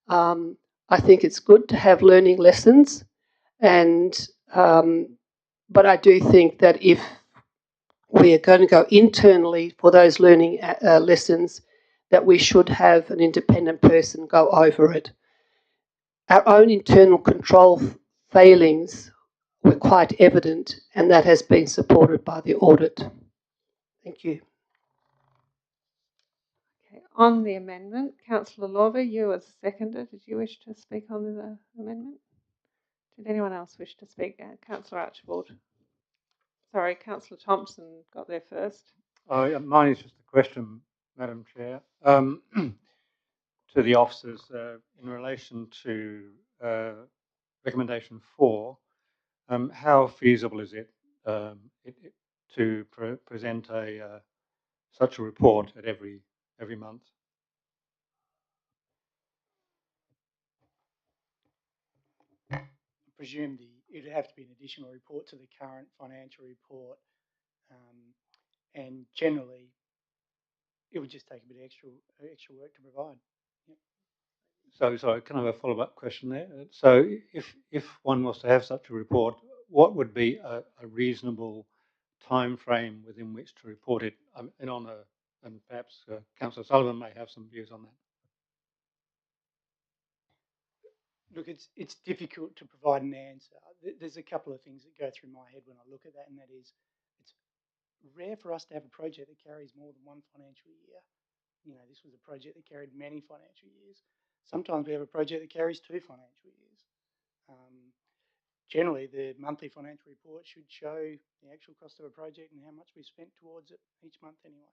I think it's good to have learning lessons, and but I do think that if we are going to go internally for those learning lessons, that we should have an independent person go over it. Our own internal control failings were quite evident, and that has been supported by the audit. Thank you. Okay. On the amendment, Councillor Lawver, you as seconder, did you wish to speak on the amendment? Did anyone else wish to speak? Councillor Archibald. Sorry, Councillor Thompson got there first. Oh, yeah, mine is just a question, Madam Chair, to the officers in relation to recommendation 4. How feasible is it, to present such a report at every month? I presume it'd have to be an additional report to the current financial report, and generally it would just take a bit of extra work to provide. Yep. So, sorry, can I have a follow-up question there? So, if one was to have such a report, what would be a reasonable time frame within which to report it? And perhaps Councillor Sullivan may have some views on that. Look, it's difficult to provide an answer. There's a couple of things that go through my head when I look at that, and that is, it's rare for us to have a project that carries more than one financial year. You know, this was a project that carried many financial years. Sometimes we have a project that carries 2 financial years. Generally, the monthly financial report should show the actual cost of a project and how much we spent towards it each month anyway.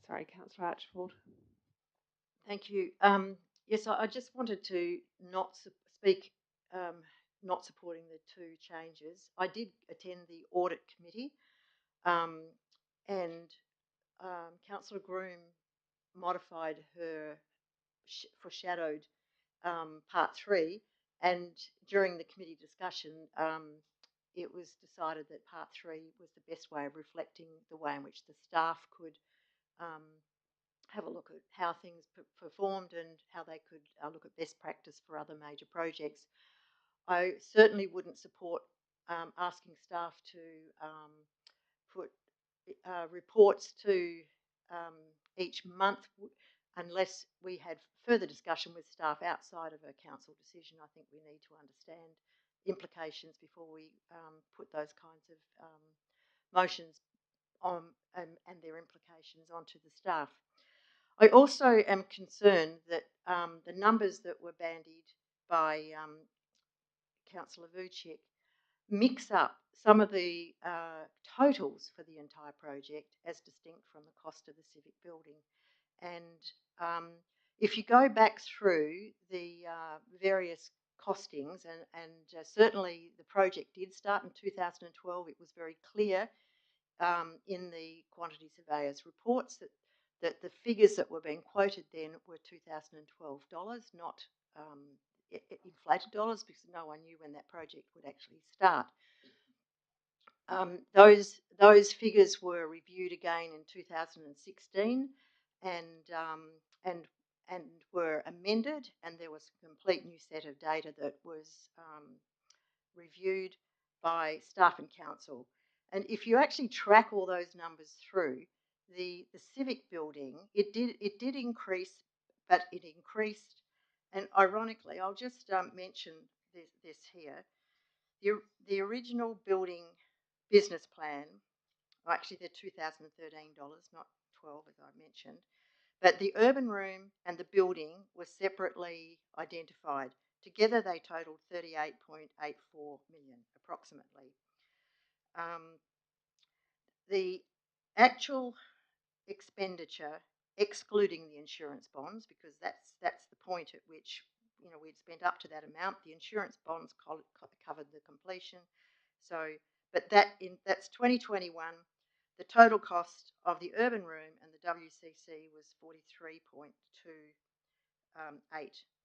Sorry, Councillor Archibald. Thank you. Yes, I just wanted to not speak, not supporting the 2 changes. I did attend the audit committee, and Councillor Groom modified her foreshadowed part 3, and during the committee discussion, it was decided that part 3 was the best way of reflecting the way in which the staff could have a look at how things performed and how they could look at best practice for other major projects. I certainly wouldn't support asking staff to put reports to each month unless we had further discussion with staff outside of a council decision. I think we need to understand implications before we put those kinds of motions on and their implications onto the staff. I also am concerned that the numbers that were bandied by Councillor Vucic mix up some of the totals for the entire project as distinct from the cost of the civic building. And if you go back through the various costings, and certainly the project did start in 2012, it was very clear in the quantity surveyor's reports that the figures that were being quoted then were 2012 dollars, not inflated dollars, because no one knew when that project would actually start. Those figures were reviewed again in 2016 and were amended, and there was a complete new set of data that was reviewed by staff and council. And if you actually track all those numbers through, the civic building, it did increase, but it increased. And ironically, I'll just mention this here. The original building business plan, actually they're $2013, not 12 as I mentioned, but the urban room and the building were separately identified. Together they totaled 38.84 million approximately. The actual expenditure, excluding the insurance bonds, because that's the point at which we'd spent up to that amount. The insurance bonds covered the completion. So, but that's 2021. The total cost of the urban room and the WCC was 43.28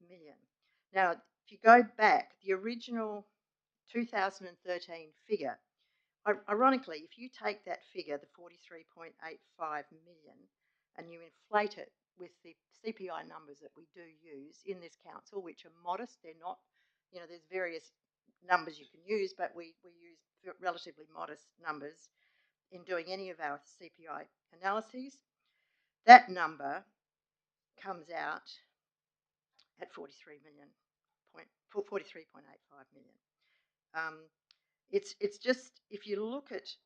million. Now, if you go back, the original 2013 figure. Ironically, if you take that figure, the 43.85 million, and you inflate it with the CPI numbers that we do use in this council, which are modest, they're not, there's various numbers you can use, but we use relatively modest numbers in doing any of our CPI analyses. That number comes out at 43.85 million. It's just, if you look at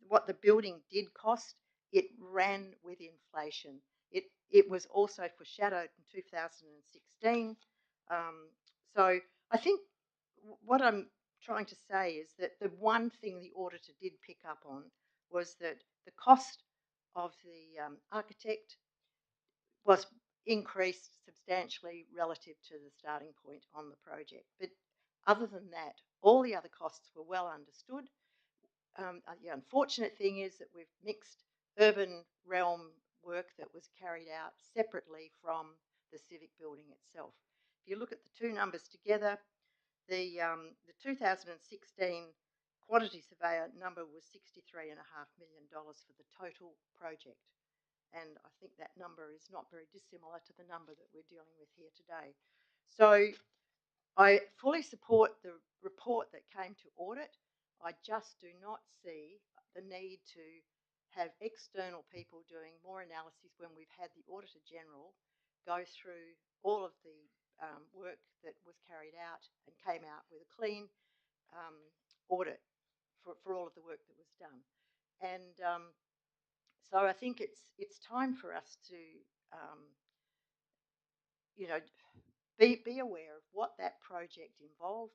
what the building did cost, it ran with inflation. It was also foreshadowed in 2016. So I think what I'm trying to say is that the one thing the auditor did pick up on was that the cost of the architect was increased substantially relative to the starting point on the project. But other than that, all the other costs were well understood. The unfortunate thing is that we've mixed urban realm work that was carried out separately from the civic building itself. If you look at the two numbers together, the 2016 quantity surveyor number was $63.5 million for the total project. And I think that number is not very dissimilar to the number that we're dealing with here today. So I fully support the report that came to audit. I just do not see the need to have external people doing more analysis when we've had the Auditor General go through all of the work that was carried out and came out with a clean audit for all of the work that was done. And so I think it's time for us to, be aware of what that project involved,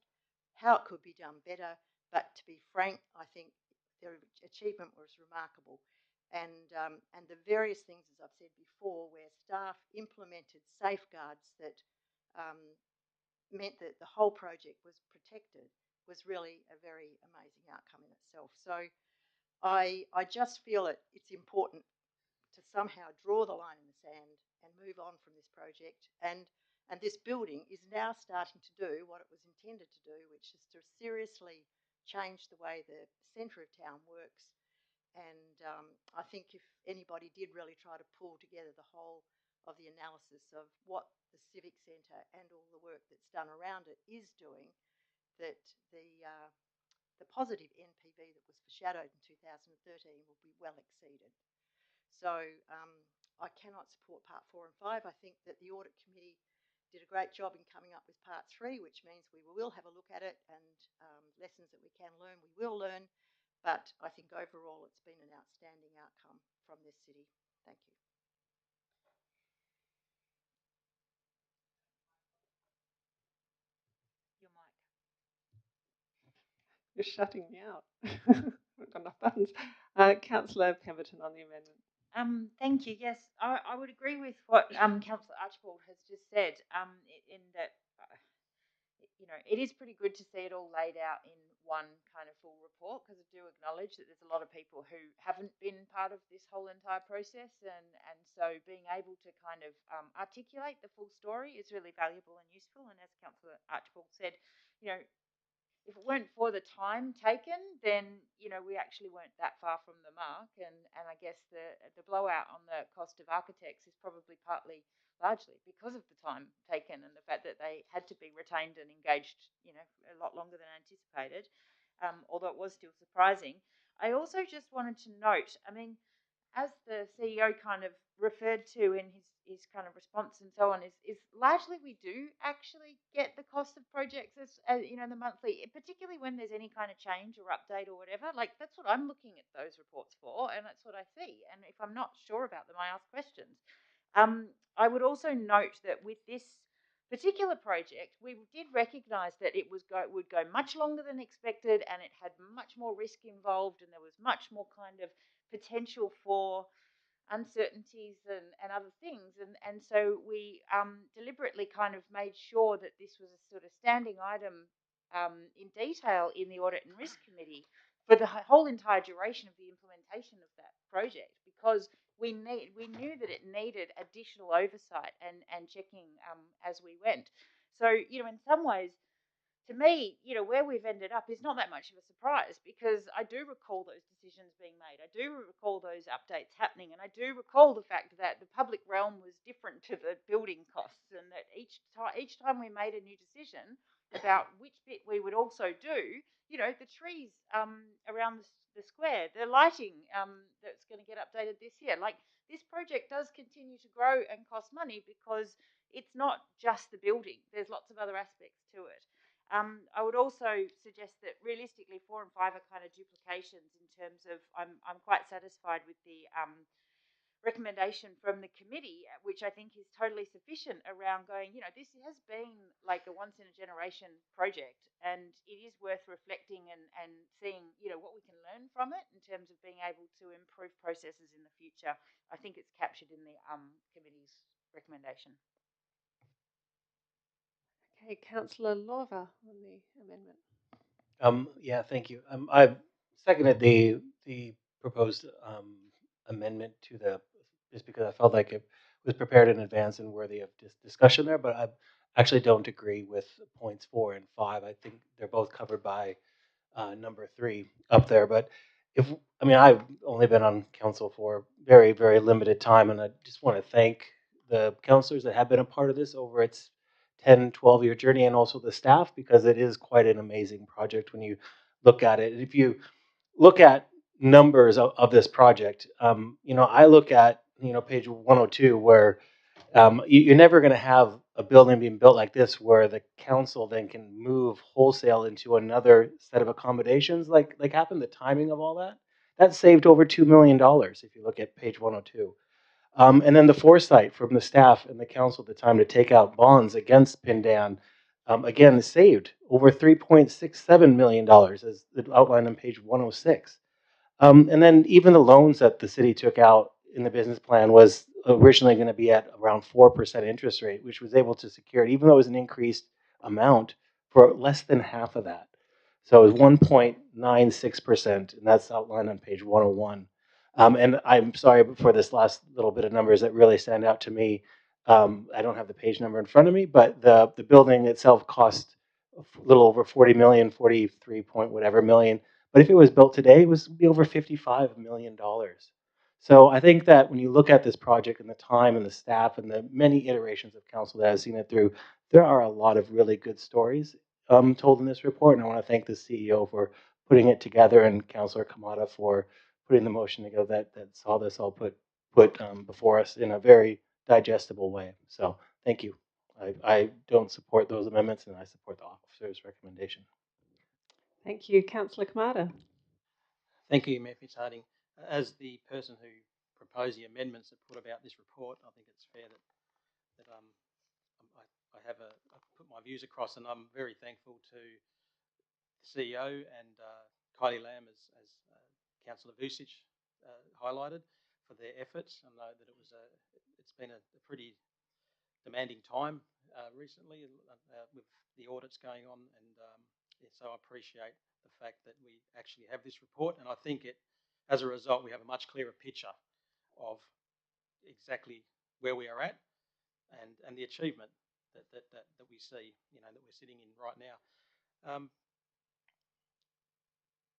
how it could be done better. But to be frank, I think their achievement was remarkable. And the various things, as I've said before, where staff implemented safeguards that meant that the whole project was protected, was really a very amazing outcome in itself. So I just feel it's important to somehow draw the line in the sand and move on from this project. And this building is now starting to do what it was intended to do, which is to seriously change the way the centre of town works. And I think if anybody did really try to pull together the whole of the analysis of what the Civic Centre and all the work that's done around it is doing, that the positive NPV that was foreshadowed in 2013 will be well exceeded. So I cannot support part 4 and 5. I think that the Audit Committee did a great job in coming up with part 3, which means we will have a look at it, and lessons that we can learn, we will learn. But I think overall it's been an outstanding outcome from this city. Thank you. Your mic. You're shutting me out. We've got enough buttons. Councillor Pemberton on the amendment. Thank you. Yes, I would agree with what Councillor Archibald has just said. In that, it is pretty good to see it all laid out in one kind of full report, because I do acknowledge that there's a lot of people who haven't been part of this whole entire process, and so being able to kind of articulate the full story is really valuable and useful. And as Councillor Archibald said, if it weren't for the time taken, then we actually weren't that far from the mark. And I guess the blowout on the cost of architects is probably largely because of the time taken and the fact that they had to be retained and engaged, a lot longer than anticipated. although it was still surprising. I also just wanted to note, I mean, as the CEO kind of referred to in his kind of response and so on, is largely we do actually get the cost of projects as you know, the monthly, particularly when there's any kind of change or update or whatever. Like, that's what I'm looking at those reports for, and that's what I see. And if I'm not sure about them, I ask questions. I would also note that with this particular project, we did recognise that it would go much longer than expected, and it had much more risk involved, and there was much more kind of potential for uncertainties and other things. And so we deliberately kind of made sure that this was a sort of standing item in detail in the Audit and Risk Committee for the whole entire duration of the implementation of that project, because we knew that it needed additional oversight and checking as we went. So, you know, in some ways, to me, you know, where we've ended up is not that much of a surprise, because I do recall those decisions being made. I do recall those updates happening, and I do recall the fact that the public realm was different to the building costs, and that each time we made a new decision about which bit we would also do, you know, the trees around the square, the lighting that's going to get updated this year. Like, this project does continue to grow and cost money, because it's not just the building. There's lots of other aspects to it. I would also suggest that realistically 4 and 5 are kind of duplications in terms of, I'm quite satisfied with the recommendation from the committee, which I think is totally sufficient around going, you know, this has been like a once in a generation project, and it is worth reflecting and seeing, you know, what we can learn from it in terms of being able to improve processes in the future. I think it's captured in the committee's recommendation. Okay, Councillor Lova on the amendment. Yeah, thank you. I seconded the proposed amendment to the, just because I felt like it was prepared in advance and worthy of discussion there, but I actually don't agree with points 4 and 5. I think they're both covered by number 3 up there. But I've only been on council for very, very limited time, and I just want to thank the councillors that have been a part of this over its 10, 12-year journey, and also the staff, because it is quite an amazing project when you look at it. If you look at numbers of this project, I look at, page 102, where you're never going to have a building being built like this where the council then can move wholesale into another set of accommodations like happened. The timing of all that saved over $2 million if you look at page 102. And then the foresight from the staff and the council at the time to take out bonds against Pindan, again, saved over $3.67 million, as outlined on page 106. And then even the loans that the city took out in the business plan was originally going to be at around 4% interest rate, which was able to secure it, even though it was an increased amount, for less than half of that. So it was 1.96%, and that's outlined on page 101. And I'm sorry for this last little bit of numbers that really stand out to me. I don't have the page number in front of me, but the building itself cost a little over 40 million, 43 point whatever million. But if it was built today, it would be over $55 million. So I think that when you look at this project and the time and the staff and the many iterations of council that have seen it through, there are a lot of really good stories told in this report. And I want to thank the CEO for putting it together, and Councillor Kamada for putting the motion together that saw this all put before us in a very digestible way. So thank you. I don't support those amendments, and I support the officer's recommendation. Thank you. Councillor Kamada. Thank you, Mayor Fitzharding. As the person who proposed the amendments that put about this report, I think it's fair that I put my views across, and I'm very thankful to the CEO and Kylie Lamb, as Councillor Vucic highlighted, for their efforts. I know that it's been a pretty demanding time recently with the audits going on, and so I appreciate the fact that we actually have this report, and I think as a result, we have a much clearer picture of exactly where we are at and the achievement that we see, that we're sitting in right now.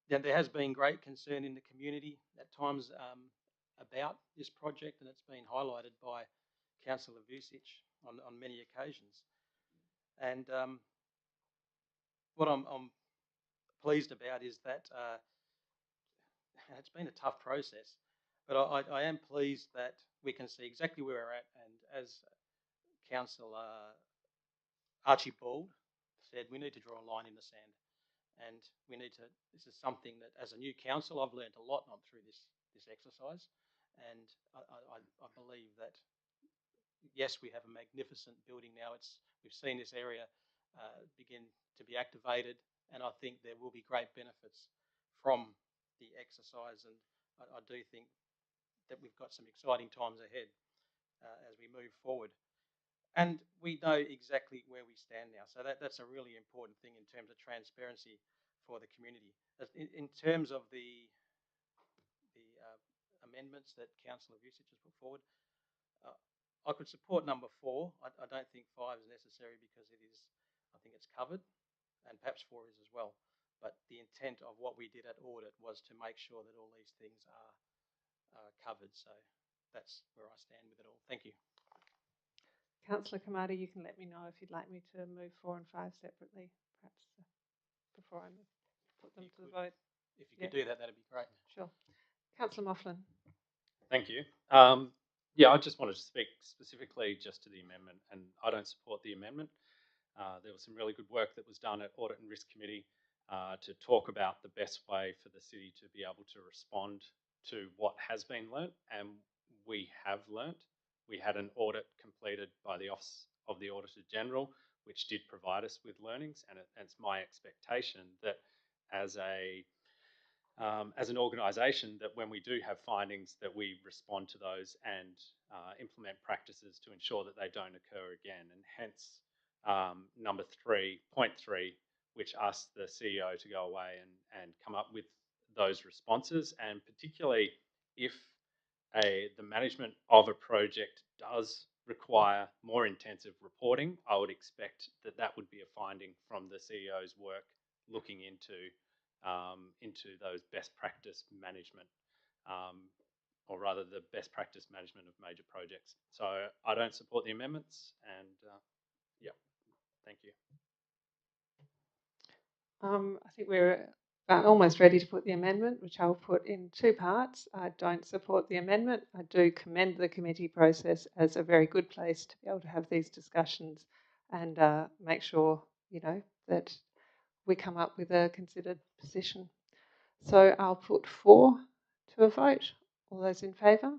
There has been great concern in the community at times about this project, and it's been highlighted by Councillor Vucic on many occasions. And what I'm pleased about is that it's been a tough process, but I am pleased that we can see exactly where we're at. And as Councillor Archibald said, we need to draw a line in the sand, and we need to. This is something that, as a new council, I've learned a lot on through this exercise, and I believe that yes, we have a magnificent building now. We've seen this area begin to be activated, and I think there will be great benefits from the exercise, and I do think that we've got some exciting times ahead as we move forward. And we know exactly where we stand now, so that's a really important thing in terms of transparency for the community. In terms of the amendments that Councillor Vucic has put forward, I could support number 4. I don't think 5 is necessary because I think it's covered, and perhaps 4 is as well. But the intent of what we did at Audit was to make sure that all these things are covered. So that's where I stand with it all. Thank you. Councillor Kamada, you can let me know if you'd like me to move 4 and 5 separately, perhaps before I put them to the vote. If you could do that, that'd be great. Sure. Councillor Moughlin. Thank you. Yeah, I just wanted to speak specifically just to the amendment, and I don't support the amendment. There was some really good work that was done at Audit and Risk Committee to talk about the best way for the city to be able to respond to what has been learnt, and we have learnt. We had an audit completed by the Office of the Auditor General, which did provide us with learnings, and it's my expectation that as an organisation, that when we do have findings, that we respond to those and implement practices to ensure that they don't occur again. And hence, number 3, point 3, which asks the CEO to go away and come up with those responses, and particularly if the management of a project does require more intensive reporting, I would expect that that would be a finding from the CEO's work looking into those best practice management, or rather the best practice management of major projects. So I don't support the amendments, and yeah, thank you. I think we're almost ready to put the amendment, which I'll put in 2 parts. I don't support the amendment. I do commend the committee process as a very good place to be able to have these discussions and make sure, that we come up with a considered position. So I'll put 4 to a vote. All those in favour?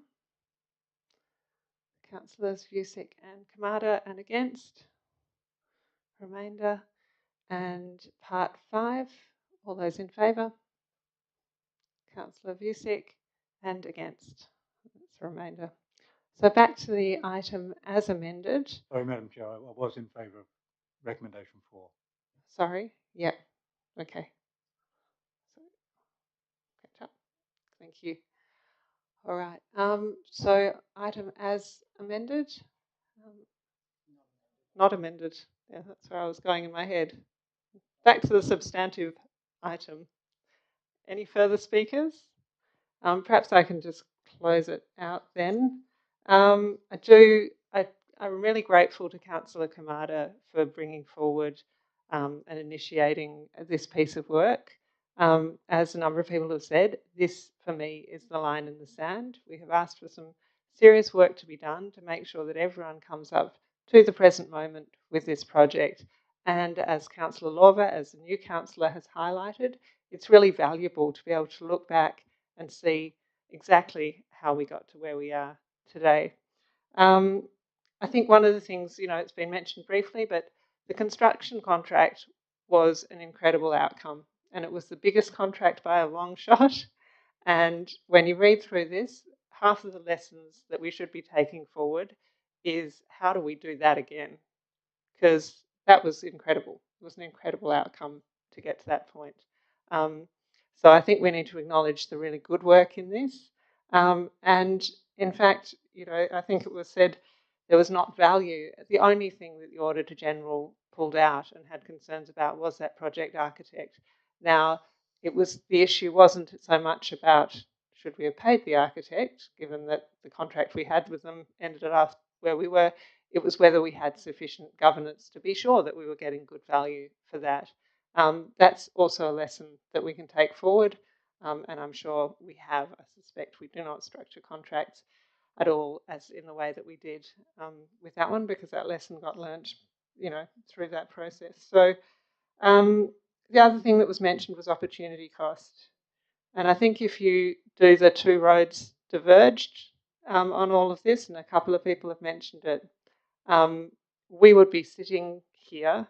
Councillors Vucic and Kamada, and against? Remainder. And part 5, all those in favour? Councillor Vucic and against. That's the remainder. So back to the item as amended. Sorry, Madam Chair, I was in favour of recommendation 4. Sorry? Yep. Okay. Catch up. Thank you. All right. So item as amended. Not amended. Yeah, that's where I was going in my head. Back to the substantive item. Any further speakers? Perhaps I can just close it out then. I'm really grateful to Councillor Kamada for bringing forward and initiating this piece of work. As a number of people have said, this for me is the line in the sand. We have asked for some serious work to be done to make sure that everyone comes up to the present moment with this project. And as Councillor Lorva, as the new councillor, has highlighted, it's really valuable to be able to look back and see exactly how we got to where we are today. I think one of the things, it's been mentioned briefly, but the construction contract was an incredible outcome, and it was the biggest contract by a long shot. And when you read through this, half of the lessons that we should be taking forward is how do we do that again? Because that was incredible. It was an incredible outcome to get to that point. So I think we need to acknowledge the really good work in this. And in fact, I think it was said there was not value. The only thing that the Auditor General pulled out and had concerns about was that project architect. Now, the issue wasn't so much about should we have paid the architect, given that the contract we had with them ended up where we were. It was whether we had sufficient governance to be sure that we were getting good value for that. That's also a lesson that we can take forward, and I'm sure we have. I suspect we do not structure contracts at all as in the way that we did with that one, because that lesson got learnt, through that process. So the other thing that was mentioned was opportunity cost. And I think if you do the two roads diverged on all of this, and a couple of people have mentioned it, we would be sitting here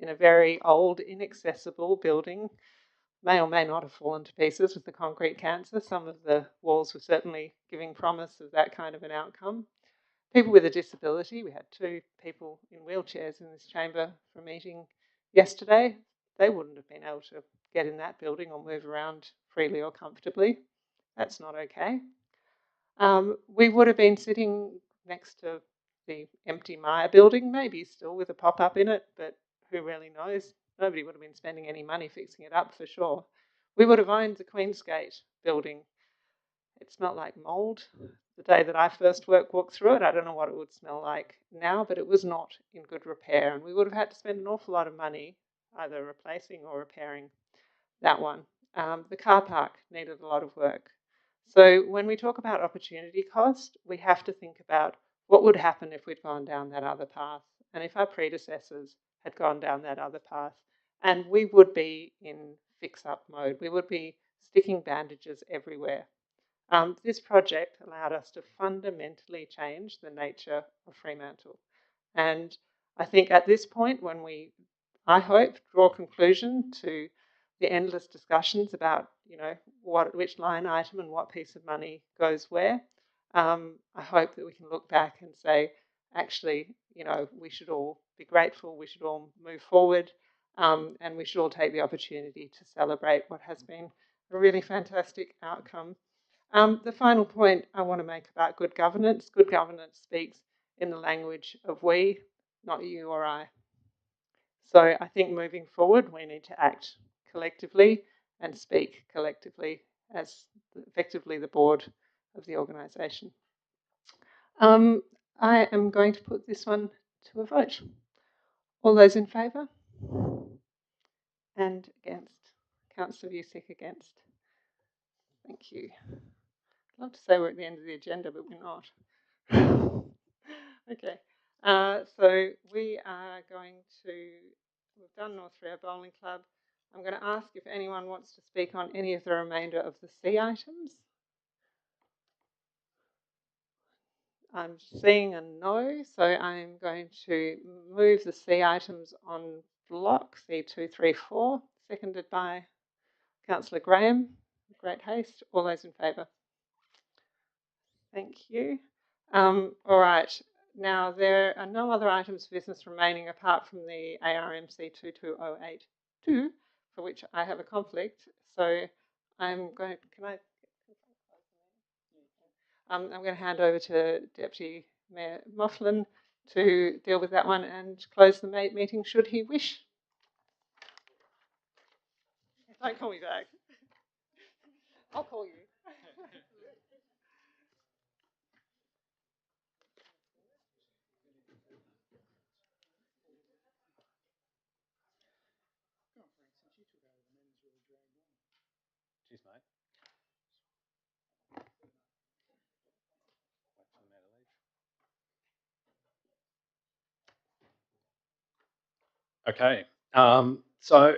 in a very old, inaccessible building, may or may not have fallen to pieces with the concrete cancer. Some of the walls were certainly giving promise of that kind of an outcome. People with a disability, we had 2 people in wheelchairs in this chamber for a meeting yesterday. They wouldn't have been able to get in that building or move around freely or comfortably. That's not okay. We would have been sitting next to the empty Maya building, maybe still with a pop-up in it, but who really knows? Nobody would have been spending any money fixing it up for sure. We would have owned the Queensgate building. It smelled like mould the day that I first walked through it. I don't know what it would smell like now, but it was not in good repair, and we would have had to spend an awful lot of money either replacing or repairing that one. The car park needed a lot of work. So when we talk about opportunity cost, we have to think about what would happen if we'd gone down that other path, and if our predecessors had gone down that other path, and we would be in fix-up mode. We would be sticking bandages everywhere. This project allowed us to fundamentally change the nature of Fremantle. And I think at this point, when we, I hope, draw conclusion to the endless discussions about, which line item and what piece of money goes where, I hope that we can look back and say, actually, we should all be grateful, we should all move forward, and we should all take the opportunity to celebrate what has been a really fantastic outcome. The final point I want to make about good governance speaks in the language of we, not you or I. So I think moving forward, we need to act collectively and speak collectively as effectively the board of the organisation. I am going to put this one to a vote. All those in favour? And against? Councillor Vusic against. Thank you. I'd love to say we're at the end of the agenda, but we're not. Okay. So we are going to, we've done North Rio Bowling Club. I'm going to ask if anyone wants to speak on any of the remainder of the C items. I'm seeing a no, so I'm going to move the C items on block, C2, 3, 4, seconded by Councillor Graham. Great haste. All those in favour? Thank you. All right. Now, there are no other items of business remaining apart from the ARMC 22082, for which I have a conflict. So I'm going to hand over to Deputy Mayor Moughlin to deal with that one and close the meeting should he wish. Don't call me back. I'll call you. Cheers, mate. Okay, so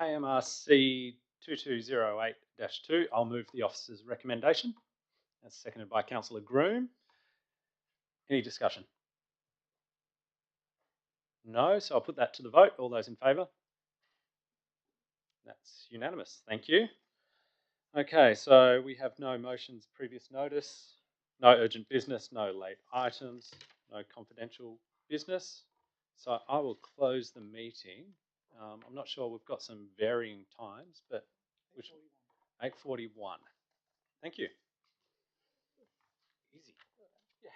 AMRC 2208-2, I'll move the officer's recommendation. That's seconded by Councillor Groom. Any discussion? No, so I'll put that to the vote. All those in favour? That's unanimous. Thank you. Okay, so we have no motions, previous notice, no urgent business, no late items, no confidential business. So I will close the meeting. I'm not sure, we've got some varying times, but 8:41. Thank you. Easy. Yeah.